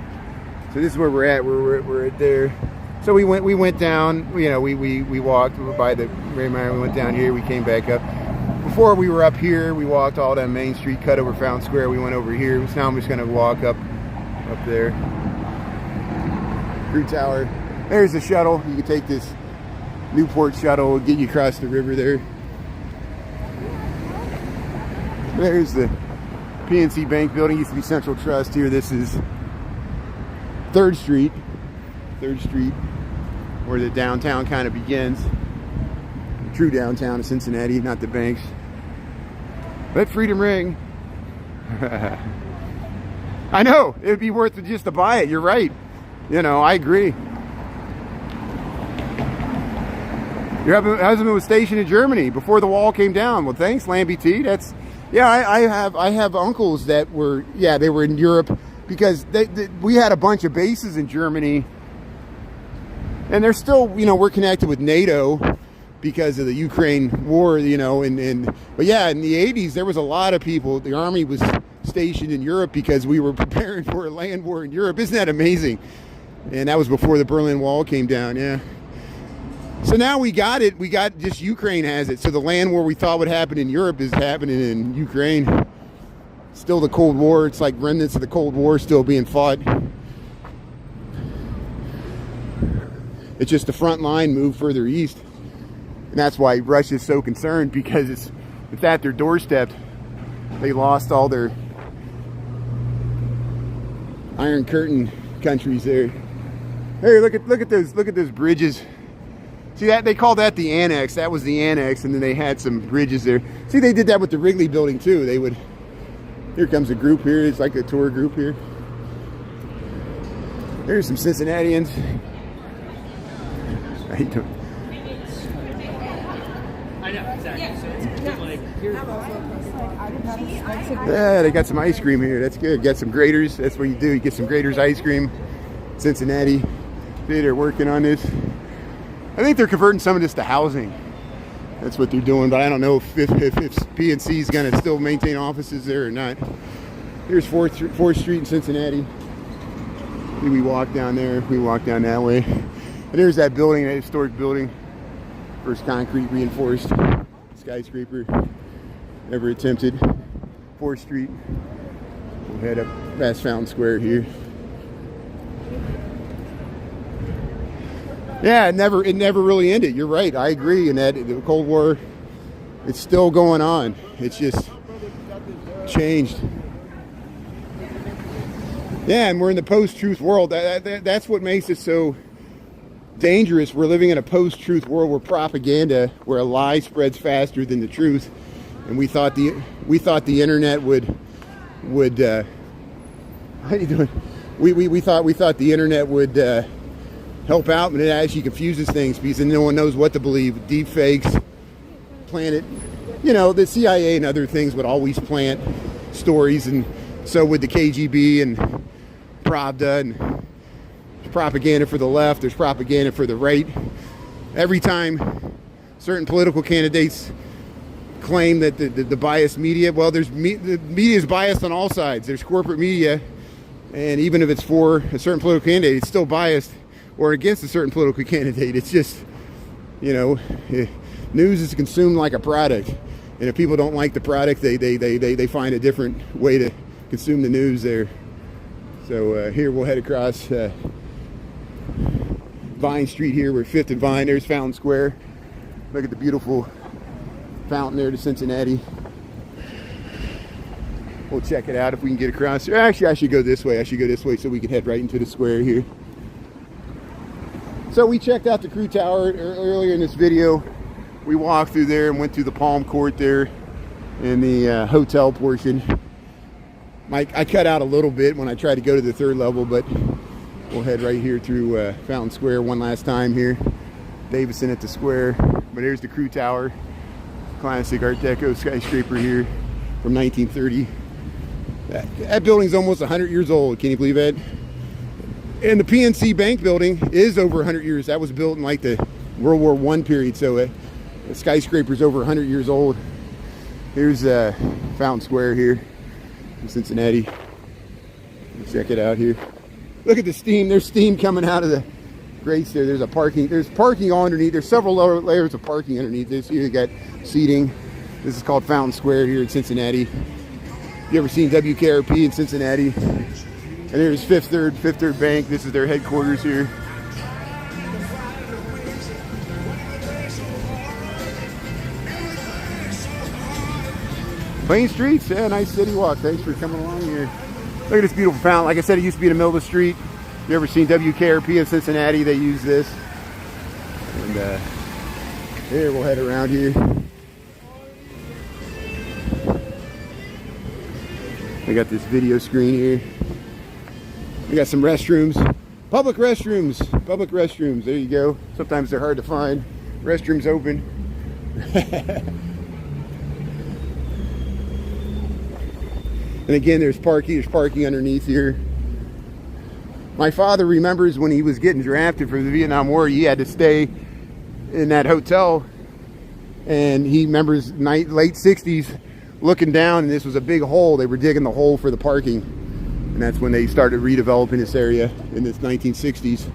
So this is where we're at. We're at there. So we went down, you know, we walked by the Rhine, we went down here, we came back up. Before we were up here, we walked all down Main Street, cut over Fountain Square, we went over here. So now I'm just gonna walk up there. Crew Tower. There's the shuttle. You can take this Newport shuttle, get you across the river there. There's the PNC Bank building, used to be Central Trust here. This is 3rd Street, where the downtown kind of begins. The true downtown of Cincinnati, not the banks. But Freedom Ring. I know, it would be worth it just to buy it, you're right. You know, I agree. Your husband was stationed in Germany before the wall came down. Well, thanks, Lambie T. That's, yeah, I have uncles that were, yeah, they were in Europe because we had a bunch of bases in Germany. And they're still, you know, we're connected with NATO because of the Ukraine war, you know, but yeah, in the 80s, there was a lot of people, the Army was stationed in Europe because we were preparing for a land war in Europe. Isn't that amazing? And that was before the Berlin Wall came down, yeah. So now we got it, just Ukraine has it. So the land war we thought would happen in Europe is happening in Ukraine. Still the Cold War, it's like remnants of the Cold War still being fought. It's just the front line moved further east. And that's why Russia's so concerned, because it's at their doorstep. They lost all their Iron Curtain countries there. Hey, look at those bridges. See that, they call that the annex. That was the annex, and then they had some bridges there. See, they did that with the Wrigley building too. They would, here comes a group here, it's like a tour group here. There's some Cincinnatians. How you doing? I know, exactly. So it's like, yeah, they got some ice cream here. That's good. Got some Graders. That's what you do. You get some Graders ice cream. Cincinnati. See, they're working on this. I think they're converting some of this to housing. That's what they're doing, but I don't know if PNC is going to still maintain offices there or not. Here's 4th Street in Cincinnati. We walk down there. We walk down that way. And there's that building, that historic building. First concrete reinforced skyscraper ever attempted. 4th Street. We'll head up past Fountain Square here. Yeah, it never really ended. You're right. I agree. And that the Cold War, it's still going on. It's just changed. Yeah, and we're in the post-truth world. That's what makes it so dangerous. We're living in a post-truth world where propaganda, where a lie spreads faster than the truth. And we thought the internet would how you doing? We thought the internet would help out, but it actually confuses things because then no one knows what to believe. Deep fakes, planet, you know, the CIA and other things would always plant stories, and so would the KGB and Pravda, and propaganda for the left, there's propaganda for the right. Every time certain political candidates claim that the biased media, well, the media is biased on all sides. There's corporate media, and even if it's for a certain political candidate, it's still biased, or against a certain political candidate. It's just, you know, news is consumed like a product. And if people don't like the product, they find a different way to consume the news there. So here we'll head across Vine Street here. We're 5th and Vine. There's Fountain Square. Look at the beautiful fountain there to Cincinnati. We'll check it out if we can get across there. Actually, I should go this way. I should go this way so we can head right into the square here. So we checked out the Crew Tower earlier in this video. We walked through there and went through the Palm Court there in the hotel portion. I cut out a little bit when I tried to go to the 3rd level, but we'll head right here through Fountain Square one last time here. Davison at the square. But here's the Crew Tower. Classic Art Deco skyscraper here from 1930. That building's almost 100 years old. Can you believe that? And the PNC Bank building is over 100 years. That was built in like the World War I period. So the skyscraper's over 100 years old. Here's Fountain Square here in Cincinnati. Check it out here. Look at the steam. There's steam coming out of the grates there. There's parking all underneath. There's several layers of parking underneath this. Here you got seating. This is called Fountain Square here in Cincinnati. You ever seen WKRP in Cincinnati? And here's Fifth Third Bank. This is their headquarters here. Plain streets, yeah, nice city walk. Thanks for coming along here. Look at this beautiful fountain. Like I said, it used to be in the middle of the street. You ever seen WKRP in Cincinnati? They use this. And here, we'll head around here. I got this video screen here. We got some restrooms. Public restrooms. There you go. Sometimes they're hard to find. Restrooms open. And again, there's parking underneath here. My father remembers when he was getting drafted for the Vietnam War, he had to stay in that hotel. And he remembers late 60s looking down, and this was a big hole. They were digging the hole for the parking. And that's when they started redeveloping this area in the 1960s.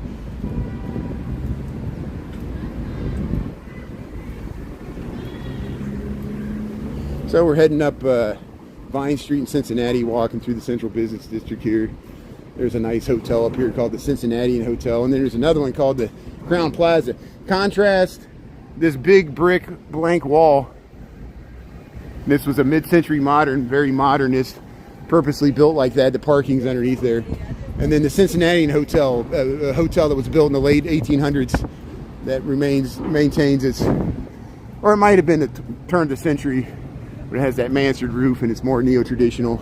So we're heading up Vine Street in Cincinnati, walking through the Central Business District here. There's a nice hotel up here called the Cincinnati Hotel, and then there's another one called the Crown Plaza. Contrast this big brick blank wall. This was a mid-century modern, very modernist, purposely built like that. The parking's underneath there. And then the Cincinnati Hotel, a hotel that was built in the late 1800s that maintains its, or it might have been the turn of the century, but it has that mansard roof and it's more neo-traditional.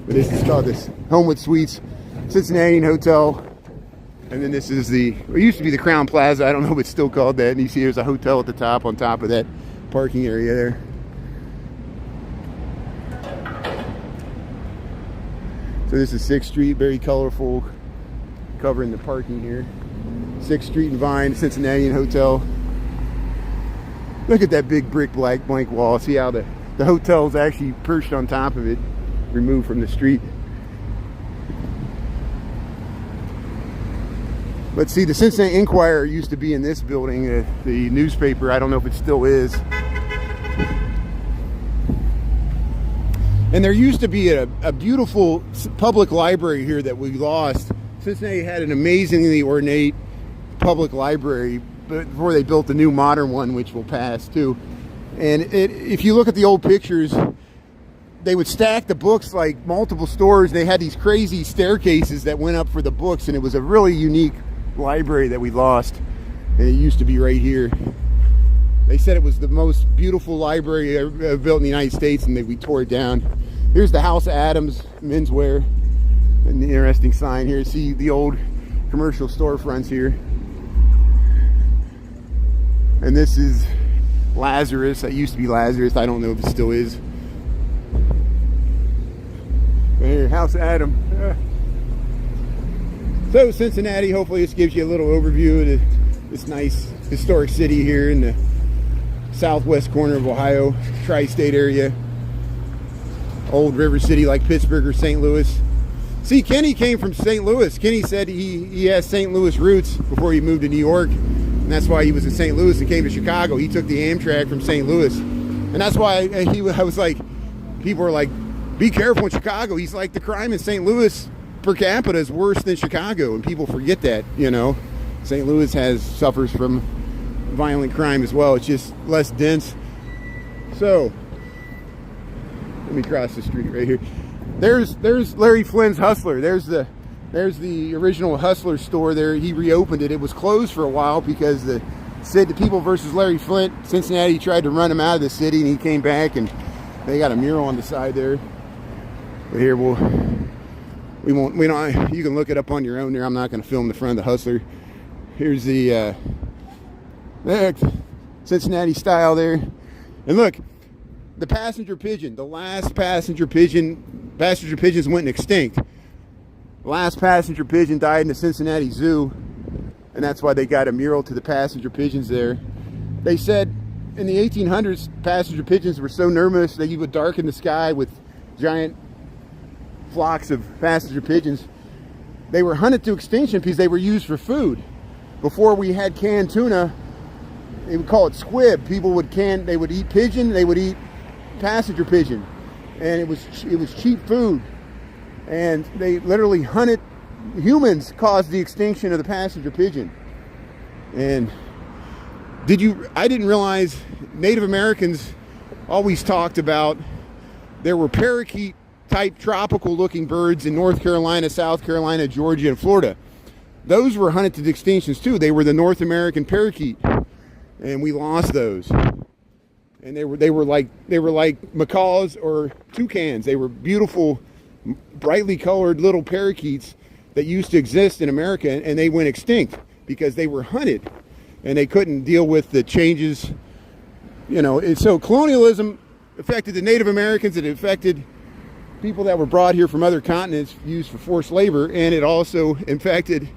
But this is called this Homewood Suites Cincinnati Hotel. And then this is it used to be the Crown Plaza. I don't know if it's still called that. And you see there's a hotel at the top on top of that parking area there. So this is 6th Street, very colorful, covering the parking here. 6th Street and Vine, Cincinnati Hotel. Look at that big brick blank wall. See how the hotel's actually perched on top of it, removed from the street. But see, the Cincinnati Enquirer used to be in this building, the newspaper. I don't know if it still is. And there used to be a beautiful public library here that we lost. Cincinnati had an amazingly ornate public library before they built the new modern one, which will pass too. And if you look at the old pictures, they would stack the books like multiple stores. They had these crazy staircases that went up for the books, and it was a really unique library that we lost. And it used to be right here. They said it was the most beautiful library ever built in the United States, and we tore it down. Here's the House of Adams menswear. An interesting sign here. See the old commercial storefronts here. And this is Lazarus. That used to be Lazarus. I don't know if it still is. Right here, House of Adams. So Cincinnati, hopefully this gives you a little overview of this nice historic city here in the southwest corner of Ohio, tri-state area. Old river city like Pittsburgh or St. Louis. See, Kenny came from St. Louis. Kenny said he has St. Louis roots before he moved to New York, and that's why he was in St. Louis and came to Chicago. He took the Amtrak from St. Louis, And that's why I was like, people were like, be careful in Chicago. He's like, the crime in St. Louis per capita is worse than Chicago, and people forget that, you know. St. Louis suffers from violent crime as well. It's just less dense. So let me cross the street right here. There's Larry Flynn's Hustler. There's the original Hustler store there. He reopened it. It was closed for a while because the People versus Larry Flint, Cincinnati tried to run him out of the city, and he came back, and they got a mural on the side there. But here we don't, you can look it up on your own there. I'm not going to film the front of the Hustler. Here's the Cincinnati style there. And look, the passenger pigeon, the last passenger pigeons went extinct. The last passenger pigeon died in the Cincinnati Zoo, and that's why they got a mural to the passenger pigeons there. They said in the 1800s, passenger pigeons were so nervous that you would darken the sky with giant flocks of passenger pigeons. They were hunted to extinction because they were used for food. Before we had canned tuna, they would call it squib. People would they would eat pigeon, they would eat passenger pigeon, and it was cheap food. And they literally hunted. Humans caused the extinction of the passenger pigeon. And I didn't realize Native Americans always talked about there were parakeet type tropical looking birds in North Carolina, South Carolina, Georgia, and Florida. Those were hunted to extinctions too. They were the North American parakeet, and we lost those. And they were like macaws or toucans. They were beautiful, brightly colored little parakeets that used to exist in America, and they went extinct because they were hunted, and they couldn't deal with the changes, you know. And so colonialism affected the Native Americans. It affected people that were brought here from other continents, used for forced labor, and it also infected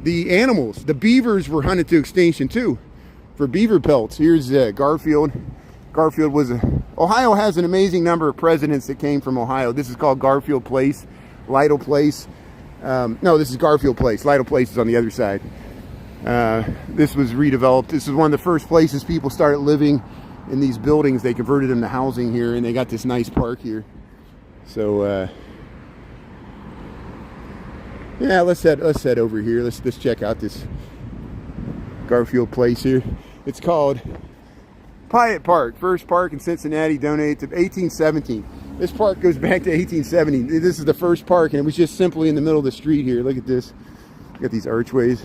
the animals. The beavers were hunted to extinction too, for beaver pelts. Here's Garfield. Garfield Ohio has an amazing number of presidents that came from Ohio. This is called Garfield Place, Lytle Place. No, this is Garfield Place. Lytle Place is on the other side. This was redeveloped. This is one of the first places people started living in these buildings. They converted them to housing here, and they got this nice park here. So yeah, let's head over here. Let's check out this Garfield Place here. It's called Piatt Park. First park in Cincinnati, donated to 1817. This park goes back to 1870. This is the first park, and it was just simply in the middle of the street here. Look at this. Got these archways.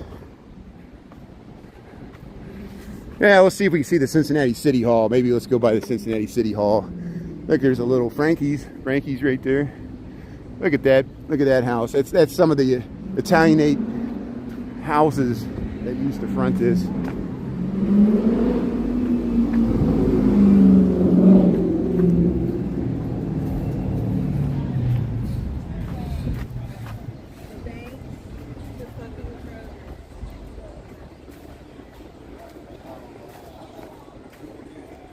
Yeah, let's see if we can see the Cincinnati City Hall. Maybe let's go by the Cincinnati City Hall. Look, there's a little Frankie's. Frankie's right there. Look at that. Look at that house. That's some of the Italianate houses that used to front this.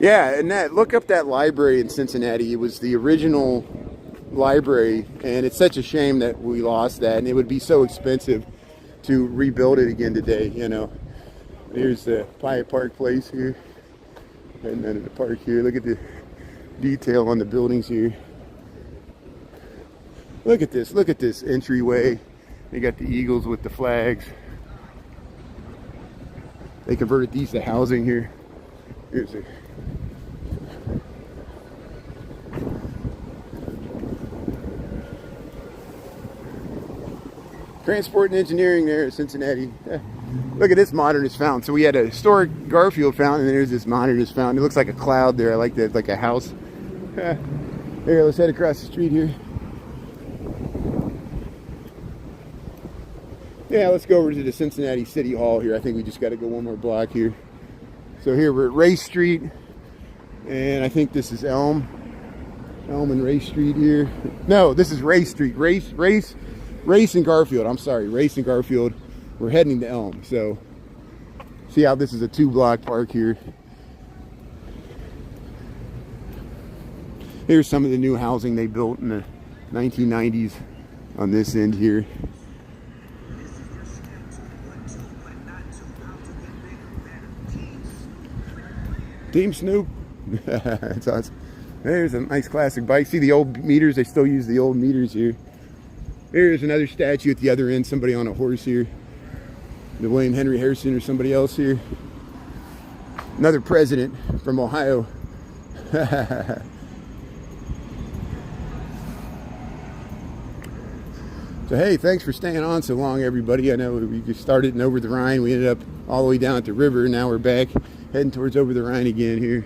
Yeah, and look up that library in Cincinnati. It was the original library, and it's such a shame that we lost that, and it would be so expensive to rebuild it again today, you know. Here's the Piatt Park Place here, and then the park here. Look at the detail on the buildings here. Look at this entryway. They got the eagles with the flags. They converted these to housing here. Here's a transport and engineering there at Cincinnati. Look at this modernist fountain. So we had a historic Garfield fountain, and there's this modernist fountain. It looks like a cloud there. I like that, like a house. Here, let's head across the street here. Yeah, let's go over to the Cincinnati City Hall here. I think we just got to go one more block here. So here we're at Race Street, and I think this is Elm and Race Street here. No, this is Race Street. Race and Garfield. I'm sorry, Race and Garfield. We're heading to Elm. So see how this is a 2-block park here. Here's some of the new housing they built in the 1990s on this end here. Team Snoop. That's awesome. There's a nice classic bike. See the old meters? They still use the old meters here. Here's another statue at the other end. Somebody on a horse here. The William Henry Harrison or somebody else here. Another president from Ohio. So hey, thanks for staying on so long, everybody. I know we just started in over the Rhine. We ended up all the way down at the river. Now we're back heading towards over the Rhine again here.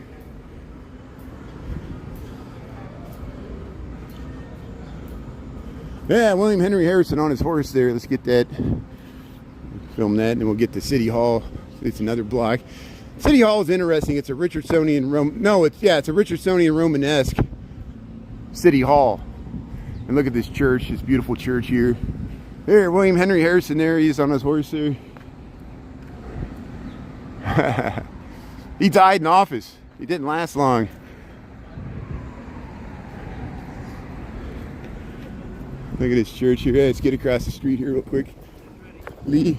Yeah, William Henry Harrison on his horse there. Let's get that. Film that, and then we'll get to City Hall. It's another block. City Hall is interesting. It's a Richardsonian it's a Richardsonian Romanesque City Hall. And look at this church, this beautiful church here. There, William Henry Harrison there. He is on his horse there. He died in office. He didn't last long. Look at this church here. Yeah, let's get across the street here real quick. Lee.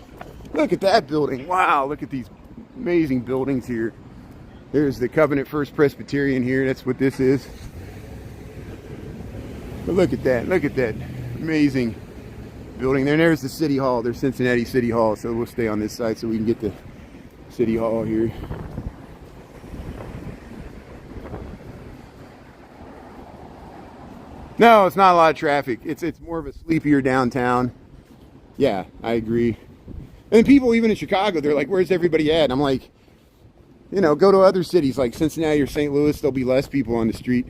Look at that building. Wow, look at these amazing buildings here. There's the Covenant First Presbyterian here. That's what this is. But look at that. Look at that amazing building there. And there's the City Hall. There's Cincinnati City Hall. So we'll stay on this side so we can get to City Hall here. No, it's not a lot of traffic. It's more of a sleepier downtown. Yeah, I agree. And people even in Chicago, they're like, where's everybody at? And I'm like, you know, go to other cities like Cincinnati or St. Louis. There'll be less people on the street.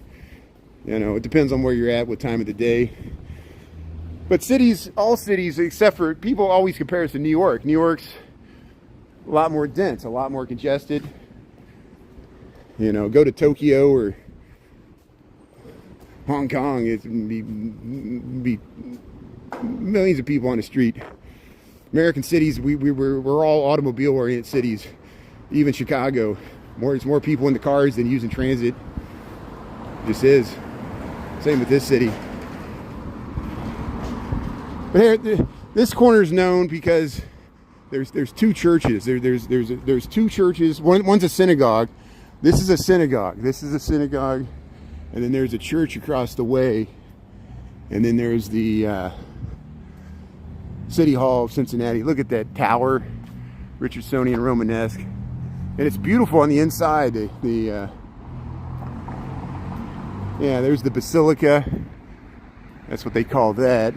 You know, it depends on where you're at, what time of the day. But cities, all cities, except for, people always compare us to New York. New York's a lot more dense, a lot more congested. You know, go to Tokyo or Hong Kong, it'd be millions of people on the street. American cities, we're all automobile-oriented cities. Even Chicago, there's more people in the cars than using transit. This is. Same with this city. But here, this corner is known because there's two churches. There's two churches. One's a synagogue. This is a synagogue. This is a synagogue. And then there's a church across the way. And then there's the City Hall of Cincinnati. Look at that tower. Richardsonian Romanesque. And it's beautiful on the inside. Yeah, there's the Basilica. That's what they call that.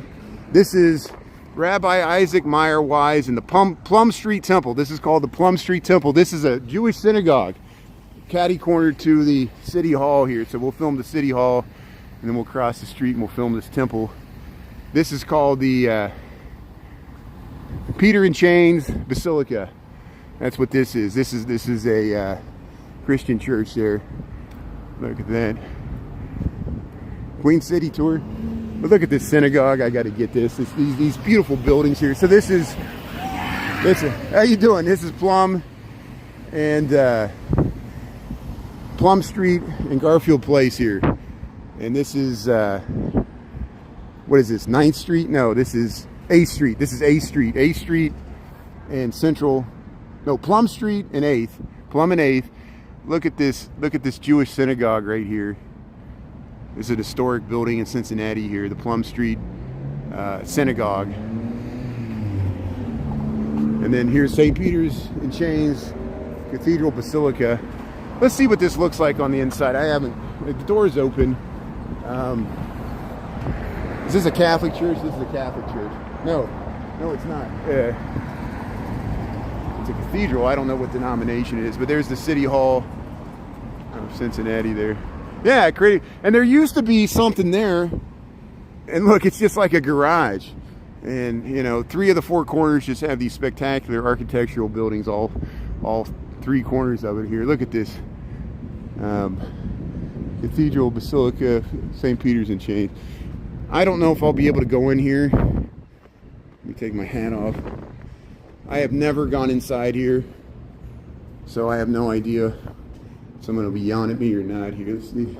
This is Rabbi Isaac Meyer Wise in the Plum Street Temple. This is called the Plum Street Temple. This is a Jewish synagogue. Catty corner to the City Hall here. So we'll film the City Hall and then we'll cross the street and we'll film this temple. This is called the Peter in Chains Basilica. That's what this is. This is a Christian church there. Look at that. Queen City tour. But look at this synagogue. I got to get this. These beautiful buildings here. So this is how you doing? This is Plum and Plum Street and Garfield Place here. And this is what is this? 9th Street? No, this is 8th Street. This is 8th Street. 8th Street and Plum Street and 8th. Plum and 8th. Look at this Jewish synagogue right here. This is an historic building in Cincinnati here, the Plum Street Synagogue. And then here's St. Peter's in Chains Cathedral Basilica. Let's see what this looks like on the inside. The door's open. Is this a Catholic church? This is a Catholic church. No, it's not. It's a cathedral. I don't know what denomination it is, but there's the City Hall of Cincinnati there. Yeah, crazy. And there used to be something there, and look, it's just like a garage. And you know, 3 of the 4 corners just have these spectacular architectural buildings, all 3 corners of it here. Look at this Cathedral Basilica, St. Peter's in Chains. I don't know if I'll be able to go in here. Let me take my hat off. I have never gone inside here, so I have no idea if someone will be yelling at me or not here. Let's see.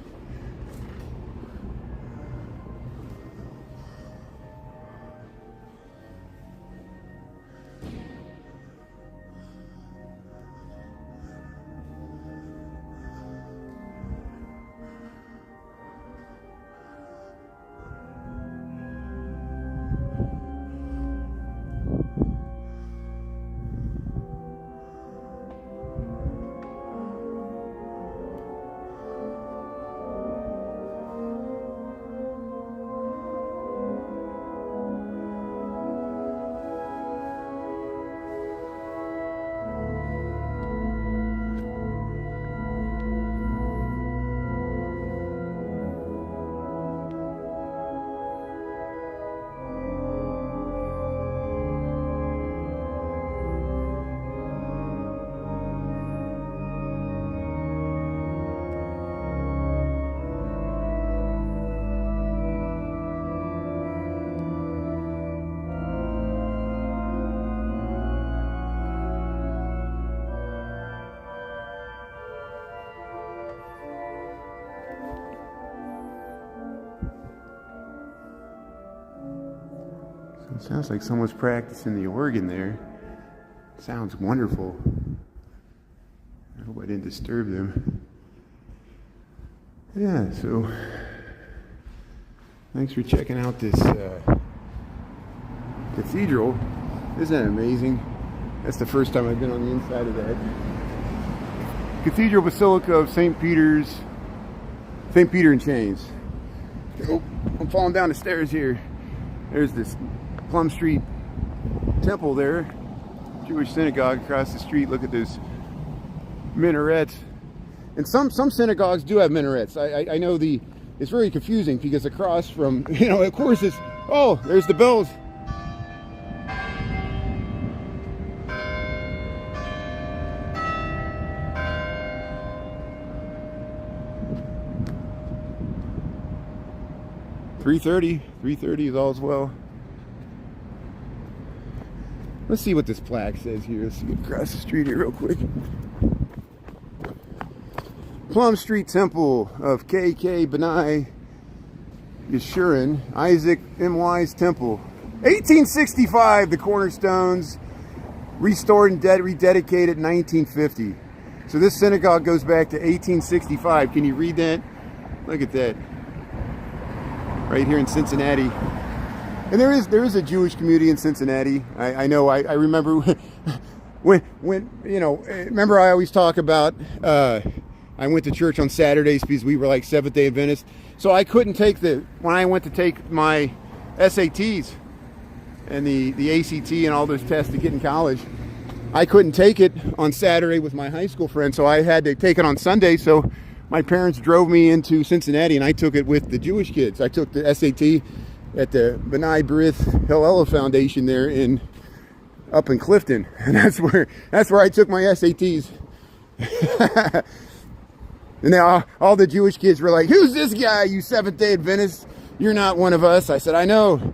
It sounds like someone's practicing the organ there. Sounds wonderful. I hope I didn't disturb them. Yeah, so thanks for checking out this cathedral. Isn't that amazing? That's the first time I've been on the inside of that. Cathedral Basilica of St. Peter in Chains. Oh, I'm falling down the stairs here. There's this Plum Street temple there. Jewish synagogue across the street. Look at those minarets. And some synagogues do have minarets. I know it's very confusing because across from, of course it's, oh, there's the bells. $3:30 is all's well. Let's see what this plaque says here. Let's get across the street here real quick. Plum Street Temple of K.K. B'nai Yeshurun, Isaac M. Wise Temple. 1865, the cornerstones, restored and rededicated in 1950. So this synagogue goes back to 1865. Can you read that? Look at that. Right here in Cincinnati. And there is a Jewish community in Cincinnati. I know. I remember when remember I always talk about I went to church on Saturdays because we were like Seventh-day Adventists. So I couldn't take when I went to take my SATs and the ACT and all those tests to get in college, I couldn't take it on Saturday with my high school friends, so I had to take it on Sunday. So my parents drove me into Cincinnati and I took it with the Jewish kids. I took the SAT at the B'nai B'rith Hillel Foundation there up in Clifton, and that's where I took my SATs. And now all the Jewish kids were like, "Who's this guy? You Seventh-day Adventist? You're not one of us." I said, "I know,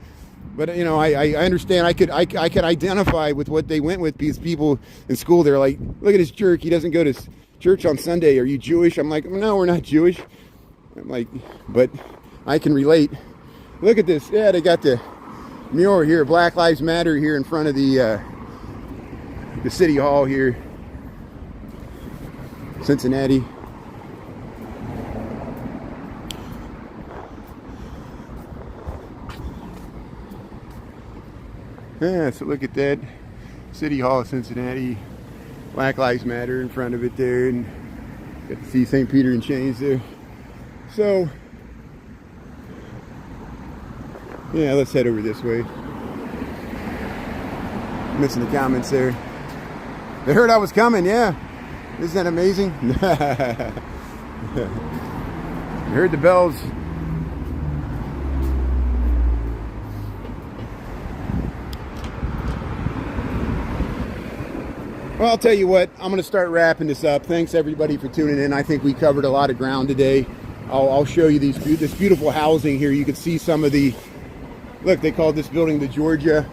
but I understand. I could identify with what they went with because people in school they're like, look at this jerk. He doesn't go to church on Sunday. Are you Jewish?" I'm like, "No, we're not Jewish." I'm like, but I can relate. Look at this. Yeah, they got the mural here, Black Lives Matter here in front of the city hall here, Cincinnati. Yeah, so look at that. City Hall of Cincinnati. Black Lives Matter in front of it there, and got to see St. Peter in Chains there. So yeah, let's head over this way. Missing the comments there. They heard I was coming, yeah. Isn't that amazing? You heard the bells. Well, I'll tell you what, I'm going to start wrapping this up. Thanks everybody for tuning in. I think we covered a lot of ground today. I'll show you this beautiful housing here. You can see some of the, look, they called this building the Georgia.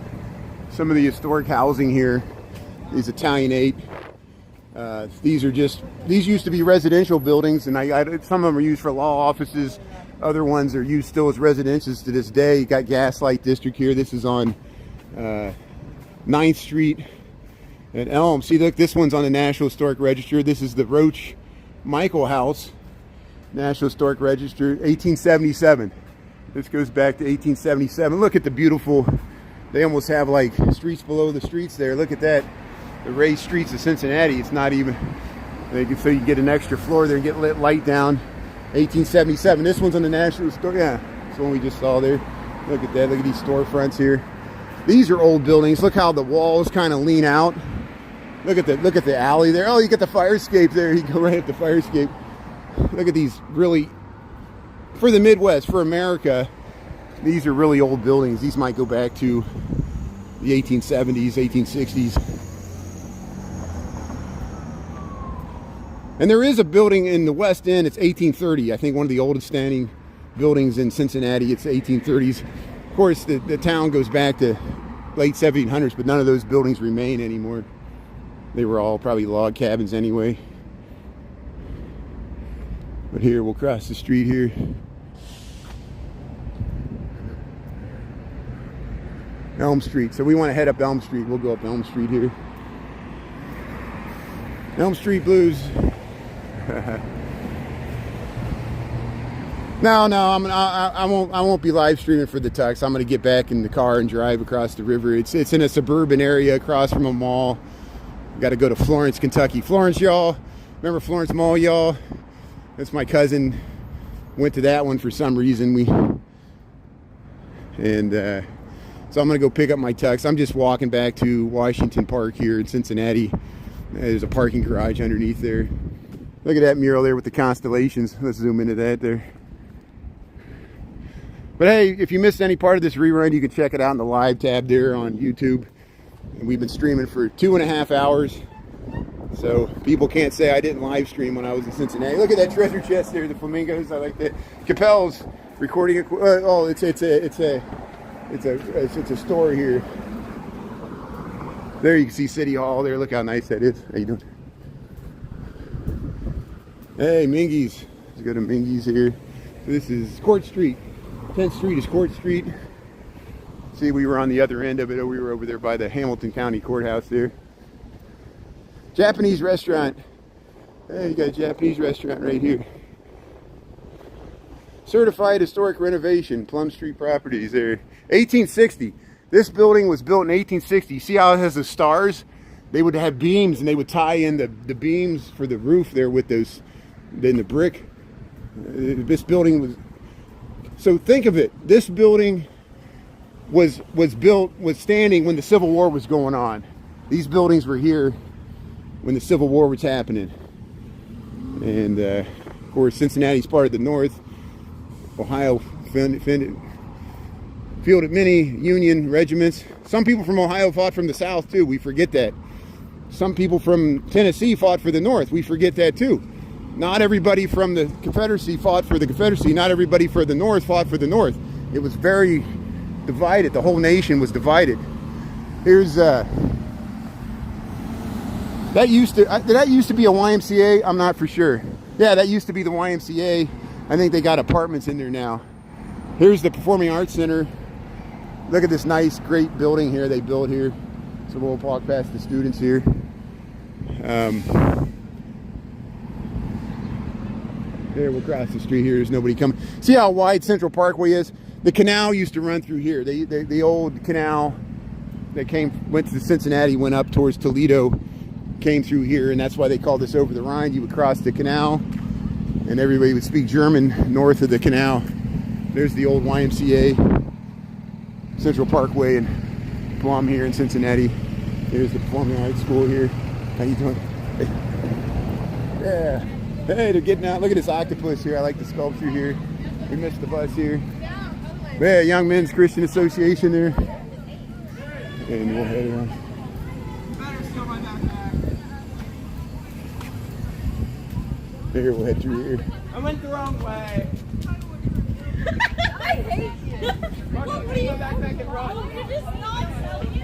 Some of the historic housing here is Italianate. These used to be residential buildings, and some of them are used for law offices. Other ones are used still as residences to this day. You got Gaslight District here. This is on 9th Street at Elm. See, look, this one's on the National Historic Register. This is the Roach Michael House, National Historic Register, 1877. This goes back to 1877. Look at the beautiful, they almost have like streets below the streets there. Look at that. The raised streets of Cincinnati. It's not even, so you get an extra floor there and get lit light down. 1877. This one's on the National Store. Yeah, that's the one we just saw there. Look at that. Look at these storefronts here. These are old buildings. Look how the walls kind of lean out. Look at the alley there. Oh, you got the fire escape there. You go right up the fire escape. Look at these really, for the Midwest, for America, these are really old buildings. These might go back to the 1870s, 1860s. And there is a building in the West End. It's 1830. I think one of the oldest standing buildings in Cincinnati. It's 1830s. Of course, the town goes back to late 1700s, but none of those buildings remain anymore. They were all probably log cabins anyway. But here, we'll cross the street here. Elm Street. So we want to head up Elm Street. We'll go up Elm Street here. Elm Street Blues. No, I won't be live streaming for the tux. I'm gonna get back in the car and drive across the river. It's in a suburban area across from a mall. Got to go to Florence, Kentucky. Florence, y'all. Remember Florence Mall, y'all? That's my cousin. Went to that one for some reason. So I'm gonna go pick up my tux. I'm just walking back to Washington Park here in Cincinnati. There's a parking garage underneath there. Look at that mural there with the constellations. Let's zoom into that there. But hey, if you missed any part of this rerun, you can check it out in the live tab there on YouTube. And we've been streaming for 2.5 hours. So people can't say I didn't live stream when I was in Cincinnati. Look at that treasure chest there, the flamingos. I like that. Capel's recording. It's a store here. There you can see City Hall there. Look how nice that is. How you doing? Hey, Mingy's. Let's go to Mingy's here. So this is Court Street. 10th Street is Court Street. See, we were on the other end of it. We were over there by the Hamilton County Courthouse there. Japanese restaurant. Hey, you got a Japanese restaurant right here. Certified historic renovation, Plum Street Properties there. 1860. This building was built in 1860. See how it has the stars? They would have beams and they would tie in the beams for the roof there with those, then the brick. This building was, so think of it. This building was standing when the Civil War was going on. These buildings were here when the Civil War was happening. And of course, Cincinnati's part of the North. Ohio fielded many Union regiments. Some people from Ohio fought from the South too. We forget that. Some people from Tennessee fought for the North. We forget that too. Not everybody from the Confederacy fought for the Confederacy. Not everybody for the North fought for the North. It was very divided. The whole nation was divided. Here's that used to be a YMCA. I'm not for sure. Yeah, that used to be the YMCA. I think they got apartments in there now. Here's the Performing Arts Center. Look at this nice, great building here they built here. So we'll walk past the students here. There, we'll cross the street here. There's nobody coming. See how wide Central Parkway is? The canal used to run through here. The old canal that went to Cincinnati, went up towards Toledo, came through here, and that's why they called this over the Rhine. You would cross the canal, and everybody would speak German north of the canal. There's the old YMCA, Central Parkway, and Plum here in Cincinnati. Here's the Performing Arts School here. How you doing? Hey. Yeah. Hey, they're getting out. Look at this octopus here. I like the sculpture here. We missed the bus here. Yeah, Young Men's Christian Association there. And we'll head around. Here, we'll head through here. I went the wrong way. I hate you. What are you back and run? You're just not selling it.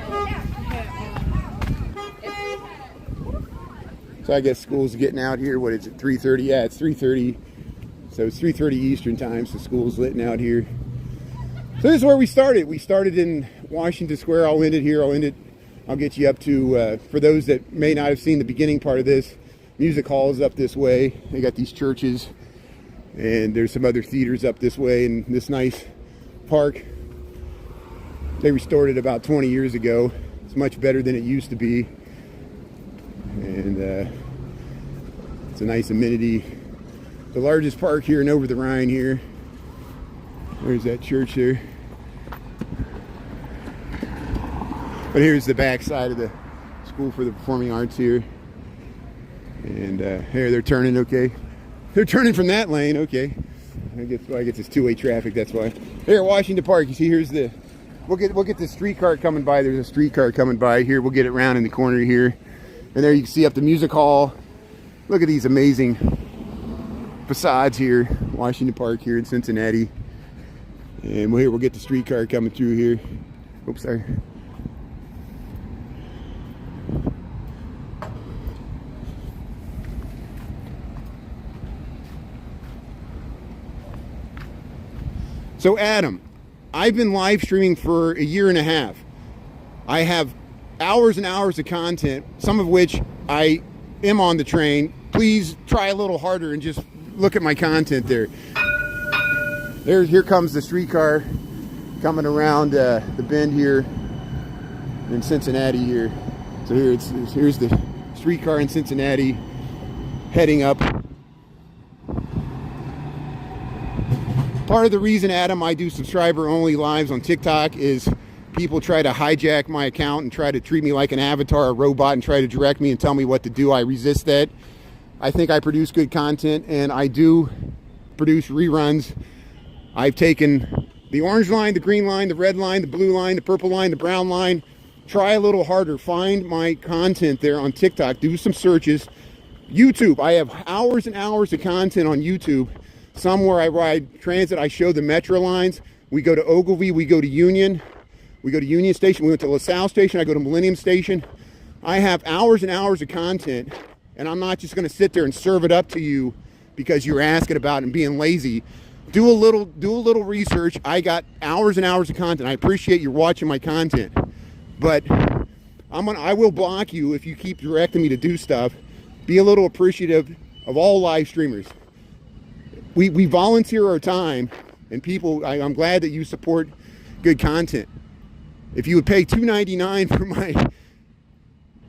So I guess school's getting out here. What is it, 3:30? Yeah, it's 3:30. So it's 3:30 Eastern time, so school's letting out here. So this is where we started. We started in Washington Square. I'll end it here. I'll get you up to, for those that may not have seen the beginning part of this, Music Hall is up this way. They got these churches, and there's some other theaters up this way, and this nice park. They restored it about 20 years ago. It's much better than it used to be. And it's a nice amenity. The largest park here and over the Rhine here. There's that church there. But here's the back side of the school for the Performing Arts here. And here they're turning, okay. They're turning from that lane, okay. I guess it's two-way traffic, that's why. Here, Washington Park, you see here's the, we'll get the streetcar coming by. There's a streetcar coming by here. We'll get it around in the corner here. And there you can see up the Music Hall. Look at these amazing facades here. Washington Park here in Cincinnati. And we'll get the streetcar coming through here. Oops, sorry. So Adam, I've been live streaming for 1.5 years. I have hours and hours of content, some of which I am on the train. Please try a little harder and just look at my content there. Here comes the streetcar coming around the bend here in Cincinnati here. So here's the streetcar in Cincinnati heading up. Part of the reason, Adam, I do subscriber-only lives on TikTok is people try to hijack my account and try to treat me like an avatar, a robot, and try to direct me and tell me what to do. I resist that. I think I produce good content, and I do produce reruns. I've taken the orange line, the green line, the red line, the blue line, the purple line, the brown line. Try a little harder. Find my content there on TikTok. Do some searches. YouTube. I have hours and hours of content on YouTube. Somewhere I ride transit. I show the metro lines. We go to Ogilvy. We go to Union. We go to Union Station. We went to LaSalle Station. I go to Millennium Station. I have hours and hours of content, and I'm not just going to sit there and serve it up to you because you're asking about it and being lazy. Do a little research. I got hours and hours of content. I appreciate you watching my content, but I will block you if you keep directing me to do stuff. Be a little appreciative of all live streamers. We volunteer our time, and people, I'm glad that you support good content. If you would pay $2.99 for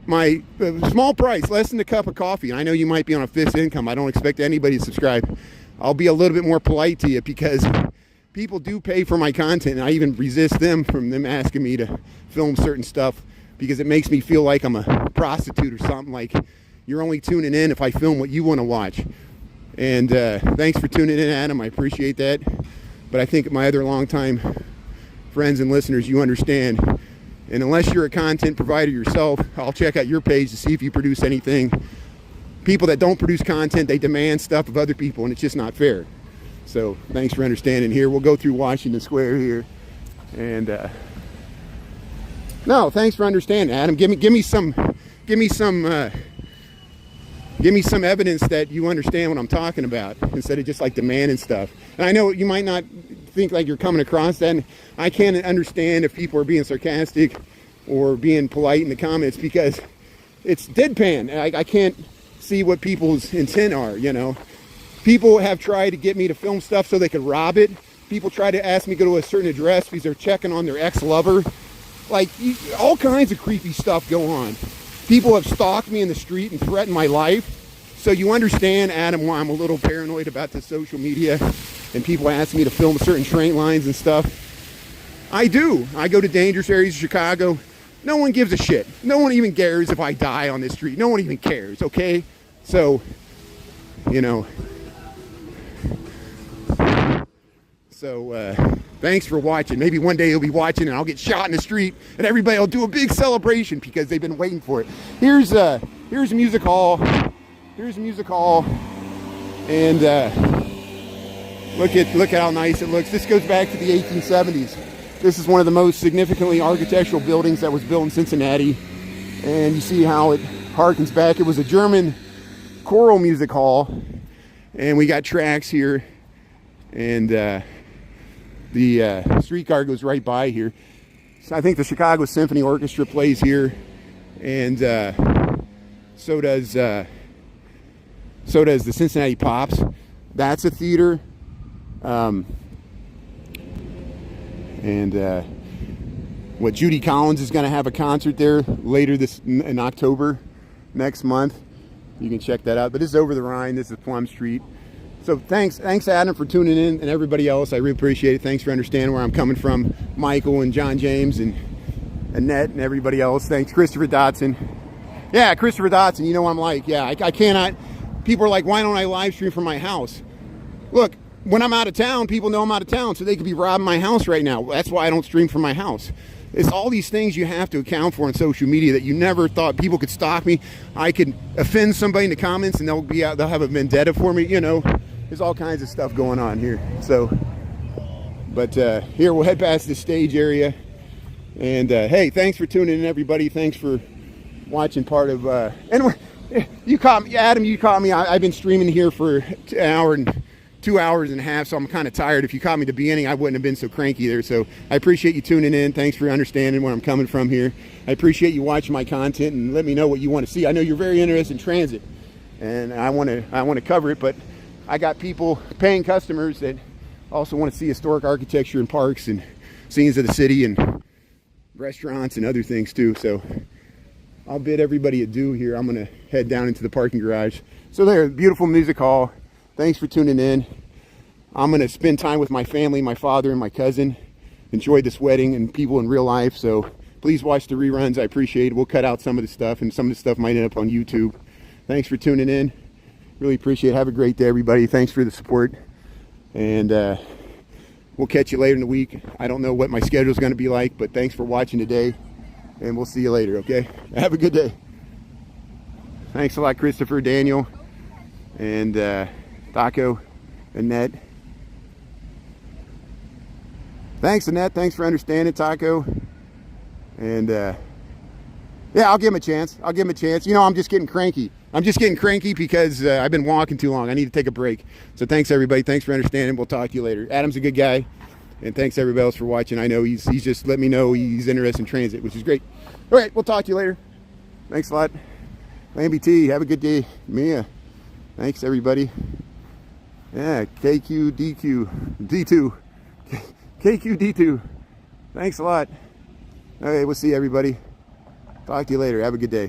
my small price, less than a cup of coffee, I know you might be on a fixed income. I don't expect anybody to subscribe. I'll be a little bit more polite to you because people do pay for my content, and I even resist them from them asking me to film certain stuff because it makes me feel like I'm a prostitute or something, like you're only tuning in if I film what you want to watch. And thanks for tuning in, Adam. I appreciate that. But I think my other longtime friends and listeners, you understand. And unless you're a content provider yourself, I'll check out your page to see if you produce anything. People that don't produce content, they demand stuff of other people, and it's just not fair. So thanks for understanding here. We'll go through Washington Square here. And no, thanks for understanding, Adam. Give me some evidence that you understand what I'm talking about instead of just like demanding stuff. And I know you might not think like you're coming across that, and I can't understand if people are being sarcastic or being polite in the comments because it's deadpan. I can't see what people's intent are, you know. People have tried to get me to film stuff so they could rob it. People try to ask me to go to a certain address because they're checking on their ex-lover. Like, all kinds of creepy stuff go on. People have stalked me in the street and threatened my life. So you understand, Adam, why I'm a little paranoid about the social media and people ask me to film certain train lines and stuff. I do. I go to dangerous areas of Chicago. No one gives a shit. No one even cares if I die on this street. No one even cares, okay? So, you know. So, thanks for watching. Maybe one day you'll be watching and I'll get shot in the street and everybody will do a big celebration because they've been waiting for it. Here's a music hall. Here's a music hall. And look at how nice it looks. This goes back to the 1870s. This is one of the most significantly architectural buildings that was built in Cincinnati. And you see how it harkens back. It was a German choral music hall. And we got tracks here. And the streetcar goes right by here. So I think the Chicago Symphony Orchestra plays here, and so does the Cincinnati Pops. That's a theater, and what Judy Collins is going to have a concert there later in October next month. You can check that out. But this is over the Rhine. This is Plum Street. So thanks Adam for tuning in, and everybody else. I really appreciate it. Thanks for understanding where I'm coming from. Michael and John James and Annette and everybody else. Thanks, Christopher Dotson. Yeah, Christopher Dotson, you know what I'm like. Yeah, I cannot. People are like, why don't I live stream from my house? Look, when I'm out of town, people know I'm out of town, so they could be robbing my house right now. That's why I don't stream from my house. It's all these things you have to account for on social media that you never thought people could stalk me. I could offend somebody in the comments and they'll have a vendetta for me, you know. There's all kinds of stuff going on here. So, but here we'll head past the stage area. And hey, thanks for tuning in, everybody. Thanks for watching part of. Anyway, you caught me, Adam. You caught me. I've been streaming here for an hour and 2 hours and a half, so I'm kind of tired. If you caught me at the beginning, I wouldn't have been so cranky there. So I appreciate you tuning in. Thanks for understanding where I'm coming from here. I appreciate you watching my content and let me know what you want to see. I know you're very interested in transit, and I want to cover it, but I got people, paying customers, that also want to see historic architecture and parks and scenes of the city and restaurants and other things too. So I'll bid everybody adieu here. I'm going to head down into the parking garage. So there, beautiful music hall. Thanks for tuning in. I'm going to spend time with my family, my father and my cousin. Enjoy this wedding and people in real life. So please watch the reruns. I appreciate it. We'll cut out some of the stuff, and some of the stuff might end up on YouTube. Thanks for tuning in. Really appreciate it. Have a great day, everybody. Thanks for the support. And we'll catch you later in the week. I don't know what my schedule is going to be like, but thanks for watching today. And we'll see you later, okay? Have a good day. Thanks a lot, Christopher, Daniel, and Taco, Annette. Thanks, Annette. Thanks for understanding, Taco. And yeah, I'll give him a chance. I'll give him a chance. You know, I'm just getting cranky. I'm just getting cranky because I've been walking too long. I need to take a break. So thanks, everybody. Thanks for understanding. We'll talk to you later. Adam's a good guy. And thanks, everybody else, for watching. I know he's just let me know he's interested in transit, which is great. All right, we'll talk to you later. Thanks a lot. Lamby T, have a good day. Mia, thanks, everybody. Yeah, KQDQ, KQD2. Thanks a lot. Okay, we'll see everybody. Talk to you later. Have a good day.